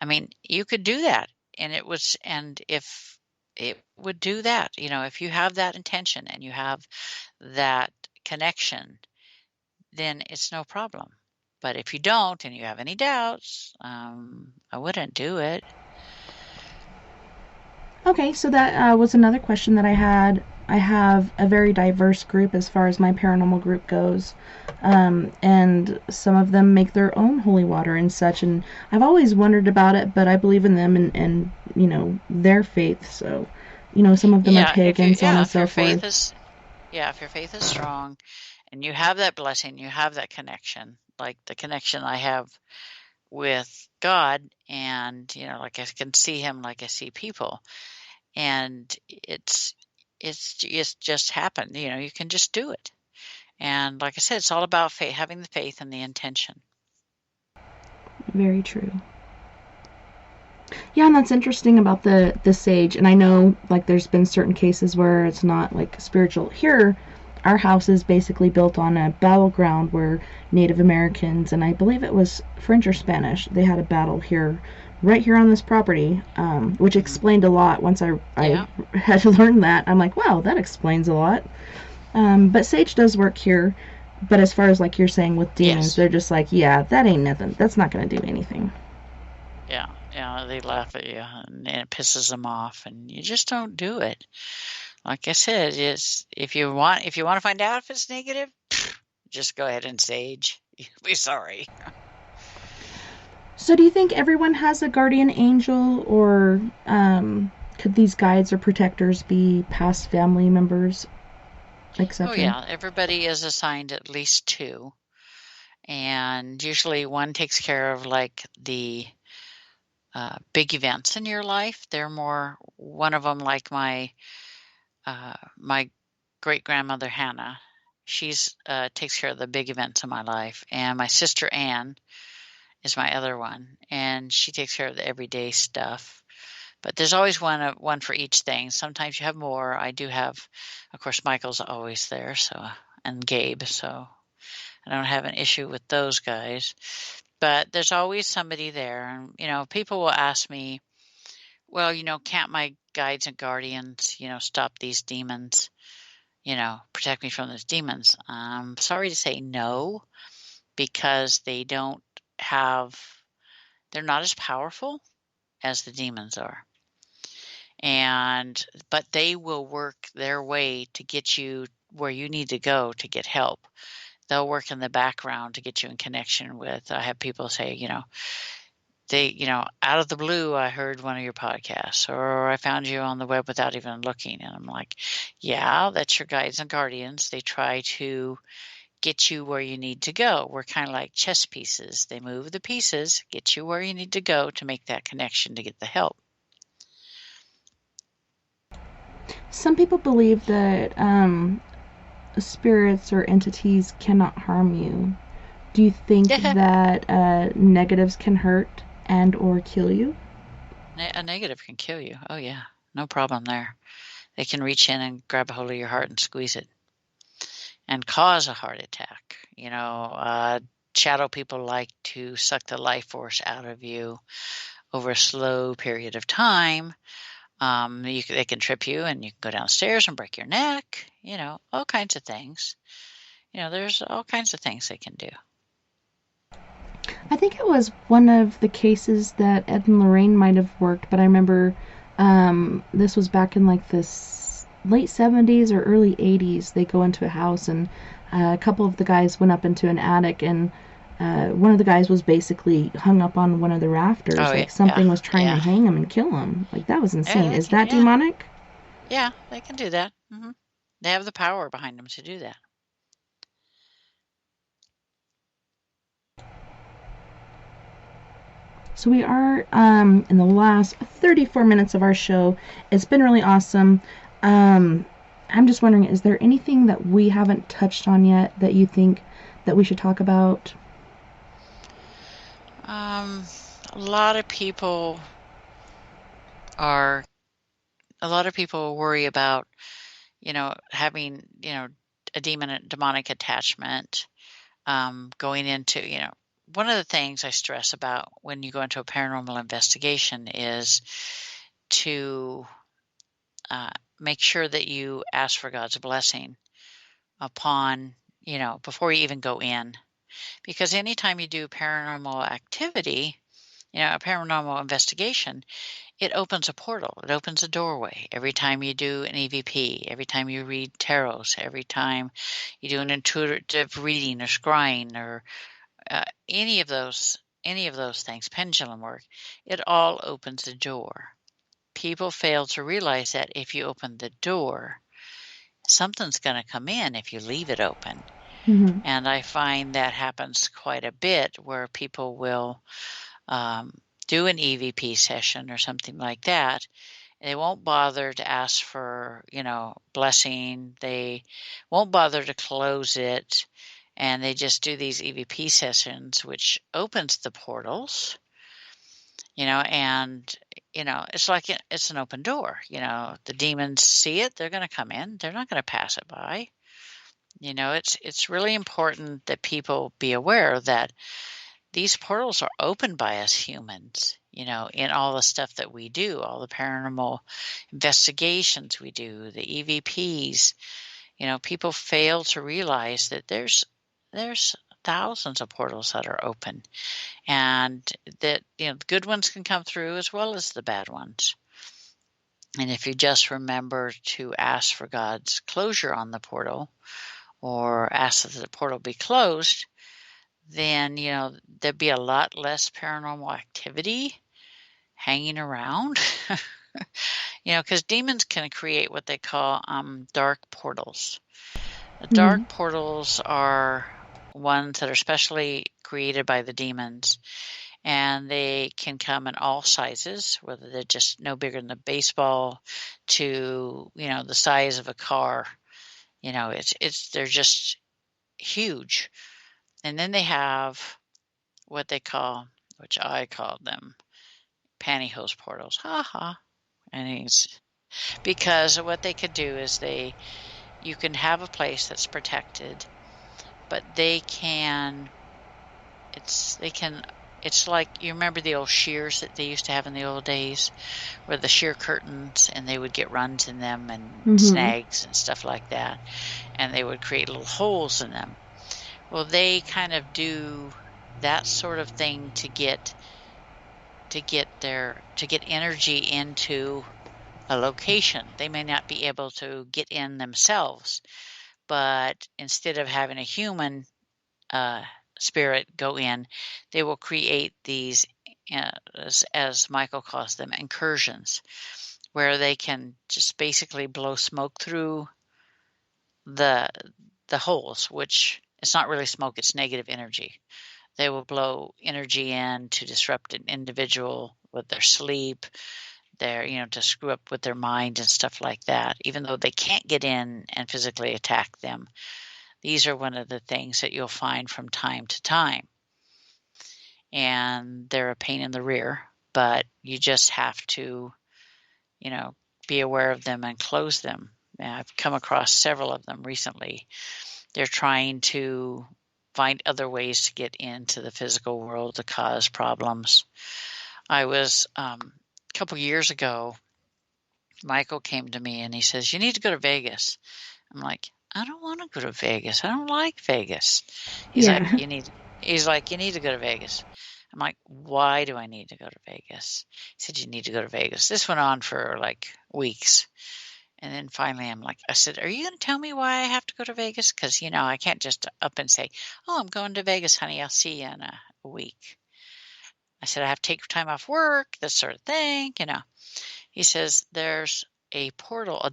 I mean, you could do that, and if it would do that, you know, if you have that intention and you have that connection, then it's no problem. But if you don't and you have any doubts, I wouldn't do it. Okay, so that was another question that I had. I have a very diverse group as far as my paranormal group goes, and some of them make their own holy water and such, and I've always wondered about it, but I believe in them and you know, their faith, so, you know, some of them are pagan, so on and so forth. If your faith is strong and you have that blessing, you have that connection, like the connection I have with God, and, you know, like I can see him like I see people, and it's just happened. You know, you can just do it. And like I said, it's all about faith, having the faith and the intention. Very true. Yeah, and that's interesting about the sage. And I know, like, there's been certain cases where it's not, like, spiritual. Here, our house is basically built on a battleground where Native Americans, and I believe it was French or Spanish, they had a battle here, right here on this property, which explained a lot. Once I had to learn that, I'm like, wow, that explains a lot. But sage does work here. But as far as, like you're saying, with demons, they're just like, yeah, that ain't nothing. That's not going to do anything. Yeah, they laugh at you, and it pisses them off, and you just don't do it. Like I said, if you want to find out if it's negative, just go ahead and sage. You'll be sorry. So do you think everyone has a guardian angel, or could these guides or protectors be past family members, etc.? Oh yeah, everybody is assigned at least 2, and usually one takes care of, like, the big events in your life. They're more, one of them, like my great-grandmother Hannah. She's takes care of the big events in my life, and my sister Anne is my other one, and she takes care of the everyday stuff. But there's always one for each thing. Sometimes you have more. I do have, of course, Michael's always there, and Gabe, so I don't have an issue with those guys. But there's always somebody there. And, you know, people will ask me, well, you know, can't my guides and guardians, you know, stop these demons, you know, protect me from those demons? I'm sorry to say no, because they're not as powerful as the demons are. But they will work their way to get you where you need to go to get help. They'll work in the background to get you in connection with. I have people say, you know, out of the blue, I heard one of your podcasts, or I found you on the web without even looking. And I'm like, yeah, that's your guides and guardians. They try to get you where you need to go. We're kind of like chess pieces. They move the pieces, get you where you need to go to make that connection to get the help. Some people believe that spirits or entities cannot harm you. Do you think that negatives can hurt and or kill you? A negative can kill you. Oh, yeah. No problem there. They can reach in and grab a hold of your heart and squeeze it. and cause a heart attack. Shadow people like to suck the life force out of you over a slow period of time. They can trip you, and you can go downstairs and break your neck. All kinds of things. There's all kinds of things they can do. I think it was one of the cases that Ed and Lorraine might have worked, but I remember this was back in like this late 70s or early 80s. They go into a house, and a couple of the guys went up into an attic, and one of the guys was basically hung up on one of the rafters. Something was trying to hang him and kill him. That was insane. Is that demonic? Yeah, they can do that. Mm-hmm. They have the power behind them to do that. So we are in the last 34 minutes of our show. It's been really awesome. I'm just wondering, is there anything that we haven't touched on yet that you think that we should talk about? A lot of people worry about, having, a demonic attachment, going into, one of the things I stress about when you go into a paranormal investigation is to make sure that you ask for God's blessing upon, before you even go in. Because anytime you do paranormal activity, a paranormal investigation, it opens a portal. It opens a doorway. Every time you do an EVP, every time you read tarots, every time you do an intuitive reading or scrying or any of those things, pendulum work, it all opens a door. People fail to realize that if you open the door, something's going to come in if you leave it open. Mm-hmm. And I find that happens quite a bit, where people will do an EVP session or something like that. They won't bother to ask for, blessing. They won't bother to close it. And they just do these EVP sessions, which opens the portals, and, it's like it's an open door. The demons see it, they're going to come in. They're not going to pass it by. It's really important that people be aware that these portals are opened by us humans, in all the stuff that we do, all the paranormal investigations we do, the EVPs. People fail to realize that there's thousands of portals that are open, and that, the good ones can come through as well as the bad ones. And if you just remember to ask for God's closure on the portal, or ask that the portal be closed, then, there'd be a lot less paranormal activity hanging around. Because demons can create what they call dark portals. The dark portals are ones that are specially created by the demons, and they can come in all sizes, whether they're just no bigger than a baseball to, the size of a car. They're just huge. And then they have what they call, which I call them, pantyhose portals. Ha ha. And because what they could do is you can have a place that's protected, but it's like, you remember the old shears that they used to have in the old days, where the sheer curtains, and they would get runs in them and snags and stuff like that, and they would create little holes in them. Well, they kind of do that sort of thing to get energy into a location. They may not be able to get in themselves, but instead of having a human spirit go in, they will create these, as Michael calls them, incursions, where they can just basically blow smoke through the holes, which it's not really smoke, it's negative energy. They will blow energy in to disrupt an individual with their sleep, to screw up with their mind and stuff like that, even though they can't get in and physically attack them. These are one of the things that you'll find from time to time. And they're a pain in the rear, but you just have to, be aware of them and close them. And I've come across several of them recently, they're trying to find other ways to get into the physical world to cause problems. I was, a couple years ago, Michael came to me and he says, "You need to go to Vegas." I'm like, "I don't want to go to Vegas. I don't like Vegas." He's Yeah. like, you need to go to Vegas. I'm like, "Why do I need to go to Vegas?" He said, "You need to go to Vegas." This went on for like weeks. And then finally I said, "Are you going to tell me why I have to go to Vegas? Because, I can't just up and say, 'Oh, I'm going to Vegas, honey. I'll see you in a week.'" I said, "I have to take time off work, this sort of thing, He says, "There's a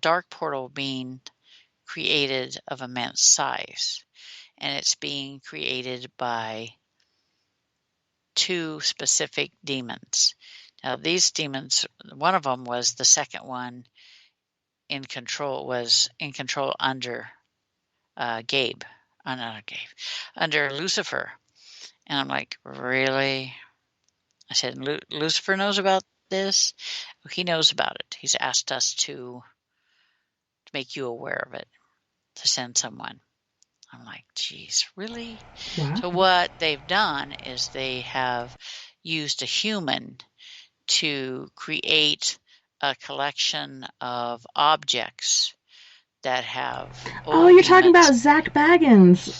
dark portal being created of immense size. And it's being created by 2 specific demons." Now, these demons, one of them was the second one was in control under under Lucifer. And I'm like, "Really?" I said, "Lucifer knows about this?" "He knows about it. He's asked us to make you aware of it, to send someone." I'm like, "Geez, really?" Wow. So what they've done is they have used a human to create a collection of objects that have Oh, you're talking about Zach Baggins.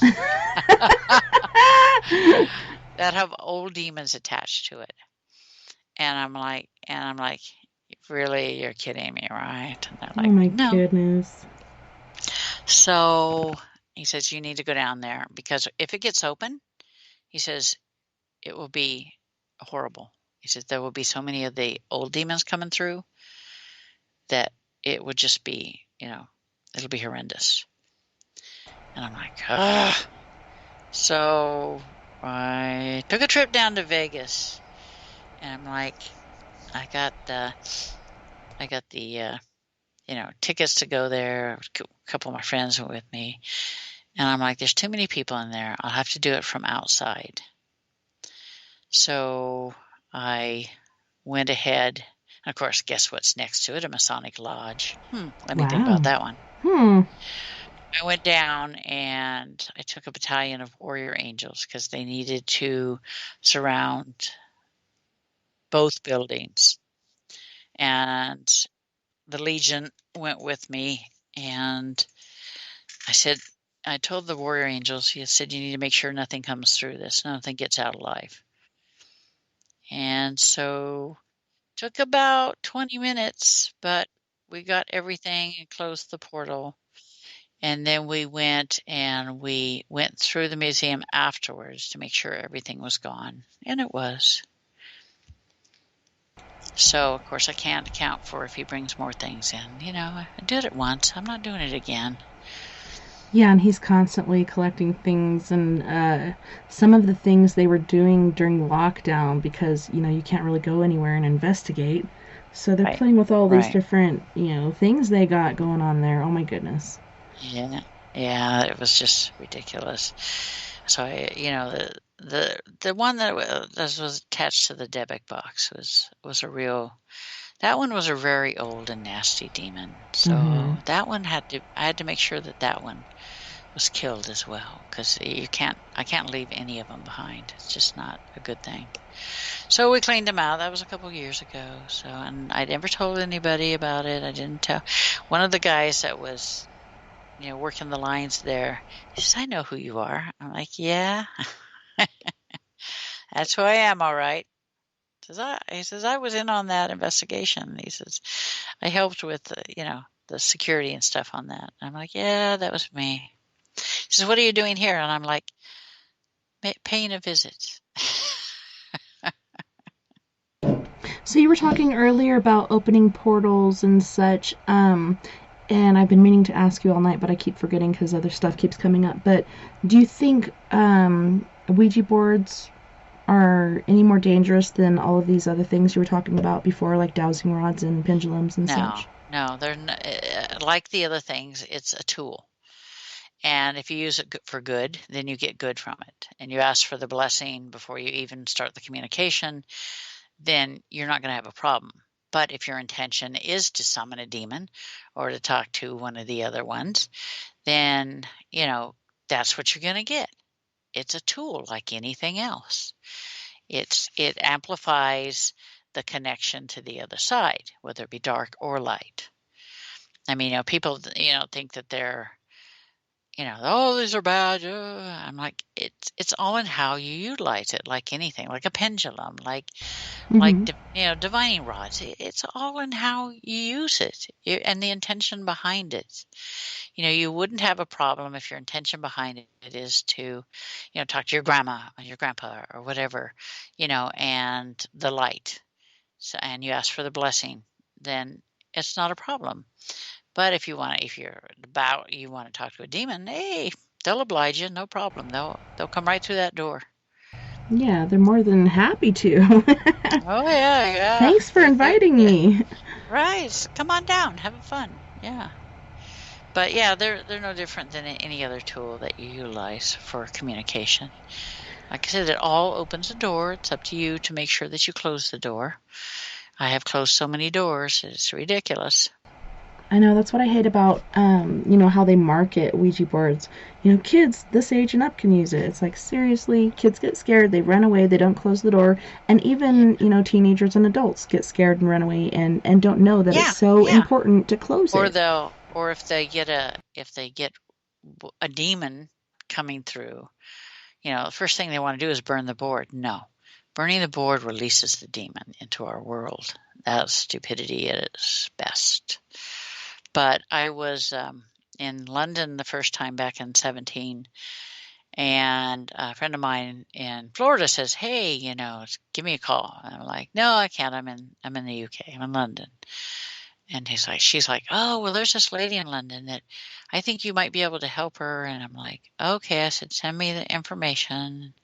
that have old demons attached to it. And I'm like, "Really, you're kidding me, right?" And they're like, Oh my "No." goodness. So he says, "You need to go down there because if it gets open," he says, "it will be horrible." He says, "There will be so many of the old demons coming through that it would just be, it'll be horrendous." And I'm like, "Ugh." So I took a trip down to Vegas, and I'm like, I got the tickets to go there. A couple of my friends went with me, and I'm like, "There's too many people in there. I'll have to do it from outside." So I went ahead. And of course, guess what's next to it? A Masonic lodge. Let me think about that one. I went down and I took a battalion of warrior angels because they needed to surround both buildings. And the Legion went with me, and I told the warrior angels, he said, "You need to make sure nothing comes through this, nothing gets out alive." And so it took about 20 minutes, but we got everything and closed the portal. And then we went through the museum afterwards to make sure everything was gone. And it was. So, of course, I can't account for if he brings more things in. I did it once. I'm not doing it again. Yeah, and he's constantly collecting things, and some of the things they were doing during lockdown, because, you can't really go anywhere and investigate. So they're playing with all these different, things they got going on there. Oh my goodness. Yeah, it was just ridiculous. So the one that was attached to the Debic box was a real. That one was a very old and nasty demon. So that one I had to make sure that one was killed as well, because I can't leave any of them behind. It's just not a good thing. So we cleaned them out. That was a couple of years ago. So, and I never told anybody about it. I didn't tell. One of the guys that was, working the lines there, he says, "I know who you are." I'm like, "Yeah." "That's who I am, all right." He says, "I was in on that investigation." He says, "I helped with the security and stuff on that." I'm like, "Yeah, that was me." He says, "What are you doing here?" And I'm like, "Paying a visit." So you were talking earlier about opening portals and such, and I've been meaning to ask you all night, but I keep forgetting because other stuff keeps coming up. But do you think Ouija boards are any more dangerous than all of these other things you were talking about before, like dowsing rods and pendulums and such? No, they're like the other things. It's a tool. And if you use it for good, then you get good from it. And you ask for the blessing before you even start the communication, then you're not going to have a problem. But if your intention is to summon a demon or to talk to one of the other ones, then, that's what you're going to get. It's a tool like anything else. It amplifies the connection to the other side, whether it be dark or light. I mean, people, think that they're, oh, these are bad. I'm like, it's all in how you utilize it, like anything, like a pendulum, like divining rods. It's all in how you use it and the intention behind it. You wouldn't have a problem if your intention behind it is to, talk to your grandma or your grandpa or whatever, and the light. So, and you ask for the blessing, then it's not a problem. But if you want to talk to a demon, hey, they'll oblige you, no problem. They'll come right through that door. Yeah, they're more than happy to. Oh yeah. Thanks for inviting me. Right, come on down, have fun. Yeah. But yeah, they're no different than any other tool that you utilize for communication. Like I said, it all opens a door. It's up to you to make sure that you close the door. I have closed so many doors, it's ridiculous. I know, that's what I hate about, how they market Ouija boards. Kids this age and up can use it. It's like, seriously, kids get scared, they run away, they don't close the door. And even, teenagers and adults get scared and run away and don't know that it's so important to close it. Or if they get a demon coming through, the first thing they want to do is burn the board. No. Burning the board releases the demon into our world. That's stupidity at its best. But I was in London the first time back in 2017, and a friend of mine in Florida says, "Hey, give me a call." And I'm like, "No, I can't. I'm in the UK. I'm in London." And she's like, "Oh, well, there's this lady in London that I think you might be able to help her." And I'm like, "Okay." I said, "Send me the information."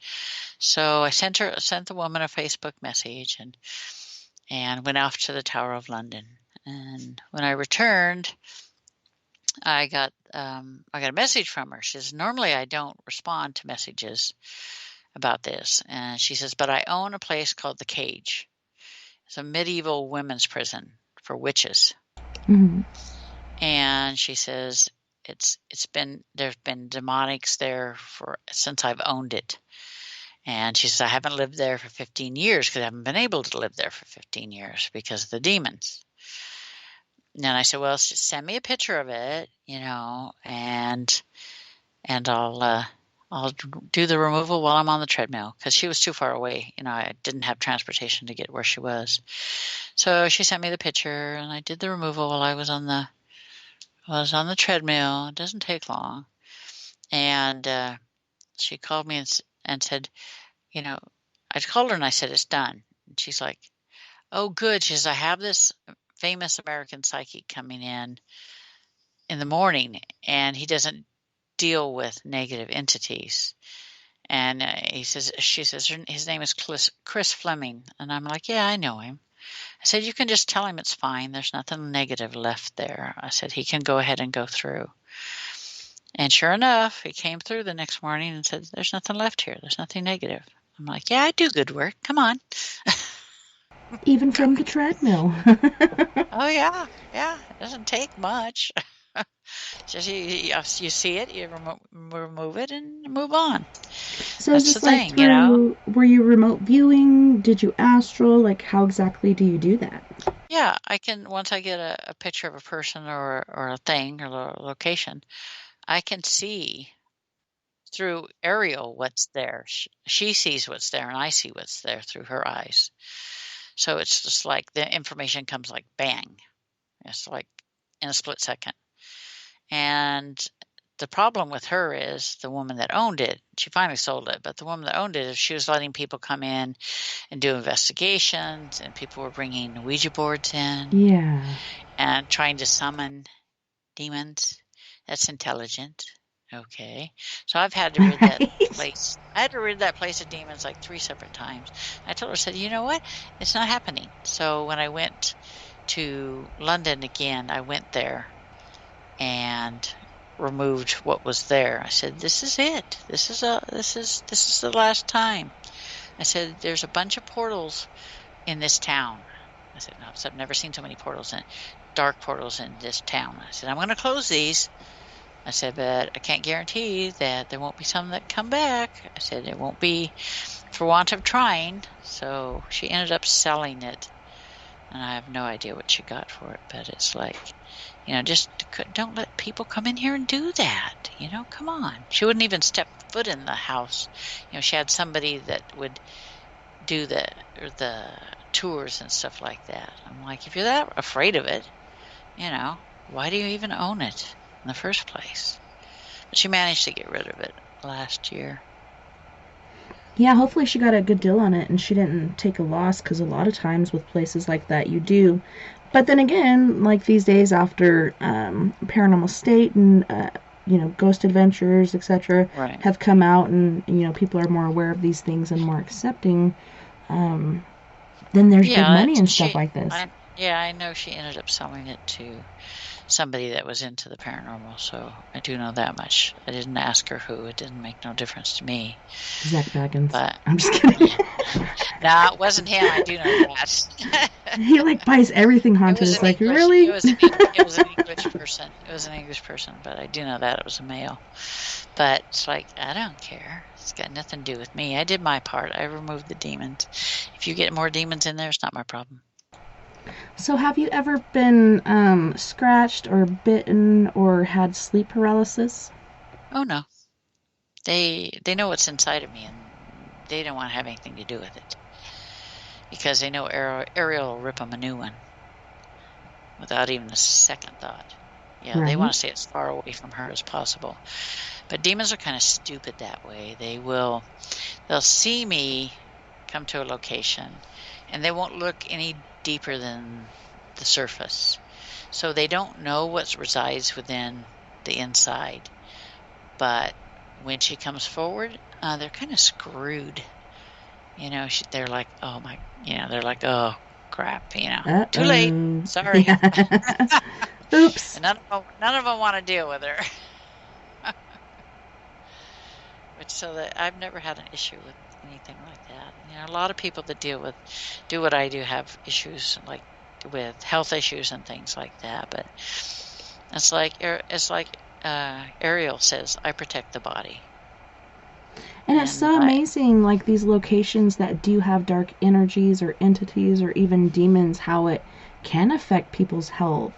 So I sent the woman a Facebook message and went off to the Tower of London. And when I returned, I got a message from her. She says, "Normally I don't respond to messages about this." And she says, "But I own a place called The Cage. It's a medieval women's prison for witches." Mm-hmm. And she says, there's been demonics there since I've owned it. And she says, "I haven't lived there for 15 years because I haven't been able to live there for 15 years because of the demons." And I said, "Well, just send me a picture of it, and I'll do the removal while I'm on the treadmill," because she was too far away. I didn't have transportation to get where she was. So she sent me the picture, and I did the removal while I was on the treadmill. It doesn't take long. And she called me and said, I called her and I said, "It's done." And she's like, "Oh, good." She says, "I have this famous American psychic coming in the morning, and he doesn't deal with negative entities." And she says, his name is Chris Fleming. And I'm like, "Yeah, I know him." I said, "You can just tell him it's fine. There's nothing negative left there." I said, "He can go ahead and go through." And sure enough, he came through the next morning and said, "There's nothing left here. There's nothing negative." I'm like, "Yeah, I do good work. Come on." Even from the treadmill. Oh, yeah. It doesn't take much. Just you see it, you remove it, and move on. So that's is the this thing, Were you remote viewing? Did you astral? Like, how exactly do you do that? Yeah, I can, once I get a picture of a person or a thing or a location, I can see through Ariel what's there. She sees what's there, and I see what's there through her eyes. So it's just like the information comes like bang. It's like in a split second. And the problem with her is the woman that owned it, she finally sold it, but the woman that owned it, she was letting people come in and do investigations, and people were bringing Ouija boards in. Yeah. And trying to summon demons. That's intelligent. Okay. So I've had to rid that place. I had to rid that place of demons like 3 separate times. I told her, I said, "You know what? It's not happening." So when I went to London again, I went there and removed what was there. I said, "This is it. This is the last time." I said, "There's a bunch of portals in this town." I said, "No, I've never seen so many portals dark portals in this town." I said, "I'm going to close these I said, but I can't guarantee that there won't be some that come back. I said, it won't be for want of trying. So she ended up selling it. And I have no idea what she got for it. But it's like, just don't let people come in here and do that. Come on. She wouldn't even step foot in the house. She had somebody that would do the tours and stuff like that. I'm like, if you're that afraid of it, why do you even own it in the first place? But she managed to get rid of it last year. Yeah, hopefully she got a good deal on it and she didn't take a loss, because a lot of times with places like that you do. But then again, like these days after Paranormal State and Ghost Adventures, etc., Right. have come out, and people are more aware of these things and more accepting, then there's big money and stuff like this. I know she ended up selling it to somebody that was into the paranormal, so I do know that much. I didn't ask her who. It didn't make no difference to me. Zach Baggins. But I'm just kidding. No, it wasn't him. I do know that. He buys everything haunted. It's like, really? It was an English person. It was an English person, but I do know that it was a male. But it's like, I don't care. It's got nothing to do with me. I did my part. I removed the demons. If you get more demons in there, it's not my problem. So have you ever been scratched or bitten or had sleep paralysis? Oh, no. They know what's inside of me, and they don't want to have anything to do with it. Because they know Ariel will rip them a new one without even a second thought. Yeah, They want to stay as far away from her as possible. But demons are kind of stupid that way. They'll see me come to a location, and they won't look any deeper than the surface. So they don't know what resides within the inside. But when she comes forward, they're kind of screwed. They're like, oh my, they're like, oh crap, too late. Sorry. Oops. And none of them want to deal with her. I've never had an issue with anything like that. A lot of people that do what I do have issues with health issues and things like that. But it's like Ariel says, I protect the body. And it's so amazing, these locations that do have dark energies or entities or even demons, how it can affect people's health.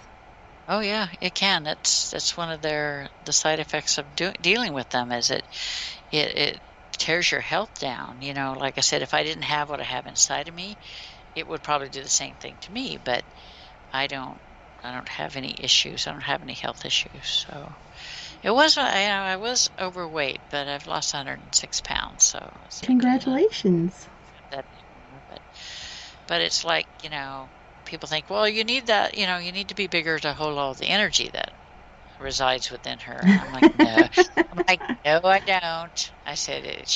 Oh yeah, it can. That's one of the side effects of dealing with them, is it tears your health down. Like I said, if I didn't have what I have inside of me, it would probably do the same thing to me. But I don't have any issues. I don't have any health issues. So it was, I was overweight, but I've lost 106 pounds. So congratulations. But it's like, people think, well, you need that, you need to be bigger to hold all the energy that resides within her. And I'm like, no. No, I don't. I said,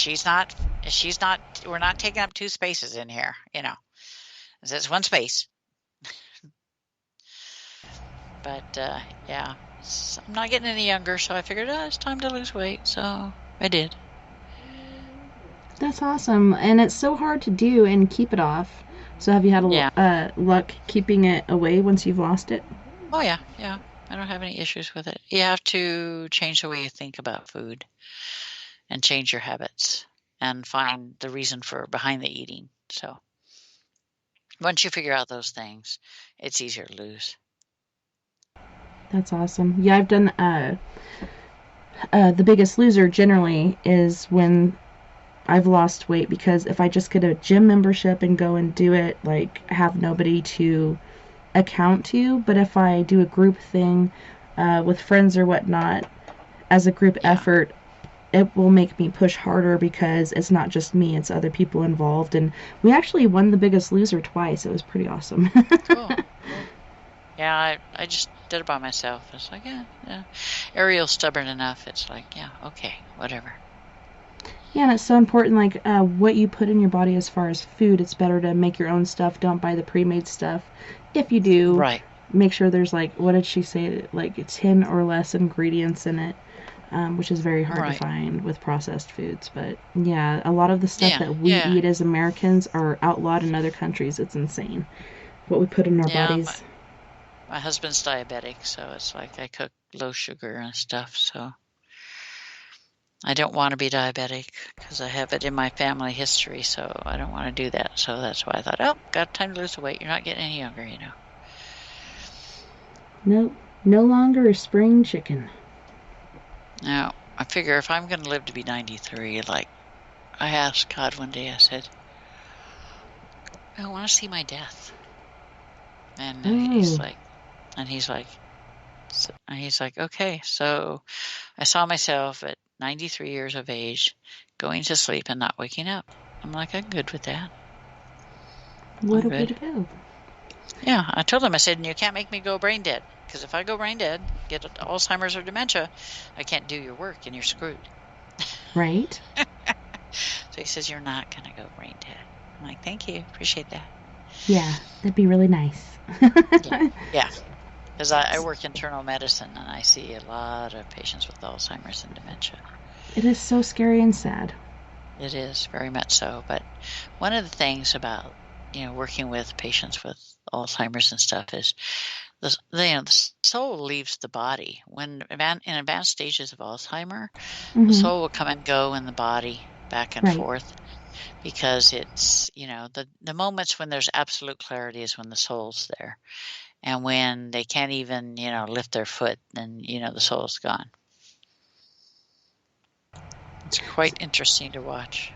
we're not taking up two spaces in here, It's one space. But, yeah, I'm not getting any younger, so I figured, it's time to lose weight. So I did. That's awesome. And it's so hard to do and keep it off. So have you had luck keeping it away once you've lost it? Oh, yeah. I don't have any issues with it. You have to change the way you think about food and change your habits and find the reason behind the eating. So once you figure out those things, it's easier to lose. That's awesome. Yeah, I've done The Biggest Loser generally is when I've lost weight, because if I just get a gym membership and go and do it, I have nobody to account to. But if I do a group thing with friends or whatnot, as a group effort, it will make me push harder, because it's not just me, it's other people involved. And we actually won The Biggest Loser twice. It was pretty awesome. Cool. Yeah, I just did it by myself. It's like, yeah. Ariel's stubborn enough. It's like, yeah, okay, whatever. Yeah, and it's so important, what you put in your body as far as food. It's better to make your own stuff. Don't buy the pre-made stuff. If you do, make sure there's, what did she say? 10 or less ingredients in it, which is very hard to find with processed foods. But, yeah, a lot of the stuff that we eat as Americans are outlawed in other countries. It's insane what we put in our bodies. My husband's diabetic, so it's like I cook low sugar and stuff. So I don't want to be diabetic because I have it in my family history. So I don't want to do that. So that's why I thought, oh, got time to lose the weight. You're not getting any younger, you know. Nope, no longer a spring chicken. Now, I figure if I'm going to live to be 93, like I asked God one day, I said, I want to see my death. And he's like, okay. So I saw myself at 93 years of age, going to sleep and not waking up. I'm like, I'm good with that. What a way to go. Yeah, I told him, I said, you can't make me go brain dead. Because if I go brain dead, get Alzheimer's or dementia, I can't do your work and you're screwed. Right. So he says, you're not going to go brain dead. I'm like, thank you. Appreciate that. Yeah, that'd be really nice. Yeah. Because I work internal medicine and I see a lot of patients with Alzheimer's and dementia. It is so scary and sad. It is, very much so. But one of the things about, working with patients with Alzheimer's and stuff is the soul leaves the body. When in advanced stages of Alzheimer, the soul will come and go in the body back and forth, because it's, the moments when there's absolute clarity is when the soul's there. And when they can't even, lift their foot, then, the soul's gone. It's quite interesting to watch.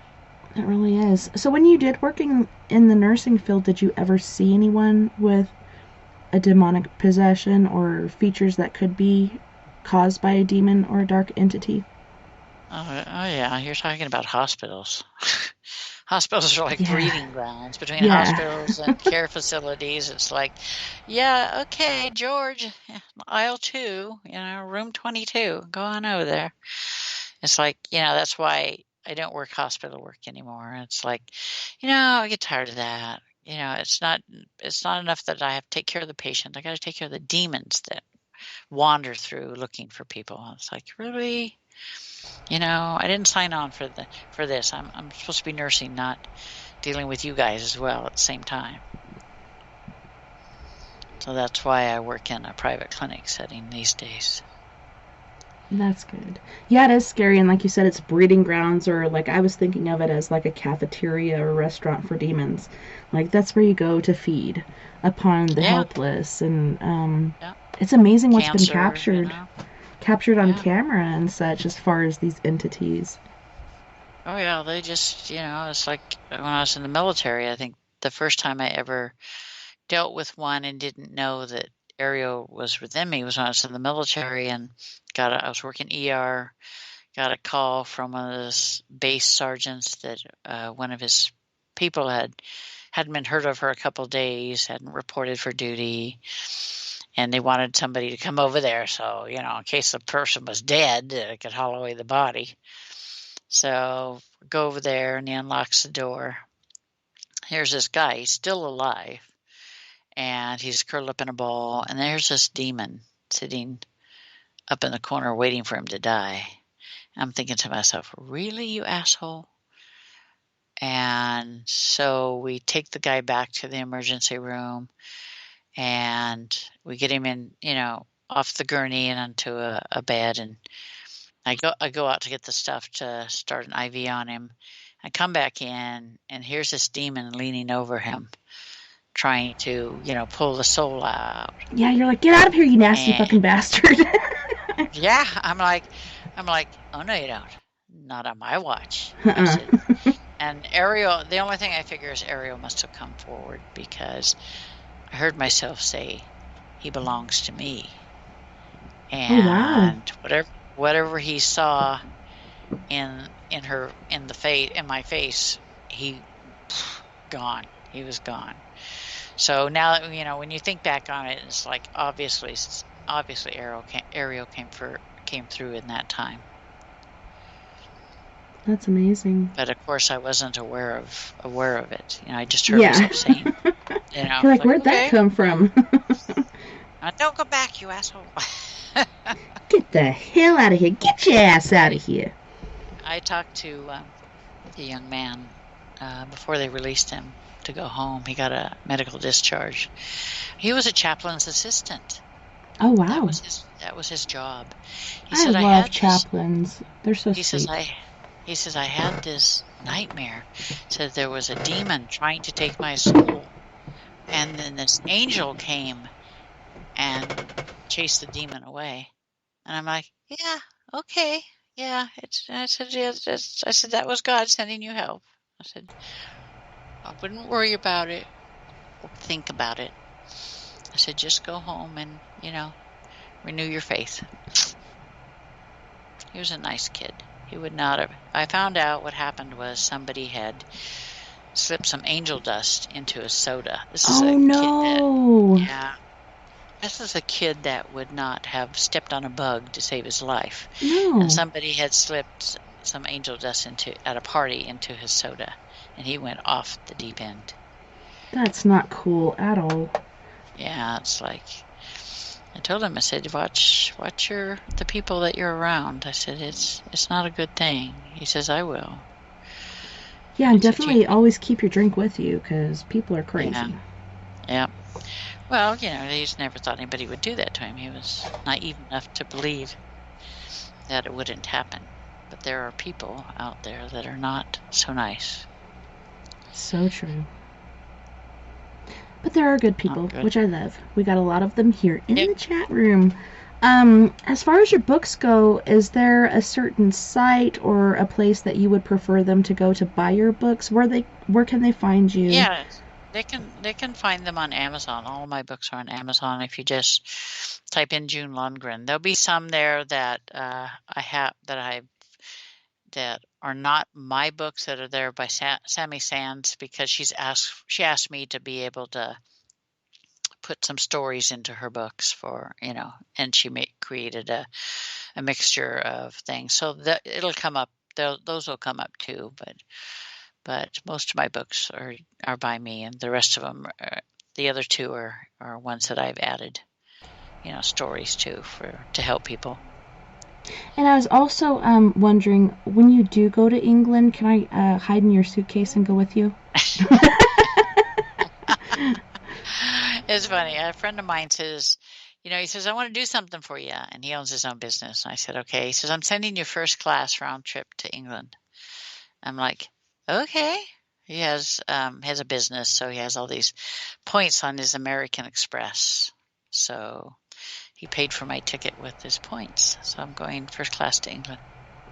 It really is. So when you did working in the nursing field, did you ever see anyone with a demonic possession or features that could be caused by a demon or a dark entity? Oh yeah, you're talking about hospitals. Hospitals are like breeding grounds between hospitals and care facilities. It's like, okay, George, aisle 2, room 22, go on over there. It's like, that's why I don't work hospital work anymore. It's like, I get tired of that. It's not enough that I have to take care of the patient. I got to take care of the demons that wander through looking for people. It's like, really? I didn't sign on for this. I'm supposed to be nursing, not dealing with you guys as well at the same time. So that's why I work in a private clinic setting these days. That's good. Yeah, it is scary, and like you said, it's breeding grounds, or like I was thinking of it as like a cafeteria or restaurant for demons. Like that's where you go to feed upon the helpless, and it's amazing what's been captured on camera and such as far as these entities. Oh yeah, they just, it's like when I was in the military, I think the first time I ever dealt with one and didn't know that Ariel was within me was when I was in the military, and I was working ER, got a call from one of those base sergeants that one of his people hadn't been heard of for a couple of days, hadn't reported for duty, and they wanted somebody to come over there. So, in case the person was dead, they could haul away the body. So go over there, and he unlocks the door. Here's this guy, he's still alive, and he's curled up in a ball, and there's this demon sitting up in the corner waiting for him to die. I'm thinking to myself, really, you asshole? And so we take the guy back to the emergency room, and we get him in, off the gurney and onto a bed, and I go out to get the stuff to start an IV on him. I come back in, and here's this demon leaning over him, trying to, pull the soul out. Yeah, you're like, get out of here, you nasty fucking bastard. Yeah, I'm like, oh no, you don't. Not on my watch. And Ariel, the only thing I figure is Ariel must have come forward, because I heard myself say, he belongs to me. And whatever he saw in my face, he was gone. So now that when you think back on it, it's like obviously Ariel came through in that time. That's amazing. But of course, I wasn't aware of it. I just heard myself saying, You're like, where'd that come from? Don't go back, you asshole. Get the hell out of here. Get your ass out of here. I talked to the young man before they released him to go home. He got a medical discharge. He was a chaplain's assistant. Oh, That wow. was his job. He I said, I love had this. chaplains. They're so He says, sweet. I had this nightmare. Said there was a demon trying to take my soul, and then this angel came and chased the demon away. And I'm like, yeah, okay, yeah. I said, yeah, I said that was God sending you help. I said, I wouldn't worry about it or think about it. I said, just go home and renew your faith. He was a nice kid. He would not have. I found out what happened was somebody had slipped some angel dust into his soda. This is Oh, no. This is a kid that would not have stepped on a bug to save his life. No. And somebody had slipped some angel dust at a party into his soda, and he went off the deep end. That's not cool at all. Yeah, it's like, I told him, I said, watch the people that you're around. I said, it's not a good thing. He says, I will. Yeah, and definitely always keep your drink with you, because people are crazy. Yeah. Well, he just never thought anybody would do that to him. He was naive enough to believe that it wouldn't happen. But there are people out there that are not so nice. So true. But there are good people, which I love. We got a lot of them here in the chat room. As far as your books go, is there a certain site or a place that you would prefer them to go to buy your books? Where can they find you? Yeah, they can find them on Amazon. All of my books are on Amazon. If you just type in June Lundgren, there'll be some there that that are not my books that are there by Sammy Sands, because she asked me to be able to put some stories into her books and she created a mixture of things. So that it'll come up. Those will come up too. But most of my books are by me, and the rest of them, the other two are ones that I've added, stories to help people. And I was also wondering, when you do go to England, can I hide in your suitcase and go with you? It's funny. A friend of mine says, he says, I want to do something for you. And he owns his own business. And I said, okay. He says, I'm sending you first class round trip to England. I'm like, okay. He has a business, so he has all these points on his American Express. So he paid for my ticket with his points. So I'm going first class to England.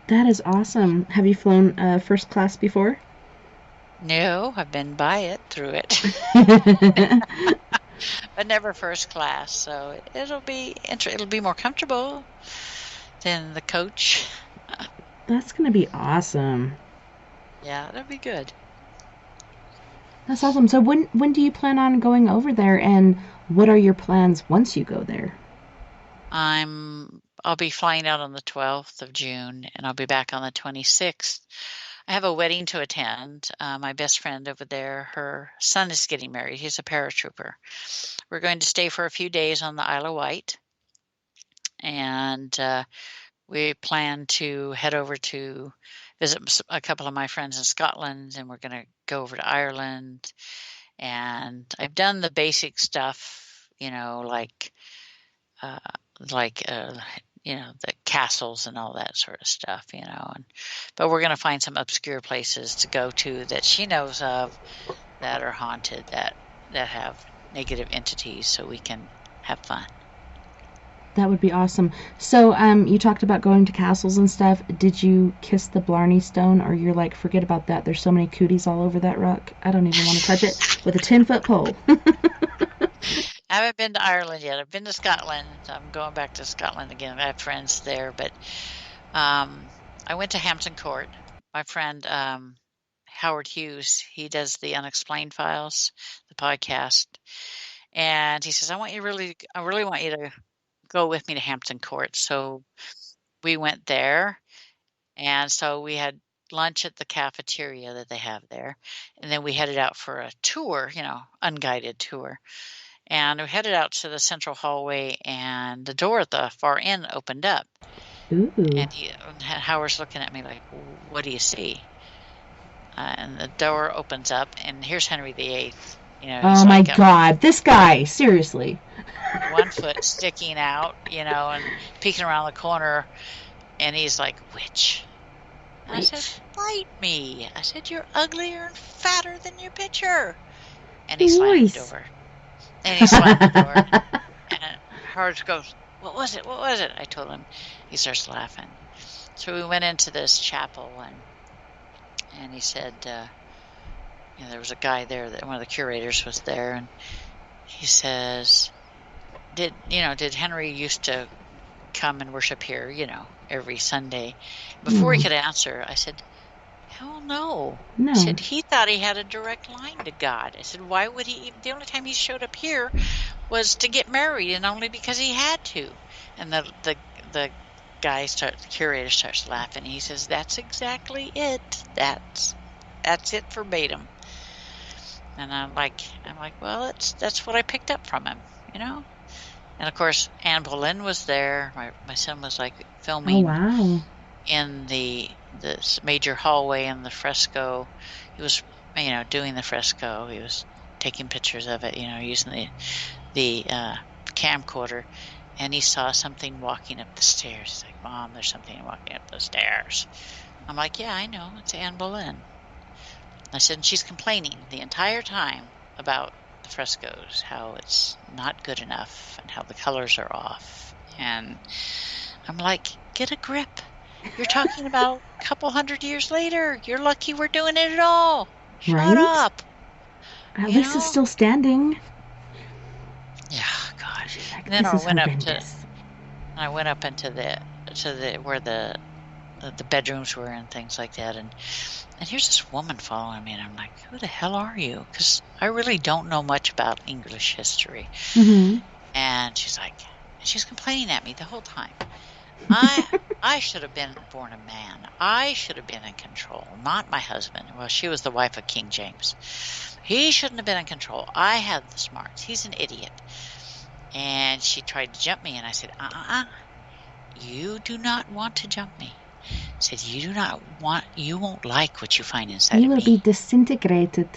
That is awesome. Have you flown first class before? No, I've been through it. But never first class, so it'll be more comfortable than the coach. That's going to be awesome. Yeah, it'll be good. That's awesome. So when do you plan on going over there, and what are your plans once you go there? I'll be flying out on the 12th of June, and I'll be back on the 26th. I have a wedding to attend. My best friend over there, her son is getting married. He's a paratrooper. We're going to stay for a few days on the Isle of Wight, and we plan to head over to visit a couple of my friends in Scotland, and we're going to go over to Ireland. And I've done the basic stuff, like the castles and all that sort of stuff, but we're going to find some obscure places to go to that she knows of that are haunted, that have negative entities, so we can have fun. That would be awesome. So, you talked about going to castles and stuff. Did you kiss the Blarney Stone, or you're like, forget about that, there's so many cooties all over that rock, I don't even want to touch it with a 10-foot pole? I haven't been to Ireland yet. I've been to Scotland. I'm going back to Scotland again. I have friends there, but I went to Hampton Court. My friend Howard Hughes, he does the Unexplained Files, the podcast, and he says, I really want you to go with me to Hampton Court. So we went there, and so we had lunch at the cafeteria that they have there, and then we headed out for a tour, unguided tour. And we headed out to the central hallway, and the door at the far end opened up. Ooh. And Howard's looking at me like, what do you see? And the door opens up, and here's Henry VIII. Oh my God, this guy, seriously. one foot sticking out, and peeking around the corner. And he's like, witch. And I said, bite me. I said, you're uglier and fatter than your picture. And he slammed the door. And Howard goes, what was it? What was it? I told him. He starts laughing. So we went into this chapel, and he said, there was a guy there, that one of the curators was there, and he says, did Henry used to come and worship here, every Sunday? Before he could answer, I said, hell no. No. I said, he thought he had a direct line to God. I said, why would he? The only time he showed up here was to get married, and only because he had to. And the guy the curator starts laughing. He says, that's exactly it. That's it verbatim. And I'm like, well, that's what I picked up from him, And of course, Anne Boleyn was there. My son was like filming in this major hallway in the fresco. He was, doing the fresco. He was taking pictures of it, using the camcorder. And he saw something walking up the stairs. He's like, Mom, there's something walking up the stairs. I'm like, yeah, I know. It's Anne Boleyn. I said, and she's complaining the entire time about the frescoes, how it's not good enough and how the colors are off. And I'm like, get a grip. You're talking about a couple hundred years later. You're lucky we're doing it at all. Shut up. At least it's still standing. Yeah, gosh. Like, and then I went up into the where the bedrooms were and things like that, and here's this woman following me, and I'm like, who the hell are you? Because I really don't know much about English history. Mm-hmm. And she's complaining at me the whole time. I should have been born a man. I should have been in control, not my husband. Well, she was the wife of King James. He shouldn't have been in control. I had the smarts. He's an idiot. And she tried to jump me, and I said, you do not want to jump me. I said, you won't like what you find inside of me. You will be disintegrated.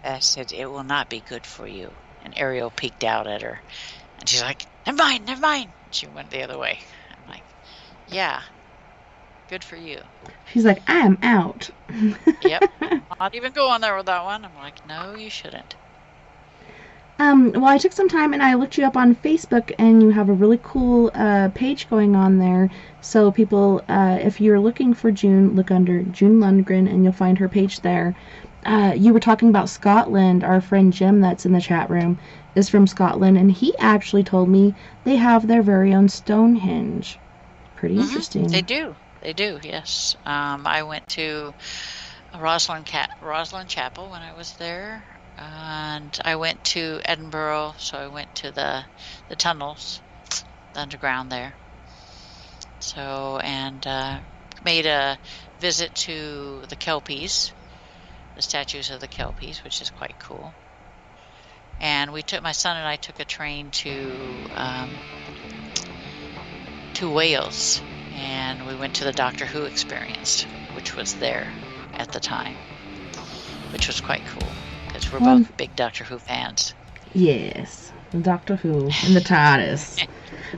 I said, it will not be good for you. And Ariel peeked out at her, and she's like, never mind. She went the other way. I'm like, yeah, good for you. She's like, I am out. Yep. Not even going there with that one. I'm like, no, you shouldn't. Well, I took some time and I looked you up on Facebook, and you have a really cool page going on there. So people, if you're looking for June, look under June Lundgren, and you'll find her page there. You were talking about Scotland. Our friend Jim that's in the chat room is from Scotland, and he actually told me they have their very own Stonehenge. Pretty interesting. They do, yes. I went to Roslyn Chapel when I was there. And I went to Edinburgh, so I went to the tunnels, the underground there. So, and made a visit to the Kelpies, the statues of the Kelpies, which is quite cool. And my son and I took a train to Wales, and we went to the Doctor Who experience, which was there at the time, which was quite cool. Because we're both big Doctor Who fans. Yes, the Doctor Who and the TARDIS.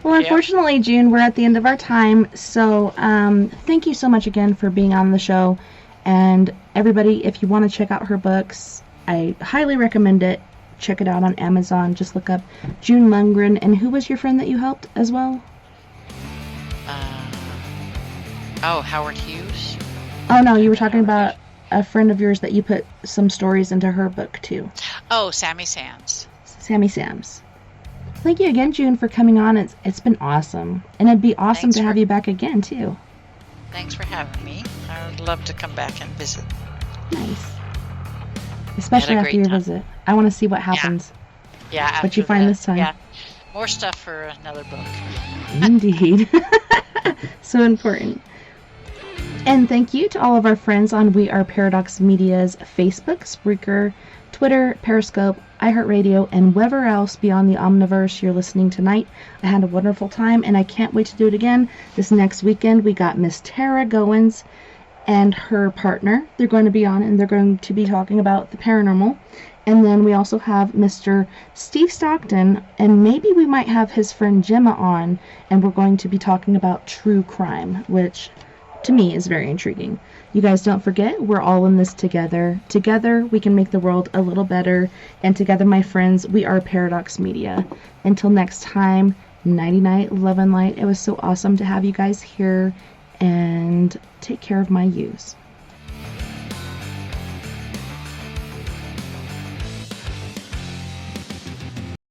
Well, unfortunately, June, we're at the end of our time. So thank you so much again for being on the show. And everybody, if you want to check out her books, I highly recommend it. Check it out on Amazon. Just look up June Lundgren. And who was your friend that you helped as well? Howard Hughes. Oh, no, you were talking about a friend of yours that you put some stories into her book too. Oh, Sammy Sands. Sammy Sams. Thank you again, June, for coming on. It's been awesome. And it'd be awesome to have you back again too. Thanks for having me. I would love to come back and visit. Nice. Especially after your visit. I want to see what happens. Yeah. What you find this time. Yeah. More stuff for another book. Indeed. So important. And thank you to all of our friends on We Are Paradox Media's Facebook, Spreaker, Twitter, Periscope, iHeartRadio, and wherever else beyond the Omniverse you're listening tonight. I had a wonderful time, and I can't wait to do it again. This next weekend, we got Miss Tara Goins and her partner. They're going to be on, and they're going to be talking about the paranormal. And then we also have Mr. Steve Stockton, and maybe we might have his friend Gemma on, and we're going to be talking about true crime, which to me is very intriguing. You guys don't forget, we're all in this together. Together, we can make the world a little better, and together, my friends, we are Paradox Media. Until next time, nighty night, love and light. It was so awesome to have you guys here, and take care of my yous.